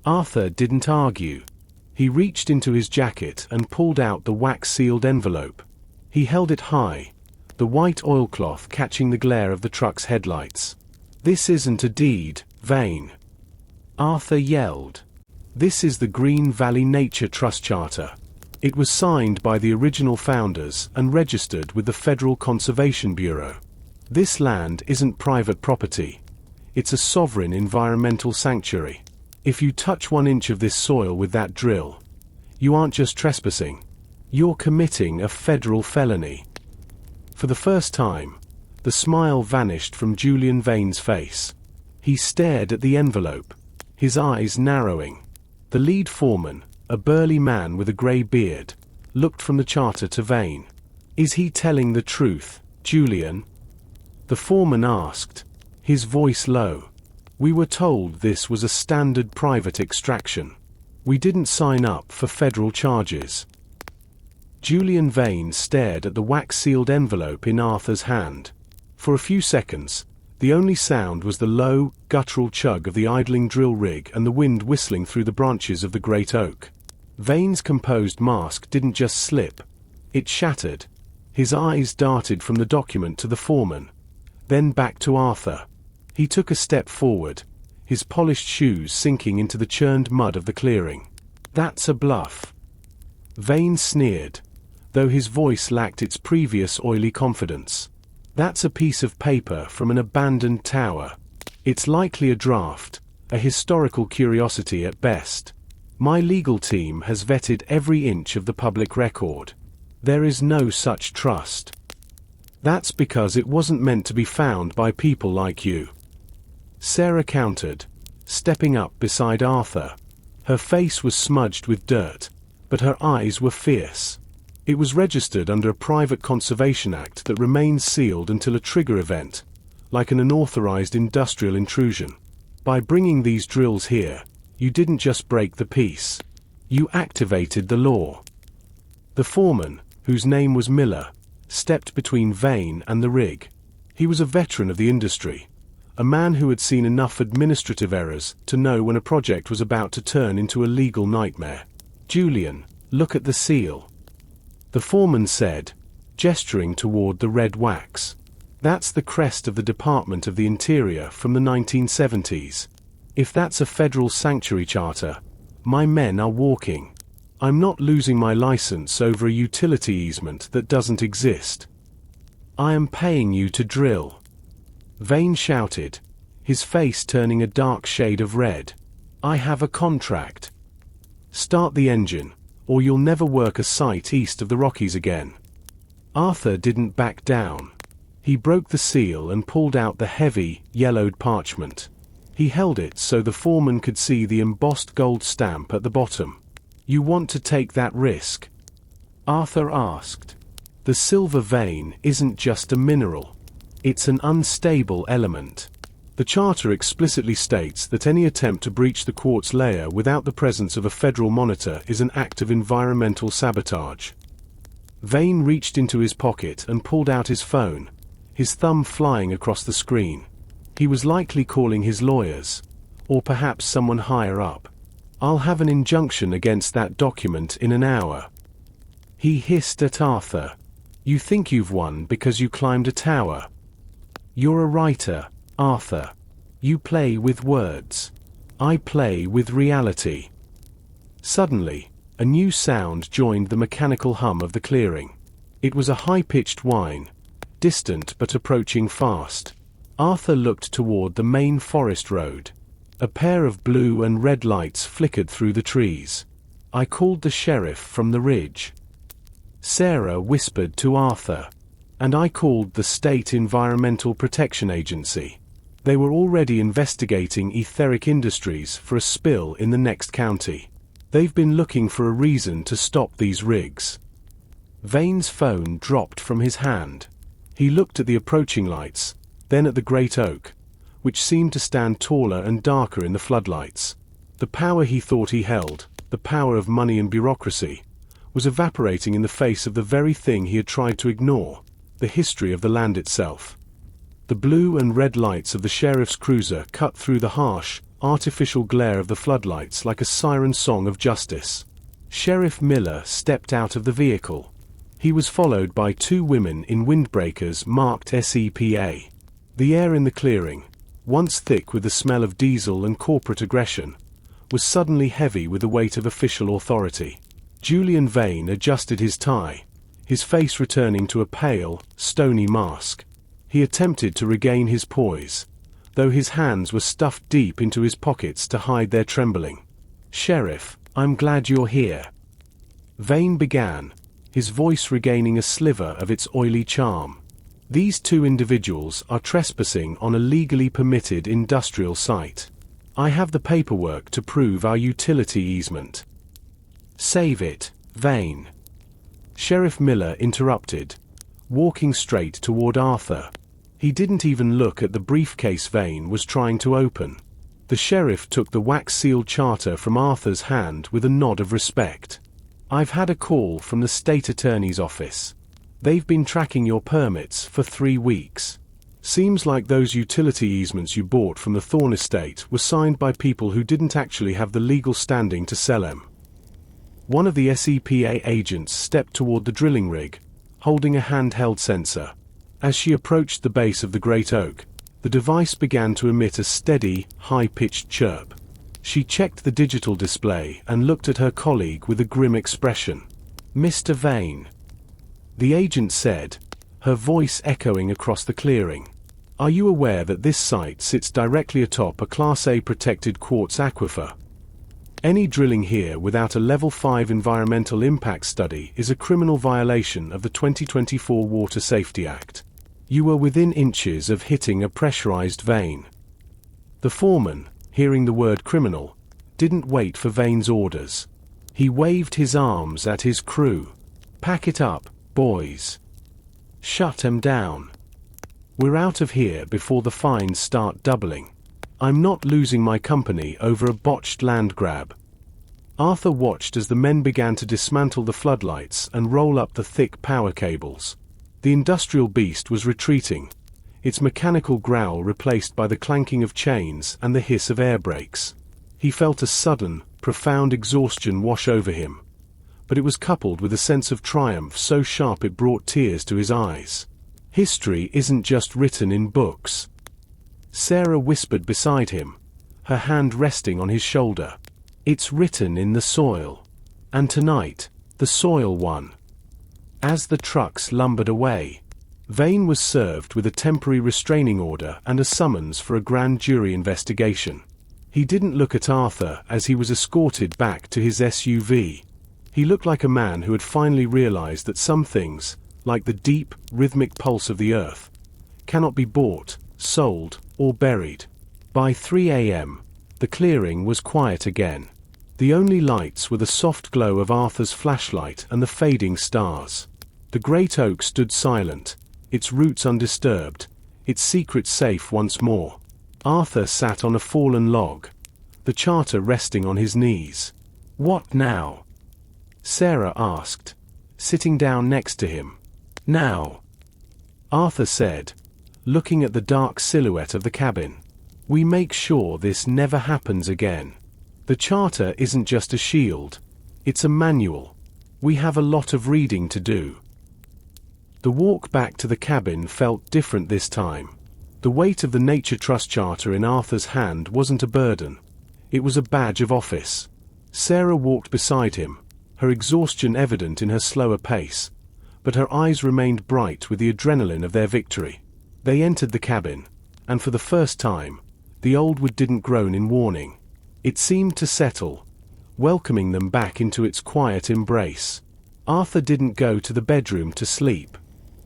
Arthur didn't argue. He reached into his jacket and pulled out the wax-sealed envelope. He held it high, the white oilcloth catching the glare of the truck's headlights. "This isn't a deed, Vane," Arthur yelled. "This is the Green Valley Nature Trust Charter. It was signed by the original founders and registered with the Federal Conservation Bureau. This land isn't private property. It's a sovereign environmental sanctuary. If you touch 1 inch of this soil with that drill, you aren't just trespassing. You're committing a federal felony." For the first time, the smile vanished from Julian Vane's face. He stared at the envelope, his eyes narrowing. The lead foreman, a burly man with a grey beard, looked from the charter to Vane. "Is he telling the truth, Julian?" The foreman asked, his voice low. "We were told this was a standard private extraction. We didn't sign up for federal charges." Julian Vane stared at the wax-sealed envelope in Arthur's hand. For a few seconds, the only sound was the low, guttural chug of the idling drill rig and the wind whistling through the branches of the great oak. Vane's composed mask didn't just slip. It shattered. His eyes darted from the document to the foreman, then back to Arthur. He took a step forward, his polished shoes sinking into the churned mud of the clearing. "That's a bluff," Vane sneered, though his voice lacked its previous oily confidence. "That's a piece of paper from an abandoned tower. It's likely a draft, a historical curiosity at best. My legal team has vetted every inch of the public record. There is no such trust." "That's because it wasn't meant to be found by people like you," Sarah countered, stepping up beside Arthur. Her face was smudged with dirt, but her eyes were fierce. "It was registered under a private conservation act that remains sealed until a trigger event, like an unauthorized industrial intrusion. By bringing these drills here, you didn't just break the peace. You activated the law." The foreman, whose name was Miller, stepped between Vane and the rig. He was a veteran of the industry, a man who had seen enough administrative errors to know when a project was about to turn into a legal nightmare. "Julian, look at the seal," the foreman said, gesturing toward the red wax. "That's the crest of the Department of the Interior from the 1970s. If that's a federal sanctuary charter, my men are walking. I'm not losing my license over a utility easement that doesn't exist. I am paying you to drill," Vane shouted, his face turning a dark shade of red. "I have a contract. Start the engine, or you'll never work a site east of the Rockies again." Arthur didn't back down. He broke the seal and pulled out the heavy, yellowed parchment. He held it so the foreman could see the embossed gold stamp at the bottom. "You want to take that risk?" Arthur asked. "The silver vein isn't just a mineral. It's an unstable element. The charter explicitly states that any attempt to breach the quartz layer without the presence of a federal monitor is an act of environmental sabotage." Vane reached into his pocket and pulled out his phone, his thumb flying across the screen. He was likely calling his lawyers, or perhaps someone higher up. "I'll have an injunction against that document in an hour." He hissed at Arthur. "You think you've won because you climbed a tower? You're a writer, Arthur. You play with words. I play with reality. Suddenly, a new sound joined the mechanical hum of the clearing. It was a high-pitched whine, distant but approaching fast. Arthur looked toward the main forest road. A pair of blue and red lights flickered through the trees. I called the sheriff from the ridge. Sarah whispered to Arthur. And I called the State Environmental Protection Agency. They were already investigating etheric industries for a spill in the next county. They've been looking for a reason to stop these rigs. Vane's phone dropped from his hand. He looked at the approaching lights, then at the great oak, which seemed to stand taller and darker in the floodlights. The power he thought he held, the power of money and bureaucracy, was evaporating in the face of the very thing he had tried to ignore, the history of the land itself. The blue and red lights of the sheriff's cruiser cut through the harsh, artificial glare of the floodlights like a siren song of justice. Sheriff Miller stepped out of the vehicle. He was followed by two women in windbreakers marked SEPA. The air in the clearing, once thick with the smell of diesel and corporate aggression, was suddenly heavy with the weight of official authority. Julian Vane adjusted his tie, his face returning to a pale, stony mask. He attempted to regain his poise, though his hands were stuffed deep into his pockets to hide their trembling. "Sheriff, I'm glad you're here," Vane began, his voice regaining a sliver of its oily charm. "These two individuals are trespassing on a legally permitted industrial site. I have the paperwork to prove our utility easement." "Save it, Vane," Sheriff Miller interrupted, walking straight toward Arthur. He didn't even look at the briefcase Vane was trying to open. The sheriff took the wax-sealed charter from Arthur's hand with a nod of respect. "I've had a call from the state attorney's office. They've been tracking your permits for 3 weeks. Seems like those utility easements you bought from the Thorne estate were signed by people who didn't actually have the legal standing to sell them." One of the SEPA agents stepped toward the drilling rig, holding a handheld sensor. As she approached the base of the great oak, the device began to emit a steady, high-pitched chirp. She checked the digital display and looked at her colleague with a grim expression. "Mr. Vane," the agent said, her voice echoing across the clearing, "are you aware that this site sits directly atop a Class A protected quartz aquifer? Any drilling here without a Level 5 environmental impact study is a criminal violation of the 2024 Water Safety Act. You were within inches of hitting a pressurized vein." The foreman, hearing the word criminal, didn't wait for Vane's orders. He waved his arms at his crew. "Pack it up, boys. Shut 'em down. We're out of here before the fines start doubling. I'm not losing my company over a botched land grab." Arthur watched as the men began to dismantle the floodlights and roll up the thick power cables. The industrial beast was retreating, its mechanical growl replaced by the clanking of chains and the hiss of air brakes. He felt a sudden, profound exhaustion wash over him, but it was coupled with a sense of triumph so sharp it brought tears to his eyes. History isn't just written in books. Sarah whispered beside him, her hand resting on his shoulder. "It's written in the soil. And tonight, the soil won." As the trucks lumbered away, Vane was served with a temporary restraining order and a summons for a grand jury investigation. He didn't look at Arthur as he was escorted back to his SUV. He looked like a man who had finally realized that some things, like the deep, rhythmic pulse of the earth, cannot be bought, sold, or buried. By 3 a.m., the clearing was quiet again. The only lights were the soft glow of Arthur's flashlight and the fading stars. The great oak stood silent, its roots undisturbed, its secret safe once more. Arthur sat on a fallen log, the charter resting on his knees. "What now?" Sarah asked, sitting down next to him. "Now," Arthur said, looking at the dark silhouette of the cabin, "we make sure this never happens again. The charter isn't just a shield, it's a manual. We have a lot of reading to do." The walk back to the cabin felt different this time. The weight of the Nature Trust Charter in Arthur's hand wasn't a burden. It was a badge of office. Sarah walked beside him, her exhaustion evident in her slower pace, but her eyes remained bright with the adrenaline of their victory. They entered the cabin, and for the first time, the old wood didn't groan in warning. It seemed to settle, welcoming them back into its quiet embrace. Arthur didn't go to the bedroom to sleep.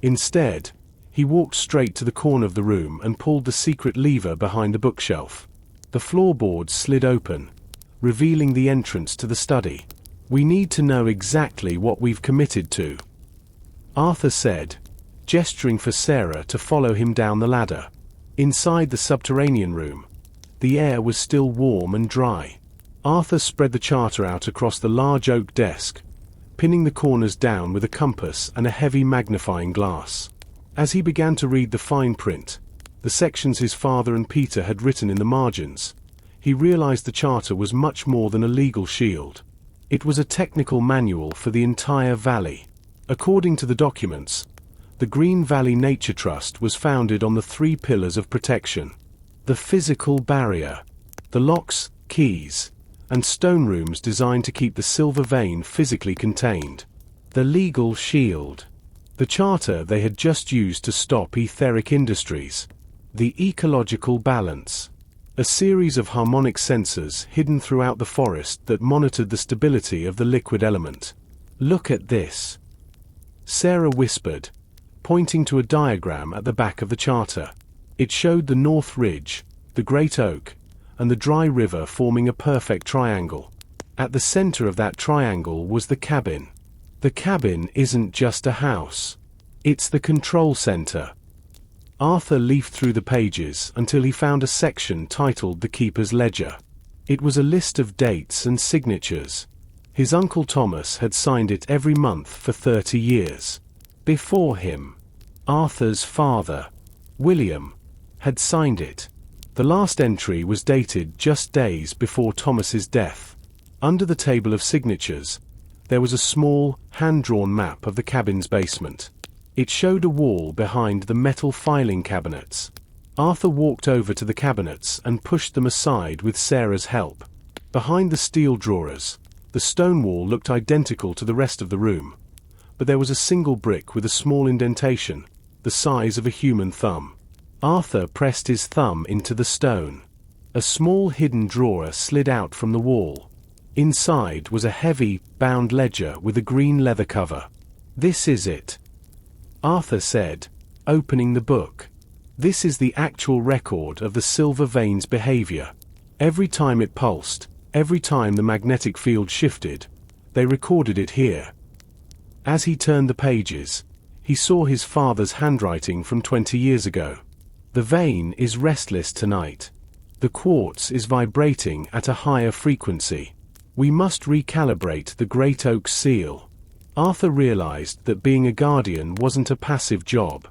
Instead, he walked straight to the corner of the room and pulled the secret lever behind the bookshelf. The floorboards slid open, revealing the entrance to the study. "We need to know exactly what we've committed to," Arthur said, gesturing for Sarah to follow him down the ladder. Inside the subterranean room, the air was still warm and dry. Arthur spread the charter out across the large oak desk, pinning the corners down with a compass and a heavy magnifying glass. As he began to read the fine print, the sections his father and Peter had written in the margins, he realized the charter was much more than a legal shield. It was a technical manual for the entire valley. According to the documents, the Green Valley Nature Trust was founded on the 3 pillars of protection: the physical barrier, the locks, keys, and stone rooms designed to keep the silver vein physically contained, the legal shield, the charter they had just used to stop etheric industries, the ecological balance, a series of harmonic sensors hidden throughout the forest that monitored the stability of the liquid element. "Look at this," Sarah whispered, pointing to a diagram at the back of the charter. It showed the North Ridge, the Great Oak, and the dry river forming a perfect triangle. At the center of that triangle was the cabin. The cabin isn't just a house. It's the control center. Arthur leafed through the pages until he found a section titled The Keeper's Ledger. It was a list of dates and signatures. His Uncle Thomas had signed it every month for 30 years. Before him, Arthur's father, William, had signed it. The last entry was dated just days before Thomas's death. Under the table of signatures, there was a small, hand-drawn map of the cabin's basement. It showed a wall behind the metal filing cabinets. Arthur walked over to the cabinets and pushed them aside with Sarah's help. Behind the steel drawers, the stone wall looked identical to the rest of the room, but there was a single brick with a small indentation, the size of a human thumb. Arthur pressed his thumb into the stone. A small hidden drawer slid out from the wall. Inside was a heavy, bound ledger with a green leather cover. "This is it," Arthur said, opening the book. "This is the actual record of the silver vein's behavior. Every time it pulsed, every time the magnetic field shifted, they recorded it here." As he turned the pages, he saw his father's handwriting from 20 years ago. "The vein is restless tonight. The quartz is vibrating at a higher frequency. We must recalibrate the Great Oak seal." Arthur realized that being a guardian wasn't a passive job.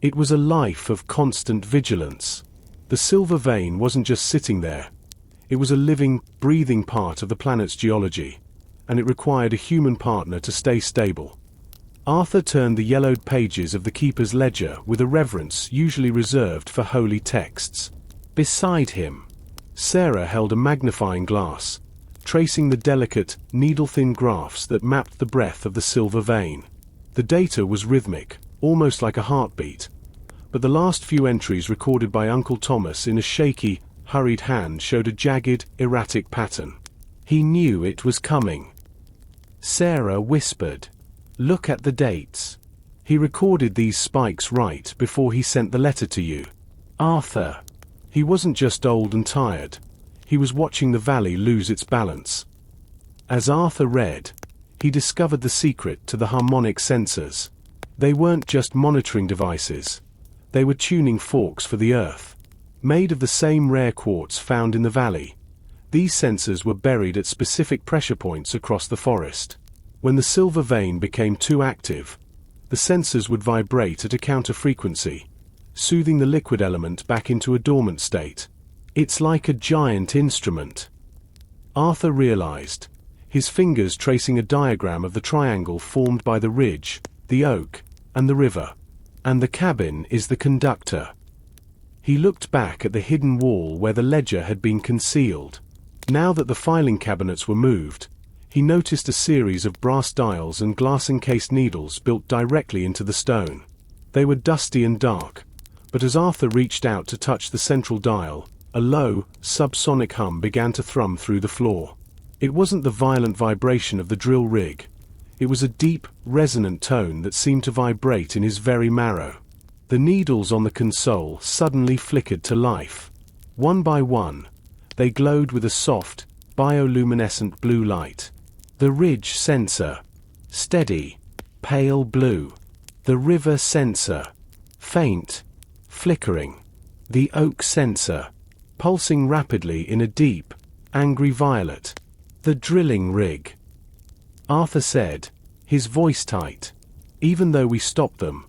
It was a life of constant vigilance. The silver vein wasn't just sitting there. It was a living, breathing part of the planet's geology, and it required a human partner to stay stable. Arthur turned the yellowed pages of the Keeper's Ledger with a reverence usually reserved for holy texts. Beside him, Sarah held a magnifying glass, tracing the delicate, needle-thin graphs that mapped the breadth of the silver vein. The data was rhythmic, almost like a heartbeat, but the last few entries recorded by Uncle Thomas in a shaky, hurried hand showed a jagged, erratic pattern. He knew it was coming. Sarah whispered, "Look at the dates. He recorded these spikes right before he sent the letter to you." Arthur. He wasn't just old and tired. He was watching the valley lose its balance. As Arthur read, he discovered the secret to the harmonic sensors. They weren't just monitoring devices. They were tuning forks for the Earth. Made of the same rare quartz found in the valley, these sensors were buried at specific pressure points across the forest. When the silver vein became too active, the sensors would vibrate at a counter frequency, soothing the liquid element back into a dormant state. "It's like a giant instrument," Arthur realized, his fingers tracing a diagram of the triangle formed by the ridge, the oak, and the river. "And the cabin is the conductor." He looked back at the hidden wall where the ledger had been concealed. Now that the filing cabinets were moved, he noticed a series of brass dials and glass-encased needles built directly into the stone. They were dusty and dark, but as Arthur reached out to touch the central dial, a low, subsonic hum began to thrum through the floor. It wasn't the violent vibration of the drill rig. It was a deep, resonant tone that seemed to vibrate in his very marrow. The needles on the console suddenly flickered to life. One by one, they glowed with a soft, bioluminescent blue light. The ridge sensor, steady, pale blue. The river sensor, faint, flickering. The oak sensor, pulsing rapidly in a deep, angry violet. The drilling rig. Arthur said, his voice tight. Even though we stopped them,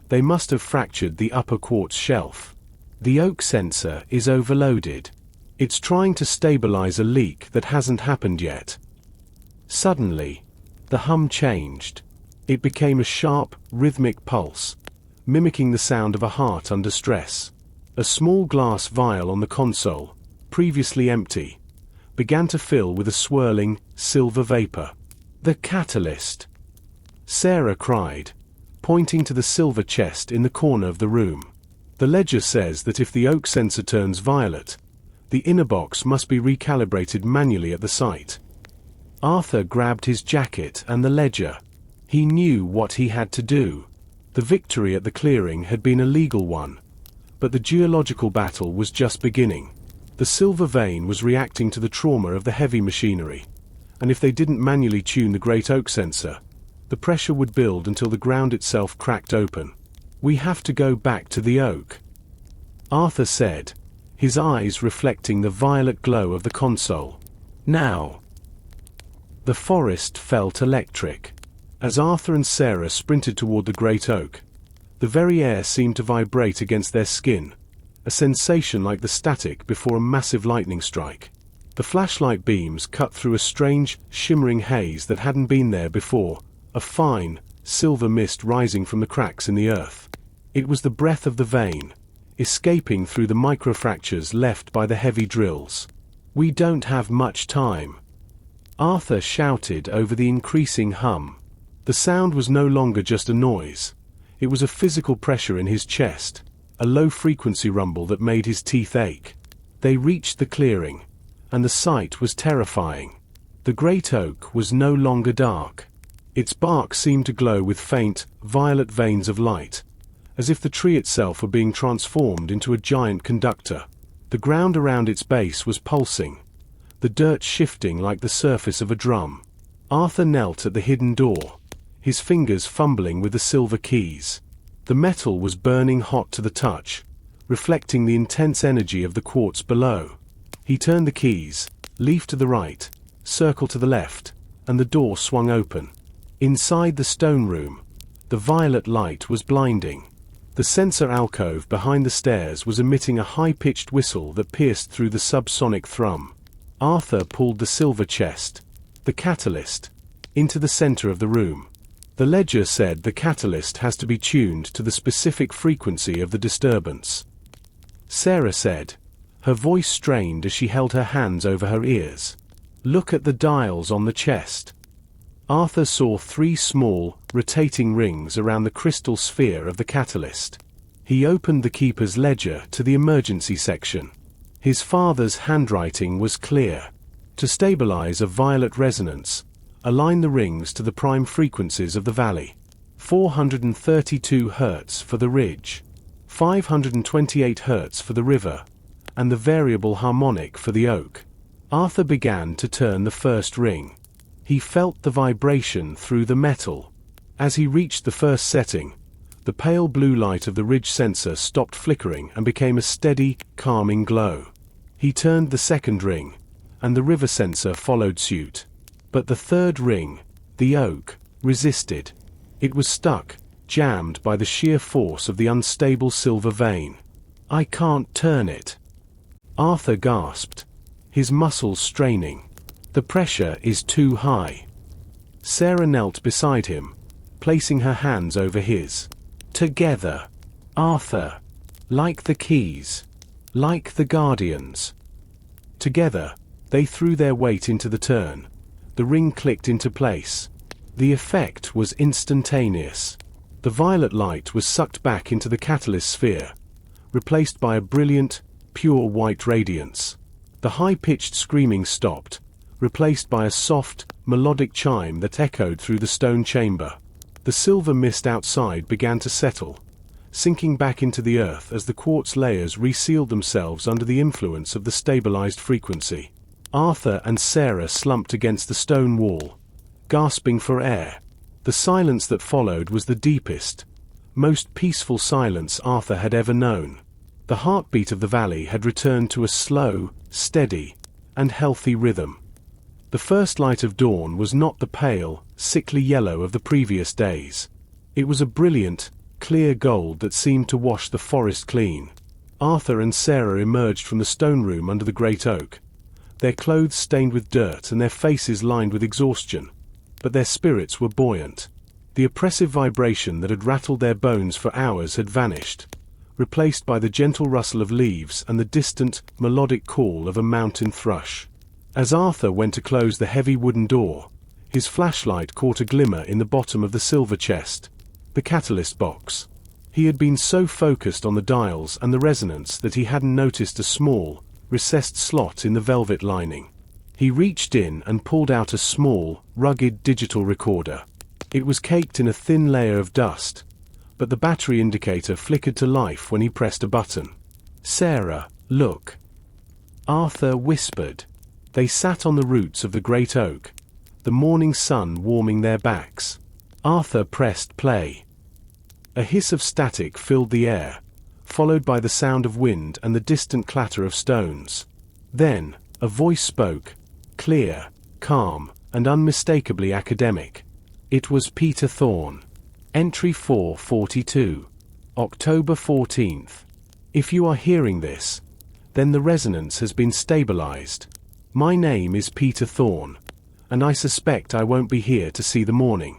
they must have fractured the upper quartz shelf. The oak sensor is overloaded. It's trying to stabilize a leak that hasn't happened yet. Suddenly, the hum changed. It became a sharp, rhythmic pulse, mimicking the sound of a heart under stress. A small glass vial on the console, previously empty, began to fill with a swirling, silver vapor. The catalyst! Sarah cried, pointing to the silver chest in the corner of the room. The ledger says that if the oak sensor turns violet, the inner box must be recalibrated manually at the site. Arthur grabbed his jacket and the ledger. He knew what he had to do. The victory at the clearing had been a legal one, but the geological battle was just beginning. The silver vein was reacting to the trauma of the heavy machinery, and if they didn't manually tune the great oak sensor, the pressure would build until the ground itself cracked open. We have to go back to the oak, Arthur said, his eyes reflecting the violet glow of the console. Now. The forest felt electric. As Arthur and Sarah sprinted toward the great oak, the very air seemed to vibrate against their skin, a sensation like the static before a massive lightning strike. The flashlight beams cut through a strange, shimmering haze that hadn't been there before, a fine, silver mist rising from the cracks in the earth. It was the breath of the vein, escaping through the microfractures left by the heavy drills. We don't have much time, Arthur shouted over the increasing hum. The sound was no longer just a noise. It was a physical pressure in his chest, a low-frequency rumble that made his teeth ache. They reached the clearing, and the sight was terrifying. The great oak was no longer dark. Its bark seemed to glow with faint, violet veins of light, as if the tree itself were being transformed into a giant conductor. The ground around its base was pulsing, the dirt shifting like the surface of a drum. Arthur knelt at the hidden door, his fingers fumbling with the silver keys. The metal was burning hot to the touch, reflecting the intense energy of the quartz below. He turned the keys, leaf to the right, circle to the left, and the door swung open. Inside the stone room, the violet light was blinding. The sensor alcove behind the stairs was emitting a high-pitched whistle that pierced through the subsonic thrum. Arthur pulled the silver chest, the catalyst, into the center of the room. The ledger said the catalyst has to be tuned to the specific frequency of the disturbance. Sarah said, her voice strained as she held her hands over her ears. Look at the dials on the chest. Arthur saw 3 small, rotating rings around the crystal sphere of the catalyst. He opened the keeper's ledger to the emergency section. His father's handwriting was clear. To stabilize a violet resonance, align the rings to the prime frequencies of the valley. 432 Hz for the ridge, 528 Hz for the river, and the variable harmonic for the oak. Arthur began to turn the first ring. He felt the vibration through the metal. As he reached the first setting, the pale blue light of the ridge sensor stopped flickering and became a steady, calming glow. He turned the second ring, and the river sensor followed suit. But the third ring, the oak, resisted. It was stuck, jammed by the sheer force of the unstable silver vein. I can't turn it. Arthur gasped, his muscles straining. The pressure is too high. Sarah knelt beside him, placing her hands over his. Together, Arthur. Like the keys. Like the guardians. Together, They threw their weight into the turn. The ring clicked into place. The effect was instantaneous. The violet light was sucked back into the catalyst sphere, replaced by a brilliant, pure white radiance. The high-pitched screaming stopped, replaced by a soft, melodic chime that echoed through the stone chamber. The silver mist outside began to settle, sinking back into the earth as the quartz layers resealed themselves under the influence of the stabilized frequency. Arthur and Sarah slumped against the stone wall, gasping for air. The silence that followed was the deepest, most peaceful silence Arthur had ever known. The heartbeat of the valley had returned to a slow, steady, and healthy rhythm. The first light of dawn was not the pale, sickly yellow of the previous days. It was a brilliant, clear gold that seemed to wash the forest clean. Arthur and Sarah emerged from the stone room under the great oak, their clothes stained with dirt and their faces lined with exhaustion. But their spirits were buoyant. The oppressive vibration that had rattled their bones for hours had vanished, replaced by the gentle rustle of leaves and the distant, melodic call of a mountain thrush. As Arthur went to close the heavy wooden door, his flashlight caught a glimmer in the bottom of the silver chest, the catalyst box. He had been so focused on the dials and the resonance that he hadn't noticed a small, recessed slot in the velvet lining. He reached in and pulled out a small, rugged digital recorder. It was caked in a thin layer of dust, but the battery indicator flickered to life when he pressed a button. "Sarah, look," Arthur whispered. They sat on the roots of the great oak, the morning sun warming their backs. Arthur pressed play. A hiss of static filled the air, followed by the sound of wind and the distant clatter of stones. Then, a voice spoke, clear, calm, and unmistakably academic. It was Peter Thorne. Entry 442. October 14th. If you are hearing this, then the resonance has been stabilized. My name is Peter Thorne, and I suspect I won't be here to see the morning.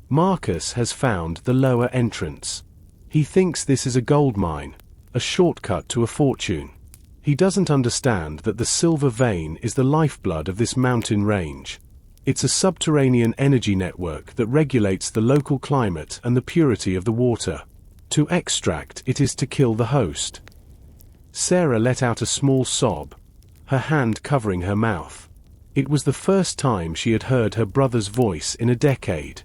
Marcus has found the lower entrance. He thinks this is a gold mine, a shortcut to a fortune. He doesn't understand that the silver vein is the lifeblood of this mountain range. It's a subterranean energy network that regulates the local climate and the purity of the water. To extract it is to kill the host. Sarah let out a small sob, her hand covering her mouth. It was the first time she had heard her brother's voice in a decade.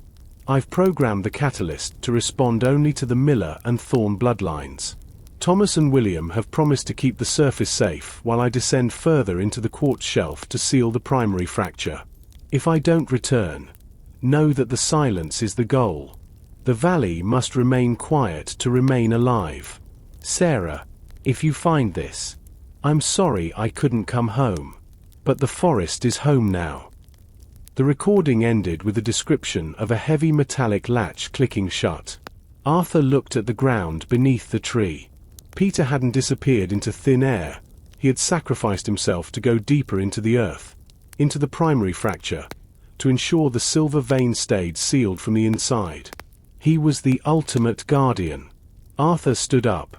I've programmed the catalyst to respond only to the Miller and Thorne bloodlines. Thomas and William have promised to keep the surface safe while I descend further into the quartz shelf to seal the primary fracture. If I don't return, know that the silence is the goal. The valley must remain quiet to remain alive. Sarah, if you find this, I'm sorry I couldn't come home. But the forest is home now. The recording ended with a description of a heavy metallic latch clicking shut. Arthur looked at the ground beneath the tree. Peter hadn't disappeared into thin air. He had sacrificed himself to go deeper into the earth, into the primary fracture, to ensure the silver vein stayed sealed from the inside. He was the ultimate guardian. Arthur stood up,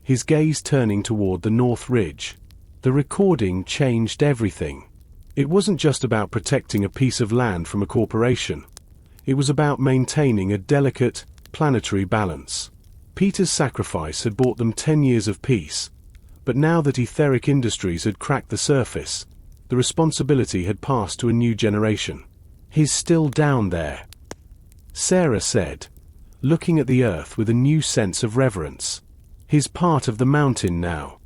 his gaze turning toward the north ridge. The recording changed everything. It wasn't just about protecting a piece of land from a corporation. It was about maintaining a delicate, planetary balance. Peter's sacrifice had bought them 10 years of peace, but now that Etheric Industries had cracked the surface, the responsibility had passed to a new generation. He's still down there, Sarah said, looking at the earth with a new sense of reverence. He's part of the mountain now.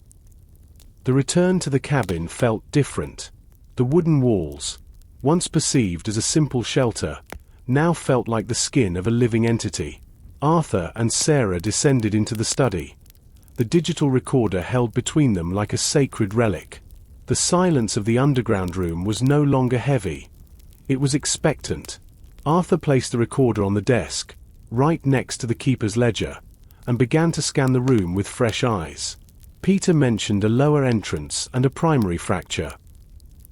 The return to the cabin felt different. The wooden walls, once perceived as a simple shelter, now felt like the skin of a living entity. Arthur and Sarah descended into the study, the digital recorder held between them like a sacred relic. The silence of the underground room was no longer heavy. It was expectant. Arthur placed the recorder on the desk, right next to the keeper's ledger, and began to scan the room with fresh eyes. Peter mentioned a lower entrance and a primary fracture.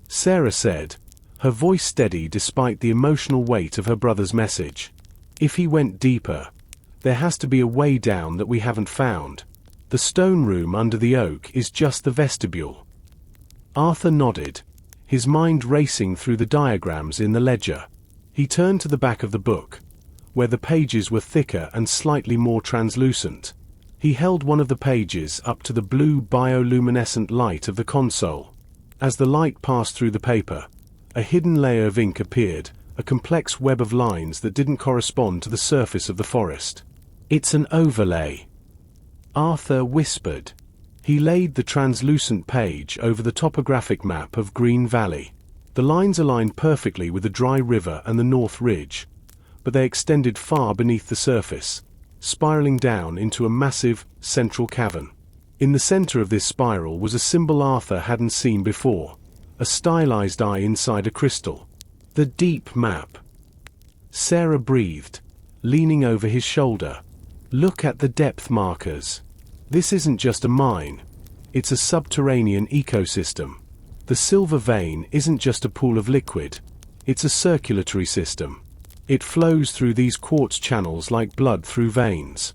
Sarah said, her voice steady despite the emotional weight of her brother's message. If he went deeper, there has to be a way down that we haven't found. The stone room under the oak is just the vestibule. Arthur nodded, his mind racing through the diagrams in the ledger. He turned to the back of the book, where the pages were thicker and slightly more translucent. He held one of the pages up to the blue bioluminescent light of the console. As the light passed through the paper, a hidden layer of ink appeared, a complex web of lines that didn't correspond to the surface of the forest. "It's an overlay," Arthur whispered. He laid the translucent page over the topographic map of Green Valley. The lines aligned perfectly with the dry river and the North Ridge, but they extended far beneath the surface, spiraling down into a massive, central cavern. In the center of this spiral was a symbol Arthur hadn't seen before, a stylized eye inside a crystal. The deep map. Sarah breathed, leaning over his shoulder. "Look at the depth markers. This isn't just a mine, it's a subterranean ecosystem. The silver vein isn't just a pool of liquid, it's a circulatory system. It flows through these quartz channels like blood through veins."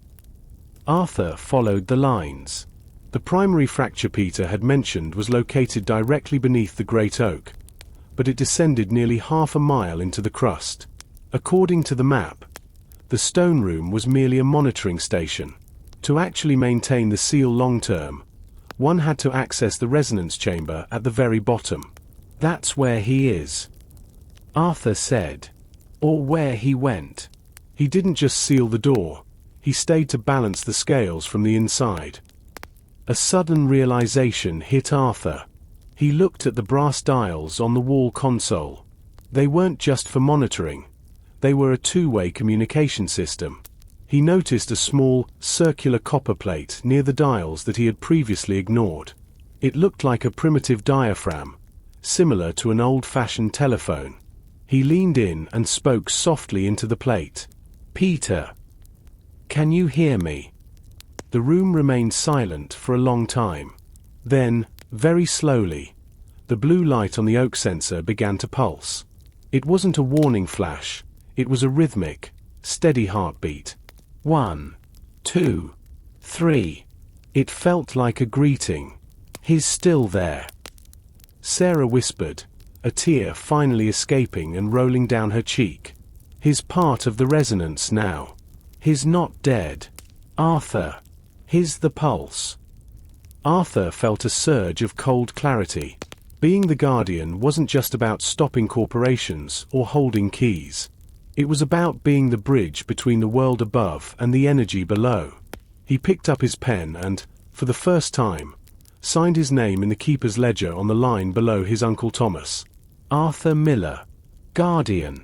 Arthur followed the lines. The primary fracture Peter had mentioned was located directly beneath the great oak, but it descended nearly half a mile into the crust. According to the map, the stone room was merely a monitoring station. To actually maintain the seal long-term, one had to access the resonance chamber at the very bottom. "That's where he is," Arthur said. "Or where he went." He didn't just seal the door, he stayed to balance the scales from the inside. A sudden realization hit Arthur. He looked at the brass dials on the wall console. They weren't just for monitoring, they were a two-way communication system. He noticed a small, circular copper plate near the dials that he had previously ignored. It looked like a primitive diaphragm, similar to an old-fashioned telephone. He leaned in and spoke softly into the plate. "Peter, can you hear me?" The room remained silent for a long time. Then, very slowly, the blue light on the oak sensor began to pulse. It wasn't a warning flash, it was a rhythmic, steady heartbeat. 1, 2, 3. It felt like a greeting. "He's still there," Sarah whispered, a tear finally escaping and rolling down her cheek. "He's part of the resonance now. He's not dead. Arthur, here's the pulse." Arthur felt a surge of cold clarity. Being the Guardian wasn't just about stopping corporations or holding keys. It was about being the bridge between the world above and the energy below. He picked up his pen and, for the first time, signed his name in the keeper's ledger on the line below his Uncle Thomas. Arthur Miller, Guardian,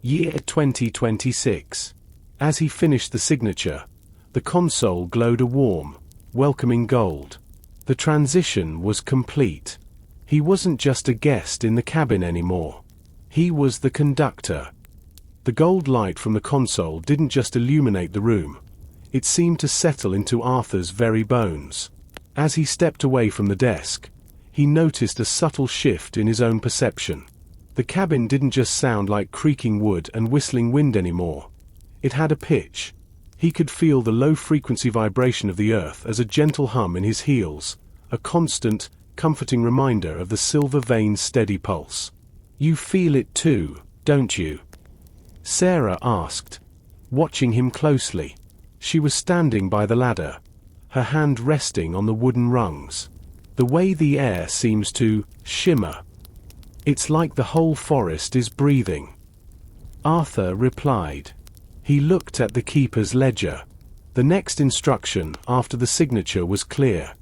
year 2026. As he finished the signature, the console glowed a warm, welcoming gold. The transition was complete. He wasn't just a guest in the cabin anymore. He was the conductor. The gold light from the console didn't just illuminate the room, it seemed to settle into Arthur's very bones. As he stepped away from the desk, he noticed a subtle shift in his own perception. The cabin didn't just sound like creaking wood and whistling wind anymore. It had a pitch. He could feel the low-frequency vibration of the earth as a gentle hum in his heels, a constant, comforting reminder of the silver vein's steady pulse. "You feel it too, don't you?" Sarah asked, watching him closely. She was standing by the ladder, her hand resting on the wooden rungs. "The way the air seems to shimmer. It's like the whole forest is breathing," Arthur replied. He looked at the keeper's ledger. The next instruction after the signature was clear.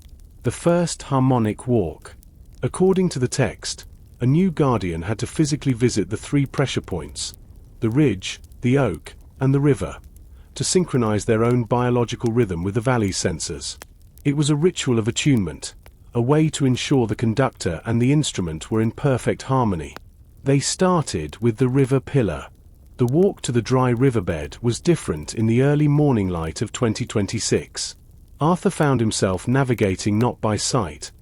The first harmonic walk. According to the text, a new Guardian had to physically visit the 3 pressure points, the ridge, the oak, and the river, to synchronize their own biological rhythm with the valley's sensors. It was a ritual of attunement, a way to ensure the conductor and the instrument were in perfect harmony. They started with the river pillar. The walk to the dry riverbed was different in the early morning light of 2026. Arthur found himself navigating not by sight,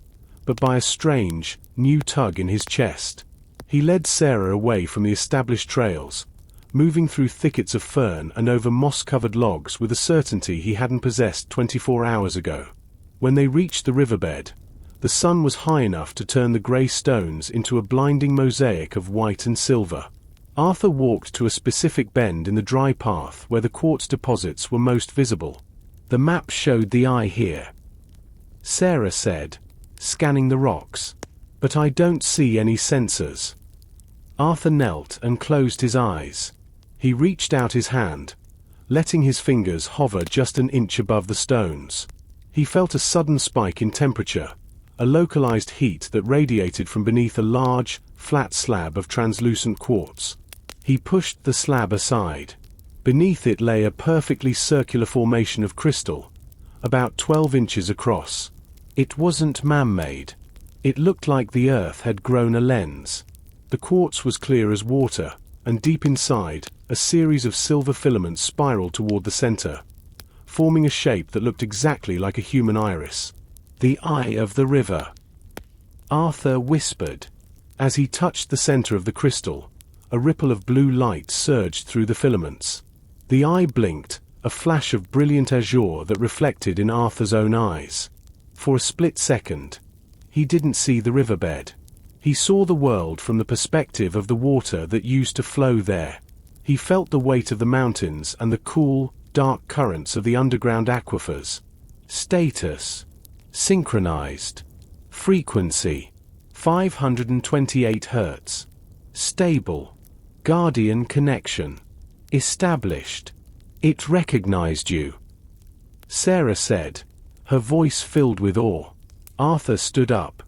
but by a strange, new tug in his chest. He led Sarah away from the established trails, moving through thickets of fern and over moss-covered logs with a certainty he hadn't possessed 24 hours ago. When they reached the riverbed, The sun was high enough to turn the grey stones into a blinding mosaic of white and silver. Arthur walked to a specific bend in the dry path where the quartz deposits were most visible. The map showed the eye here, Sarah said, scanning the rocks. But I don't see any sensors. Arthur knelt and closed his eyes. He reached out his hand, letting his fingers hover just an inch above the stones. He felt a sudden spike in temperature, a localized heat that radiated from beneath a large, flat slab of translucent quartz. He pushed the slab aside. Beneath it lay a perfectly circular formation of crystal, about 12 inches across. It wasn't man-made. It looked like the earth had grown a lens. The quartz was clear as water, and deep inside, a series of silver filaments spiraled toward the center, forming a shape that looked exactly like a human iris. The eye of the river, Arthur whispered. As he touched the center of the crystal, a ripple of blue light surged through the filaments. The eye blinked, a flash of brilliant azure that reflected in Arthur's own eyes. For a split second, he didn't see the riverbed. He saw the world from the perspective of the water that used to flow there. He felt the weight of the mountains and the cool, dark currents of the underground aquifers. Status: synchronized. Frequency: 528 Hz. Stable. Guardian connection. Established. It recognized you, Sarah said, her voice filled with awe. Arthur stood up,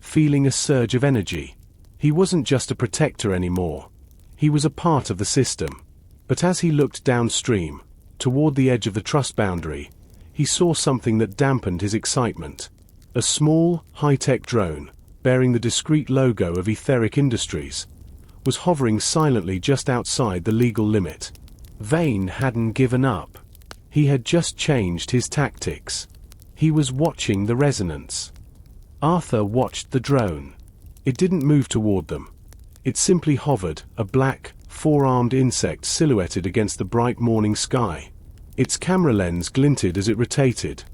feeling a surge of energy. He wasn't just a protector anymore. He was a part of the system. But as he looked downstream, toward the edge of the trust boundary, he saw something that dampened his excitement. A small, high-tech drone, bearing the discreet logo of Etheric Industries, was hovering silently just outside the legal limit. Vane hadn't given up. He had just changed his tactics. He was watching the resonance. Arthur watched the drone. It didn't move toward them. It simply hovered, a black, four-armed insect silhouetted against the bright morning sky. Its camera lens glinted as it rotated,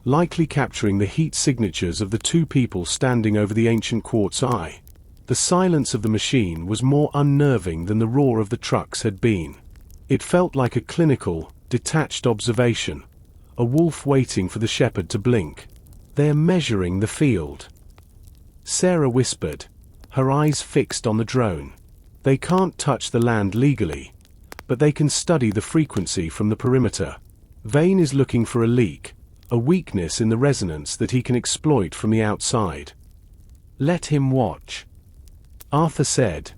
likely capturing the heat signatures of the two people standing over the ancient quartz eye. The silence of the machine was more unnerving than the roar of the trucks had been. It felt like a clinical, detached observation, a wolf waiting for the shepherd to blink. They're measuring the field, Sarah whispered, her eyes fixed on the drone. They can't touch the land legally, but they can study the frequency from the perimeter. Vane is looking for a leak, a weakness in the resonance that he can exploit from the outside. Let him watch, Arthur said,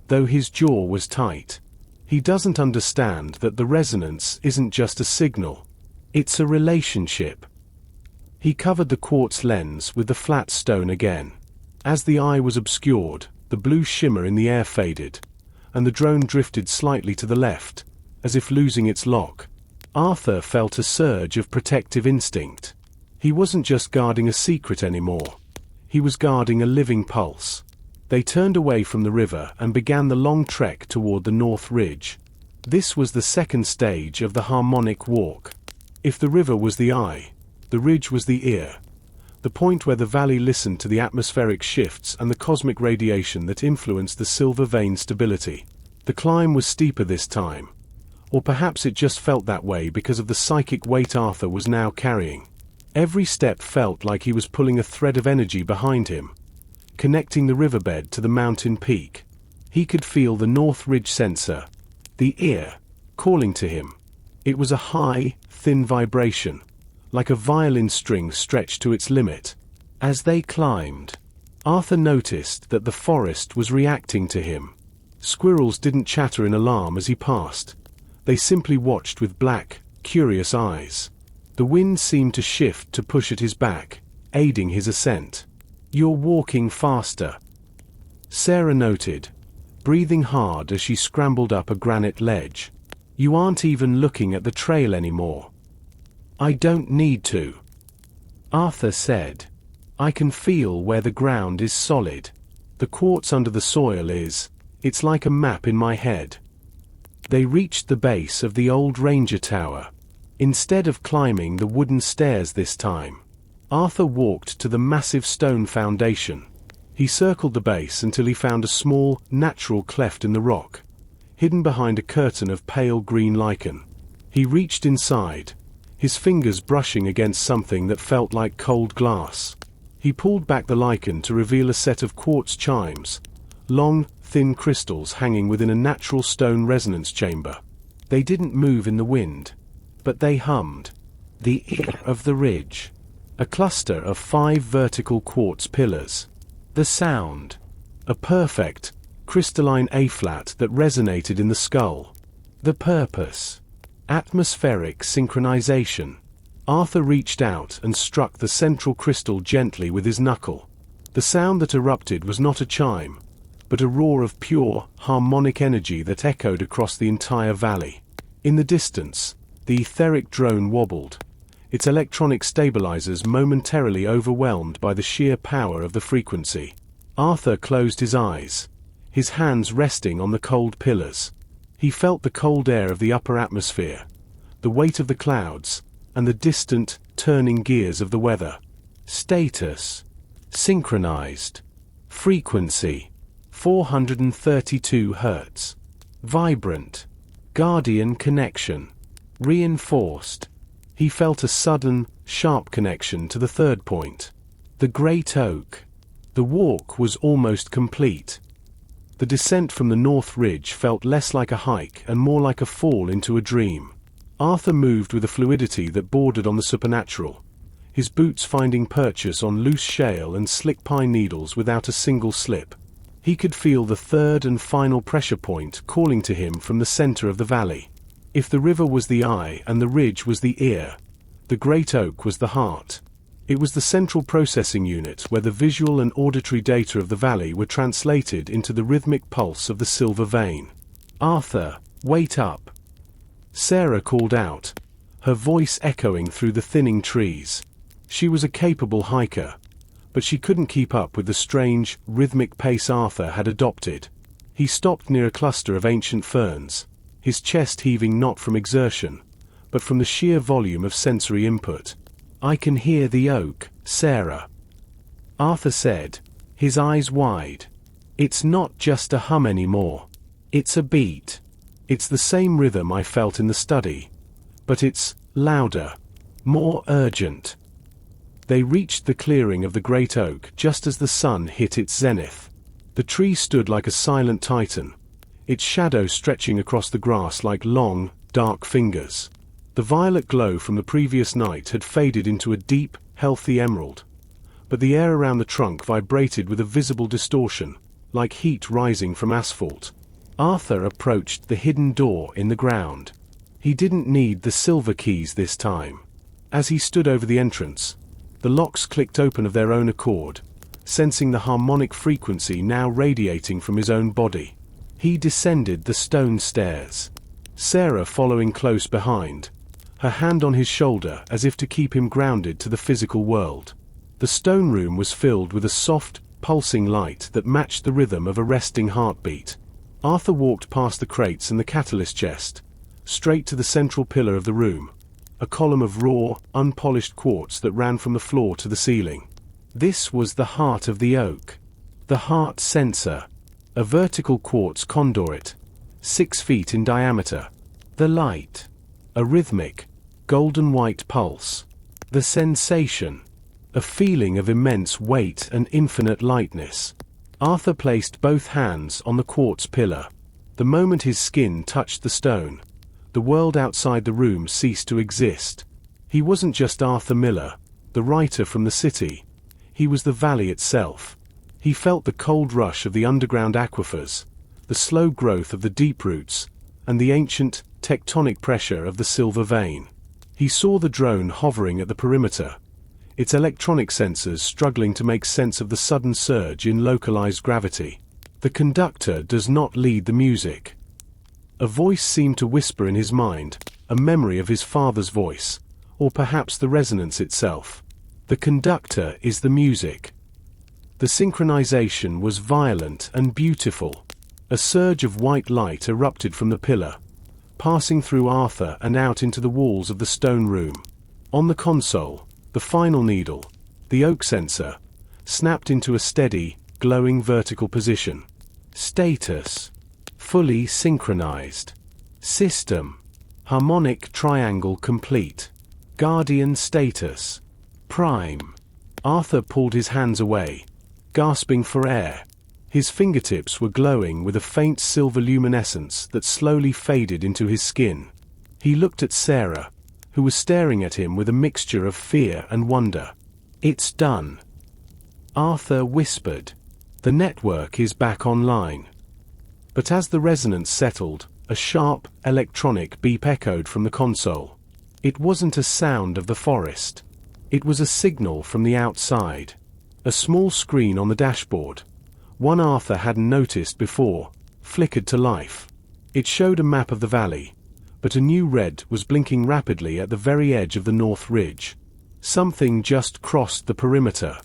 though his jaw was tight. He doesn't understand that the resonance isn't just a signal. It's a relationship. He covered the quartz lens with the flat stone again. As the eye was obscured, the blue shimmer in the air faded, and the drone drifted slightly to the left, as if losing its lock. Arthur felt a surge of protective instinct. He wasn't just guarding a secret anymore. He was guarding a living pulse. They turned away from the river and began the long trek toward the North Ridge. This was the second stage of the harmonic walk. If the river was the eye, the ridge was the ear, the point where the valley listened to the atmospheric shifts and the cosmic radiation that influenced the silver vein stability. The climb was steeper this time, or perhaps it just felt that way because of the psychic weight Arthur was now carrying. Every step felt like he was pulling a thread of energy behind him, connecting the riverbed to the mountain peak. He could feel the North Ridge sensor, the ear, calling to him. It was a high, thin vibration, like a violin string stretched to its limit. As they climbed, Arthur noticed that the forest was reacting to him. Squirrels didn't chatter in alarm as he passed. They simply watched with black, curious eyes. The wind seemed to shift to push at his back, aiding his ascent. You're walking faster, Sarah noted, breathing hard as she scrambled up a granite ledge. You aren't even looking at the trail anymore. I don't need to, Arthur said. I can feel where the ground is solid. The quartz under the soil it's like a map in my head. They reached the base of the old ranger tower. Instead of climbing the wooden stairs this time, Arthur walked to the massive stone foundation. He circled the base until he found a small, natural cleft in the rock, hidden behind a curtain of pale green lichen. He reached inside, his fingers brushing against something that felt like cold glass. He pulled back the lichen to reveal a set of quartz chimes, long, thin crystals hanging within a natural stone resonance chamber. They didn't move in the wind, but they hummed. The ear of the ridge. A cluster of 5 vertical quartz pillars. The sound. A perfect, crystalline A-flat that resonated in the skull. The purpose. Atmospheric synchronization. Arthur reached out and struck the central crystal gently with his knuckle. The sound that erupted was not a chime, but a roar of pure, harmonic energy that echoed across the entire valley. In the distance, the etheric drone wobbled, its electronic stabilizers momentarily overwhelmed by the sheer power of the frequency. Arthur closed his eyes, his hands resting on the cold pillars. He felt the cold air of the upper atmosphere, the weight of the clouds, and the distant, turning gears of the weather. Status. Synchronized. Frequency. 432 Hz. Vibrant. Guardian connection. Reinforced. He felt a sudden, sharp connection to the third point. The Great Oak. The walk was almost complete. The descent from the North Ridge felt less like a hike and more like a fall into a dream. Arthur moved with a fluidity that bordered on the supernatural, his boots finding purchase on loose shale and slick pine needles without a single slip. He could feel the third and final pressure point calling to him from the center of the valley. If the river was the eye and the ridge was the ear, the Great Oak was the heart. It was the central processing unit where the visual and auditory data of the valley were translated into the rhythmic pulse of the silver vein. "Arthur, wait up!" Sarah called out, her voice echoing through the thinning trees. She was a capable hiker, but she couldn't keep up with the strange, rhythmic pace Arthur had adopted. He stopped near a cluster of ancient ferns, his chest heaving not from exertion, but from the sheer volume of sensory input. "I can hear the oak, Sarah," Arthur said, his eyes wide. "It's not just a hum anymore. It's a beat. It's the same rhythm I felt in the study, but it's louder, more urgent." They reached the clearing of the Great Oak just as the sun hit its zenith. The tree stood like a silent titan, its shadow stretching across the grass like long, dark fingers. The violet glow from the previous night had faded into a deep, healthy emerald, but the air around the trunk vibrated with a visible distortion, like heat rising from asphalt. Arthur approached the hidden door in the ground. He didn't need the silver keys this time. As he stood over the entrance, the locks clicked open of their own accord, sensing the harmonic frequency now radiating from his own body. He descended the stone stairs, Sarah following close behind, her hand on his shoulder as if to keep him grounded to the physical world. The stone room was filled with a soft, pulsing light that matched the rhythm of a resting heartbeat. Arthur walked past the crates and the catalyst chest, straight to the central pillar of the room, a column of raw, unpolished quartz that ran from the floor to the ceiling. This was the heart of the oak. The heart sensor, a vertical quartz conduit, 6 feet in diameter. The light, a rhythmic, golden white pulse. The sensation, a feeling of immense weight and infinite lightness. Arthur placed both hands on the quartz pillar. The moment his skin touched the stone, the world outside the room ceased to exist. He wasn't just Arthur Miller, the writer from the city. He was the valley itself. He felt the cold rush of the underground aquifers, the slow growth of the deep roots, and the ancient, tectonic pressure of the silver vein. He saw the drone hovering at the perimeter, its electronic sensors struggling to make sense of the sudden surge in localized gravity. The conductor does not lead the music. A voice seemed to whisper in his mind, a memory of his father's voice, or perhaps the resonance itself. The conductor is the music. The synchronization was violent and beautiful. A surge of white light erupted from the pillar, passing through Arthur and out into the walls of the stone room. On the console, the final needle, The oak sensor snapped into a steady, glowing vertical position. Status: fully synchronized. System: harmonic triangle complete. Guardian status: prime. Arthur pulled his hands away, gasping for air. His fingertips were glowing with a faint silver luminescence that slowly faded into his skin. He looked at Sarah, who was staring at him with a mixture of fear and wonder. "It's done," Arthur whispered. "The network is back online." But as the resonance settled, a sharp, electronic beep echoed from the console. It wasn't a sound of the forest. It was a signal from the outside. A small screen on the dashboard, one Arthur hadn't noticed before, flickered to life. It showed a map of the valley, but a new red was blinking rapidly at the very edge of the north ridge. Something just crossed the perimeter,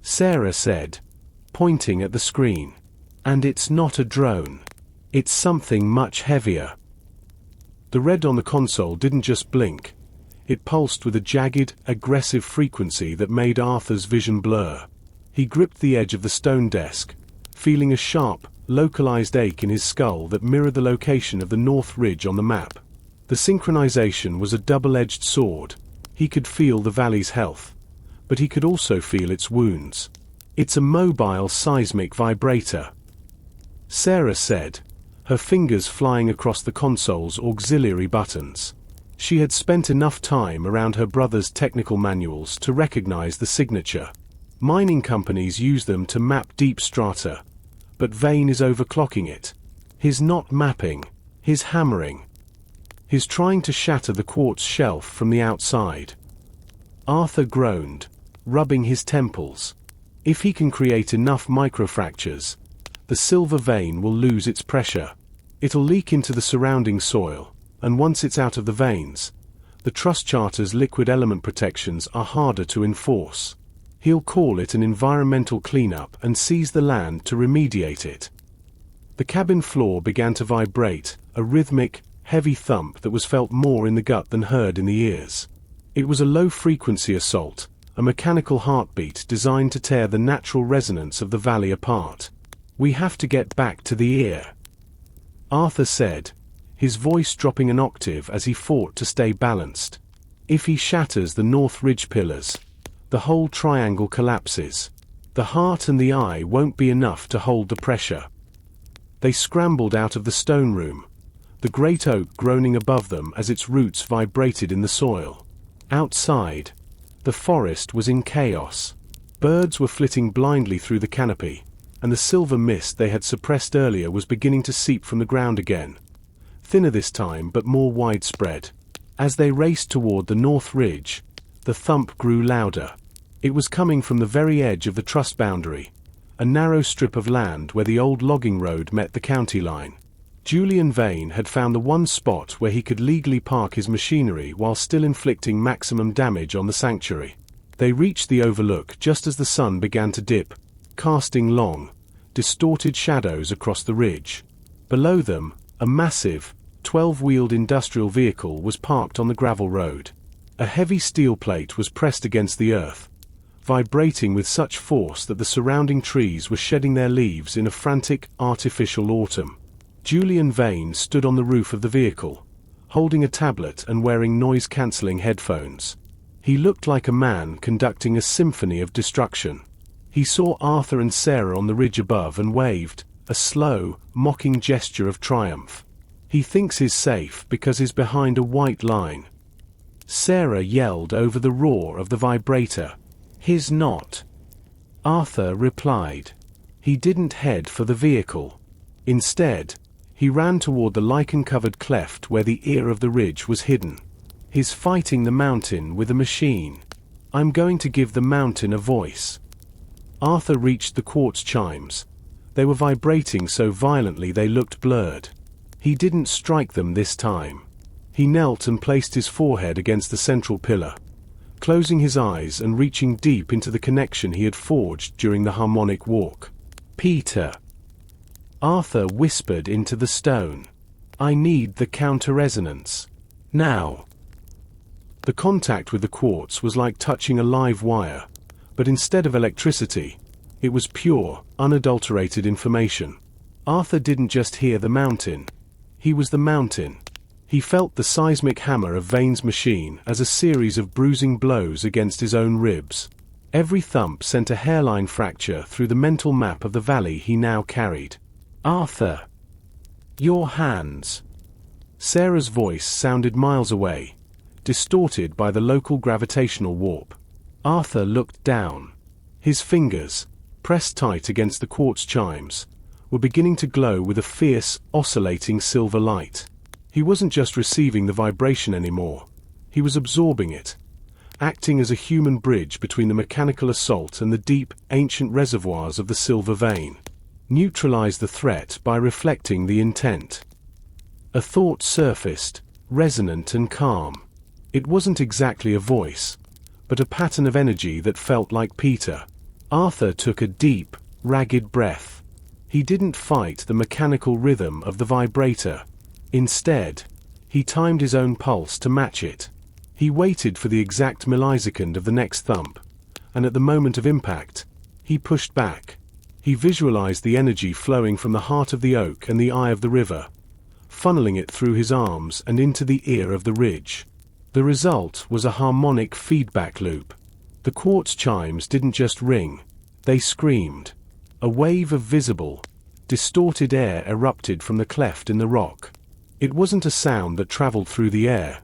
Sarah said, pointing at the screen. "And it's not a drone. It's something much heavier." The red on the console didn't just blink. It pulsed with a jagged, aggressive frequency that made Arthur's vision blur. He gripped the edge of the stone desk, feeling a sharp, localized ache in his skull that mirrored the location of the north ridge on the map. The synchronization was a double-edged sword. He could feel the valley's health, but he could also feel its wounds. "It's a mobile seismic vibrator," Sarah said, her fingers flying across the console's auxiliary buttons. She had spent enough time around her brother's technical manuals to recognize the signature. Mining companies use them to map deep strata, but Vane is overclocking it. He's not mapping, he's hammering. He's trying to shatter the quartz shelf from the outside. Arthur groaned, rubbing his temples. If he can create enough microfractures, the silver vein will lose its pressure. It'll leak into the surrounding soil, and once it's out of the veins, the Trust Charter's liquid element protections are harder to enforce. He'll call it an environmental cleanup and seize the land to remediate it. The cabin floor began to vibrate, a rhythmic, heavy thump that was felt more in the gut than heard in the ears. It was a low-frequency assault, a mechanical heartbeat designed to tear the natural resonance of the valley apart. "We have to get back to the ear," Arthur said, his voice dropping an octave as he fought to stay balanced. "If he shatters the north ridge pillars, the whole triangle collapses. The heart and the eye won't be enough to hold the pressure." They scrambled out of the stone room, the great oak groaning above them as its roots vibrated in the soil. Outside, the forest was in chaos. Birds were flitting blindly through the canopy, and the silver mist they had suppressed earlier was beginning to seep from the ground again. Thinner this time, but more widespread. As they raced toward the north ridge, the thump grew louder. It was coming from the very edge of the trust boundary, a narrow strip of land where the old logging road met the county line. Julian Vane had found the one spot where he could legally park his machinery while still inflicting maximum damage on the sanctuary. They reached the overlook just as the sun began to dip, casting long, distorted shadows across the ridge. Below them, a massive, 12-wheeled industrial vehicle was parked on the gravel road. A heavy steel plate was pressed against the earth, vibrating with such force that the surrounding trees were shedding their leaves in a frantic, artificial autumn. Julian Vane stood on the roof of the vehicle, holding a tablet and wearing noise-cancelling headphones. He looked like a man conducting a symphony of destruction. He saw Arthur and Sarah on the ridge above and waved, a slow, mocking gesture of triumph. "He thinks he's safe because he's behind a white line," Sarah yelled over the roar of the vibrator. "He's not," Arthur replied. He didn't head for the vehicle. Instead, he ran toward the lichen-covered cleft where the ear of the ridge was hidden. "He's fighting the mountain with a machine. I'm going to give the mountain a voice." Arthur reached the quartz chimes. They were vibrating so violently they looked blurred. He didn't strike them this time. He knelt and placed his forehead against the central pillar, closing his eyes and reaching deep into the connection he had forged during the harmonic walk. "Peter," Arthur whispered into the stone. "I need the counter-resonance. Now." The contact with the quartz was like touching a live wire, But instead of electricity, it was pure, unadulterated information. Arthur didn't just hear the mountain. He was the mountain. He felt the seismic hammer of Vane's machine as a series of bruising blows against his own ribs. Every thump sent a hairline fracture through the mental map of the valley he now carried. "Arthur! Your hands!" Sarah's voice sounded miles away, distorted by the local gravitational warp. Arthur looked down. His fingers, pressed tight against the quartz chimes, were beginning to glow with a fierce, oscillating silver light. He wasn't just receiving the vibration anymore. He was absorbing it, acting as a human bridge between the mechanical assault and the deep, ancient reservoirs of the silver vein. Neutralize the threat by reflecting the intent. A thought surfaced, resonant and calm. It wasn't exactly a voice, but a pattern of energy that felt like Peter. Arthur took a deep, ragged breath. He didn't fight the mechanical rhythm of the vibrator. Instead, he timed his own pulse to match it. He waited for the exact millisecond of the next thump, and at the moment of impact, he pushed back. He visualized the energy flowing from the heart of the oak and the eye of the river, funneling it through his arms and into the ear of the ridge. The result was a harmonic feedback loop. The quartz chimes didn't just ring, they screamed. A wave of visible, distorted air erupted from the cleft in the rock. It wasn't a sound that traveled through the air.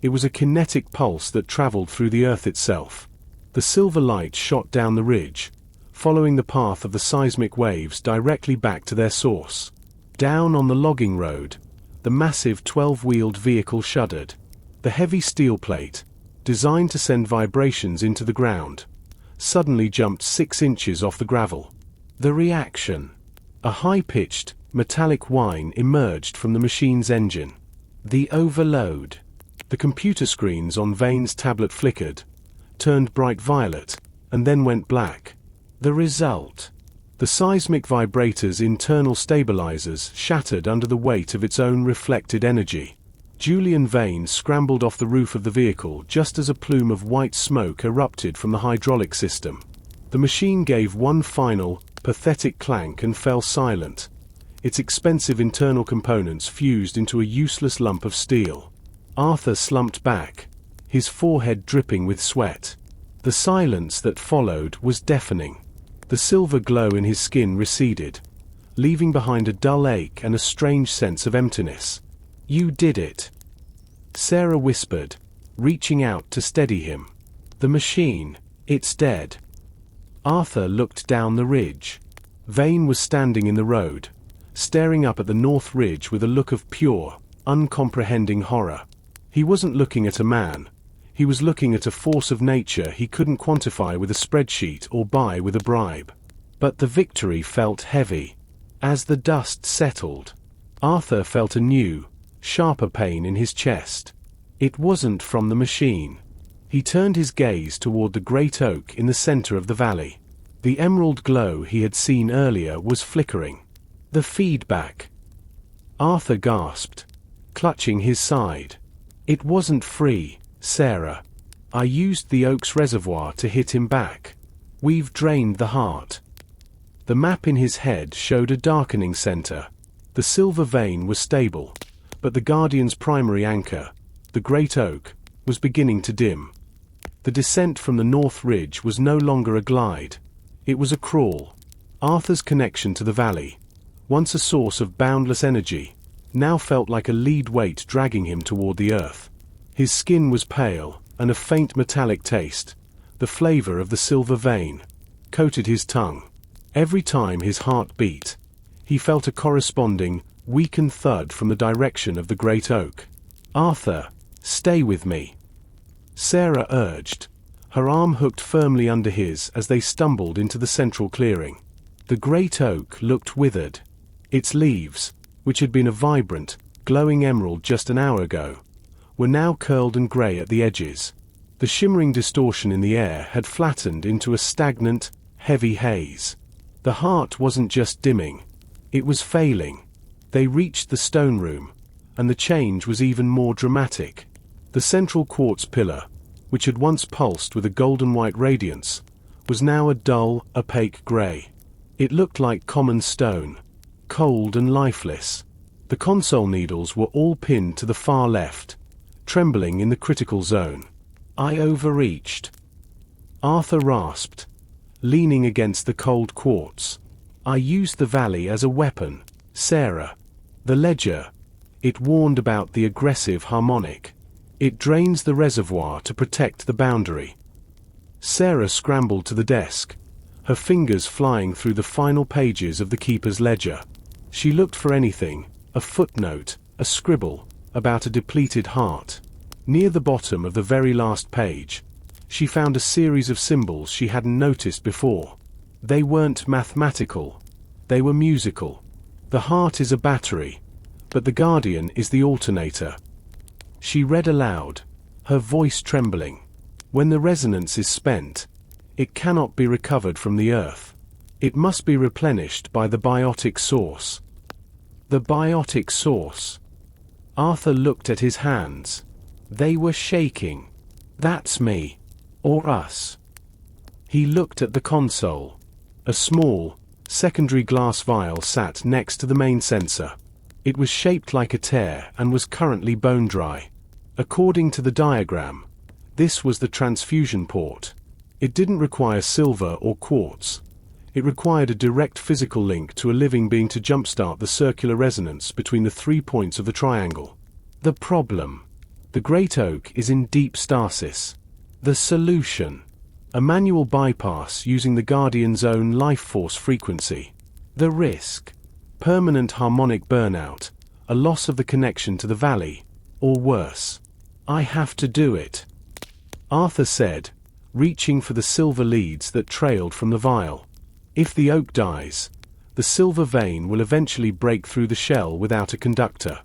It was a kinetic pulse that traveled through the earth itself. The silver light shot down the ridge, following the path of the seismic waves directly back to their source. Down on the logging road, the massive 12-wheeled vehicle shuddered. The heavy steel plate, designed to send vibrations into the ground, suddenly jumped 6 inches off the gravel. The reaction. A high-pitched, metallic whine emerged from the machine's engine. The overload. The computer screens on Vane's tablet flickered, turned bright violet, and then went black. The result. The seismic vibrator's internal stabilizers shattered under the weight of its own reflected energy. Julian Vane scrambled off the roof of the vehicle just as a plume of white smoke erupted from the hydraulic system. The machine gave one final, pathetic clank and fell silent. Its expensive internal components fused into a useless lump of steel. Arthur slumped back, his forehead dripping with sweat. The silence that followed was deafening. The silver glow in his skin receded, leaving behind a dull ache and a strange sense of emptiness. "You did it," Sarah whispered, reaching out to steady him. "The machine, it's dead." Arthur looked down the ridge. Vane was standing in the road, staring up at the north ridge with a look of pure, uncomprehending horror. He wasn't looking at a man. He was looking at a force of nature he couldn't quantify with a spreadsheet or buy with a bribe. But the victory felt heavy. As the dust settled, Arthur felt a new, sharper pain in his chest. It wasn't from the machine. He turned his gaze toward the great oak in the center of the valley. The emerald glow he had seen earlier was flickering. The feedback. Arthur gasped, clutching his side. "It wasn't free, Sarah. I used the oak's reservoir to hit him back. We've drained the heart." The map in his head showed a darkening center. The silver vein was stable, but the Guardian's primary anchor, the great oak, was beginning to dim. The descent from the north ridge was no longer a glide. It was a crawl. Arthur's connection to the valley, once a source of boundless energy, now felt like a lead weight dragging him toward the earth. His skin was pale, and a faint metallic taste, the flavor of the silver vein, coated his tongue. Every time his heart beat, he felt a corresponding, weakened thud from the direction of the great oak. "Arthur, stay with me," Sarah urged, her arm hooked firmly under his as they stumbled into the central clearing. The great oak looked withered. Its leaves, which had been a vibrant, glowing emerald just an hour ago, were now curled and gray at the edges. The shimmering distortion in the air had flattened into a stagnant, heavy haze. The heart wasn't just dimming, it was failing. They reached the stone room, and the change was even more dramatic. The central quartz pillar, which had once pulsed with a golden-white radiance, was now a dull, opaque grey. It looked like common stone, cold and lifeless. The console needles were all pinned to the far left, trembling in the critical zone. I overreached. Arthur rasped, leaning against the cold quartz. I used the valley as a weapon, Sarah. The ledger. It warned about the aggressive harmonic. It drains the reservoir to protect the boundary. Sarah scrambled to the desk, her fingers flying through the final pages of the keeper's ledger. She looked for anything, a footnote, a scribble, about a depleted heart. Near the bottom of the very last page, she found a series of symbols she hadn't noticed before. They weren't mathematical. They were musical. The heart is a battery, but the guardian is the alternator. She read aloud, her voice trembling. When the resonance is spent, it cannot be recovered from the earth. It must be replenished by the biotic source. The biotic source. Arthur looked at his hands. They were shaking. That's me. Or us. He looked at the console. A small, secondary glass vial sat next to the main sensor. It was shaped like a tear and was currently bone dry. According to the diagram, this was the transfusion port. It didn't require silver or quartz. It required a direct physical link to a living being to jumpstart the circular resonance between the 3 points of the triangle. The problem. The great oak is in deep stasis. The solution. A manual bypass using the Guardian's own life force frequency. The risk. Permanent harmonic burnout, a loss of the connection to the valley, or worse. I have to do it, Arthur said, reaching for the silver leads that trailed from the vial. If the oak dies, the silver vein will eventually break through the shell without a conductor.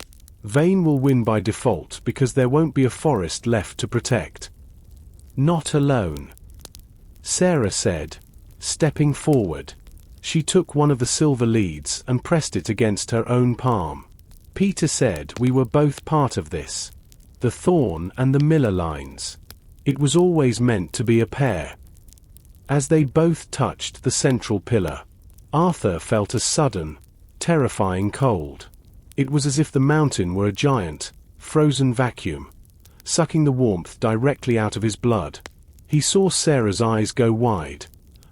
Vein will win by default because there won't be a forest left to protect. Not alone, Sarah said, stepping forward. She took one of the silver leads and pressed it against her own palm. Peter said we were both part of this. The Thorn and the Miller lines. It was always meant to be a pair. As they both touched the central pillar, Arthur felt a sudden, terrifying cold. It was as if the mountain were a giant, frozen vacuum, sucking the warmth directly out of his blood. He saw Sarah's eyes go wide,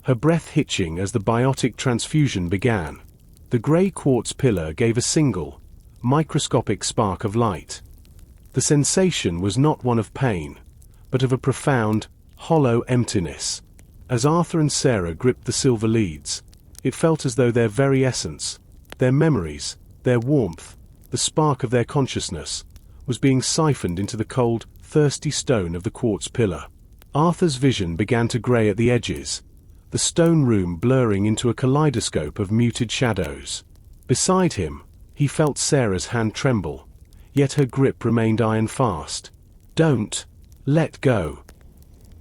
her breath hitching as the biotic transfusion began. The grey quartz pillar gave a single, microscopic spark of light. The sensation was not one of pain, but of a profound, hollow emptiness. As Arthur and Sarah gripped the silver leads, it felt as though their very essence, their memories, their warmth, the spark of their consciousness, was being siphoned into the cold, thirsty stone of the quartz pillar. Arthur's vision began to grey at the edges, the stone room blurring into a kaleidoscope of muted shadows. Beside him, he felt Sarah's hand tremble, yet her grip remained iron fast. Don't let go,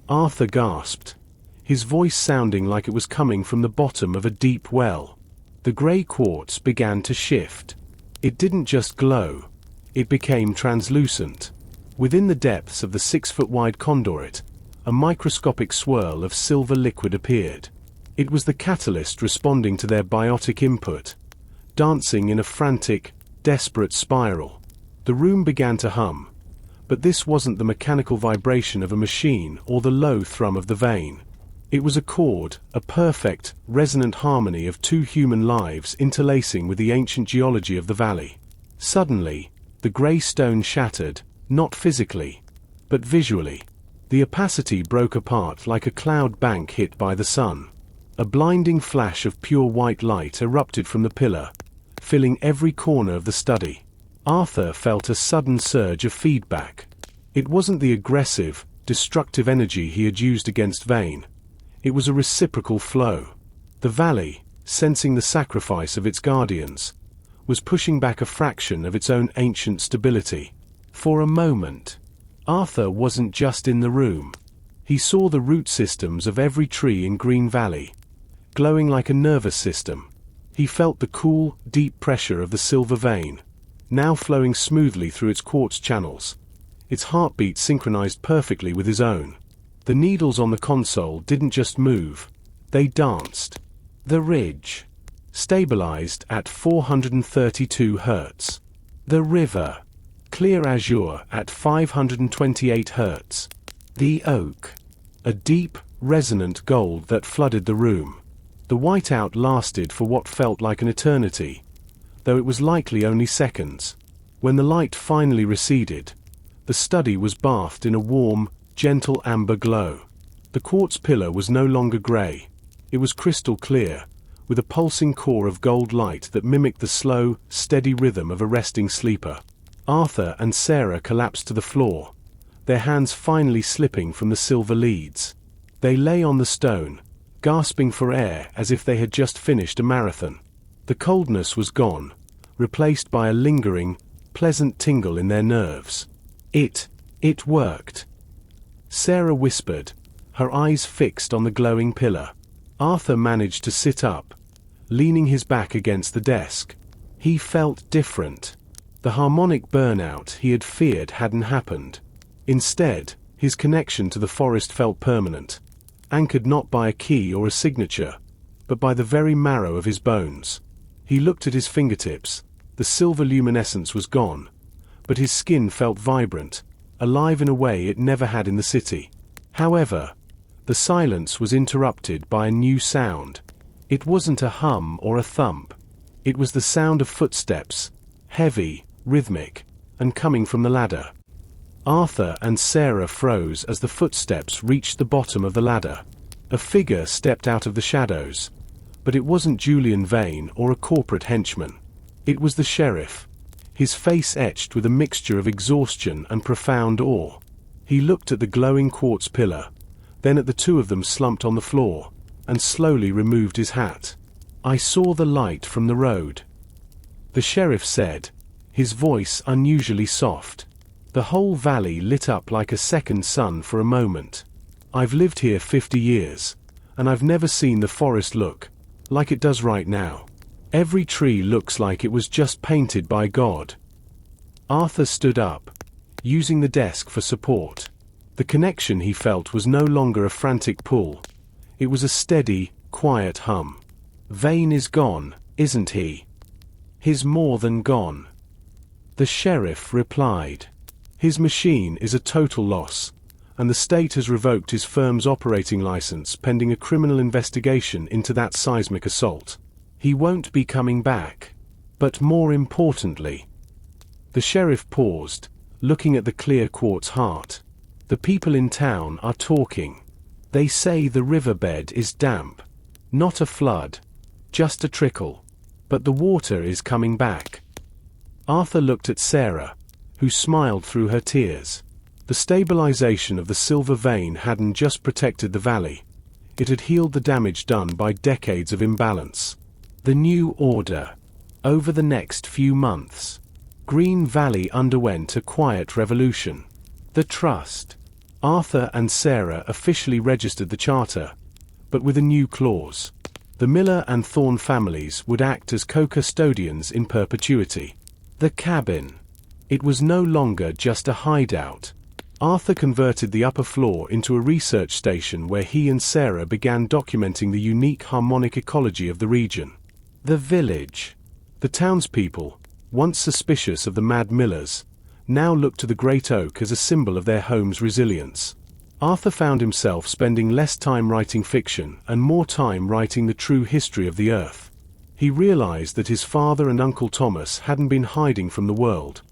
Arthur gasped, his voice sounding like it was coming from the bottom of a deep well. The grey quartz began to shift. It didn't just glow, it became translucent. Within the depths of the 6-foot-wide conduit, a microscopic swirl of silver liquid appeared. It was the catalyst responding to their biotic input, dancing in a frantic, desperate spiral. The room began to hum, but this wasn't the mechanical vibration of a machine or the low thrum of the vein. It was a chord, a perfect, resonant harmony of two human lives interlacing with the ancient geology of the valley. Suddenly, the grey stone shattered, not physically, but visually. The opacity broke apart like a cloud bank hit by the sun. A blinding flash of pure white light erupted from the pillar, filling every corner of the study. Arthur felt a sudden surge of feedback. It wasn't the aggressive, destructive energy he had used against Vane. It was a reciprocal flow. The valley, sensing the sacrifice of its guardians, was pushing back a fraction of its own ancient stability. For a moment, Arthur wasn't just in the room. He saw the root systems of every tree in Green Valley, glowing like a nervous system. He felt the cool, deep pressure of the silver vein, now flowing smoothly through its quartz channels. Its heartbeat synchronized perfectly with his own. The needles on the console didn't just move, They danced. The ridge. Stabilized at 432 Hz. The river. Clear azure at 528 Hz. The oak. A deep, resonant gold that flooded the room. The whiteout lasted for what felt like an eternity, though it was likely only seconds. When the light finally receded, the study was bathed in a warm, gentle amber glow. The quartz pillar was no longer grey. It was crystal clear, with a pulsing core of gold light that mimicked the slow, steady rhythm of a resting sleeper. Arthur and Sarah collapsed to the floor, their hands finally slipping from the silver leads. They lay on the stone, gasping for air as if they had just finished a marathon. The coldness was gone, replaced by a lingering, pleasant tingle in their nerves. It worked. Sarah whispered, her eyes fixed on the glowing pillar. Arthur managed to sit up, leaning his back against the desk. He felt different. The harmonic burnout he had feared hadn't happened. Instead, his connection to the forest felt permanent, anchored not by a key or a signature, but by the very marrow of his bones. He looked at his fingertips. The silver luminescence was gone, but his skin felt vibrant, alive in a way it never had in the city. However, the silence was interrupted by a new sound. It wasn't a hum or a thump. It was the sound of footsteps, heavy, rhythmic, and coming from the ladder. Arthur and Sarah froze as the footsteps reached the bottom of the ladder. A figure stepped out of the shadows, but it wasn't Julian Vane or a corporate henchman. It was the sheriff, his face etched with a mixture of exhaustion and profound awe. He looked at the glowing quartz pillar, then at the two of them slumped on the floor, and slowly removed his hat. "I saw the light from the road," the sheriff said, his voice unusually soft. "The whole valley lit up like a second sun for a moment. I've lived here 50 years, and I've never seen the forest look like it does right now. Every tree looks like it was just painted by God." Arthur stood up, using the desk for support. The connection he felt was no longer a frantic pull. It was a steady, quiet hum. "Vane is gone, isn't he?" "He's more than gone," the sheriff replied. "His machine is a total loss, and the state has revoked his firm's operating license pending a criminal investigation into that seismic assault. He won't be coming back. But more importantly..." The sheriff paused, looking at the clear quartz heart. "The people in town are talking. They say the riverbed is damp. Not a flood, just a trickle. But the water is coming back." Arthur looked at Sarah, who smiled through her tears. The stabilization of the silver vein hadn't just protected the valley. It had healed the damage done by decades of imbalance. The new order. Over the next few months, Green Valley underwent a quiet revolution. The trust. Arthur and Sarah officially registered the charter, but with a new clause. The Miller and Thorne families would act as co-custodians in perpetuity. The cabin. It was no longer just a hideout. Arthur converted the upper floor into a research station where he and Sarah began documenting the unique harmonic ecology of the region. The village. The townspeople, once suspicious of the Mad Millers, now looked to the Great Oak as a symbol of their home's resilience. Arthur found himself spending less time writing fiction and more time writing the true history of the Earth. He realized that his father and Uncle Thomas hadn't been hiding from the world.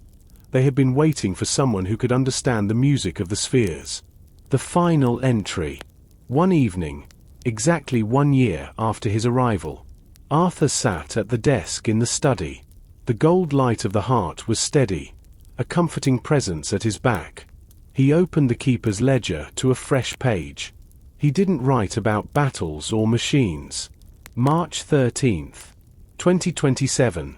They had been waiting for someone who could understand the music of the spheres. The final entry. One evening, exactly 1 year after his arrival, Arthur sat at the desk in the study. The gold light of the heart was steady, a comforting presence at his back. He opened the keeper's ledger to a fresh page. He didn't write about battles or machines. March 13th, 2027.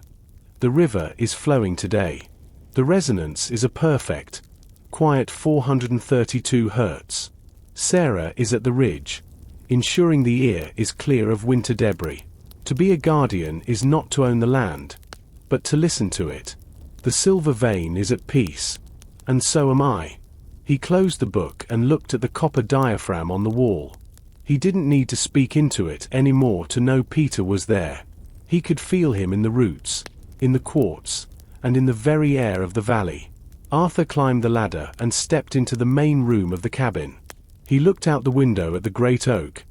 The river is flowing today. The resonance is a perfect, quiet 432 Hz. Sarah is at the ridge, ensuring the ear is clear of winter debris. To be a guardian is not to own the land, but to listen to it. The silver vein is at peace, and so am I. He closed the book and looked at the copper diaphragm on the wall. He didn't need to speak into it anymore to know Peter was there. He could feel him in the roots, in the quartz, and in the very air of the valley. Arthur climbed the ladder and stepped into the main room of the cabin. He looked out the window at the great oak,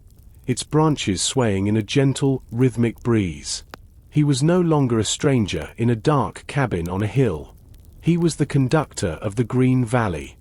its branches swaying in a gentle, rhythmic breeze. He was no longer a stranger in a dark cabin on a hill. He was the conductor of the Green Valley.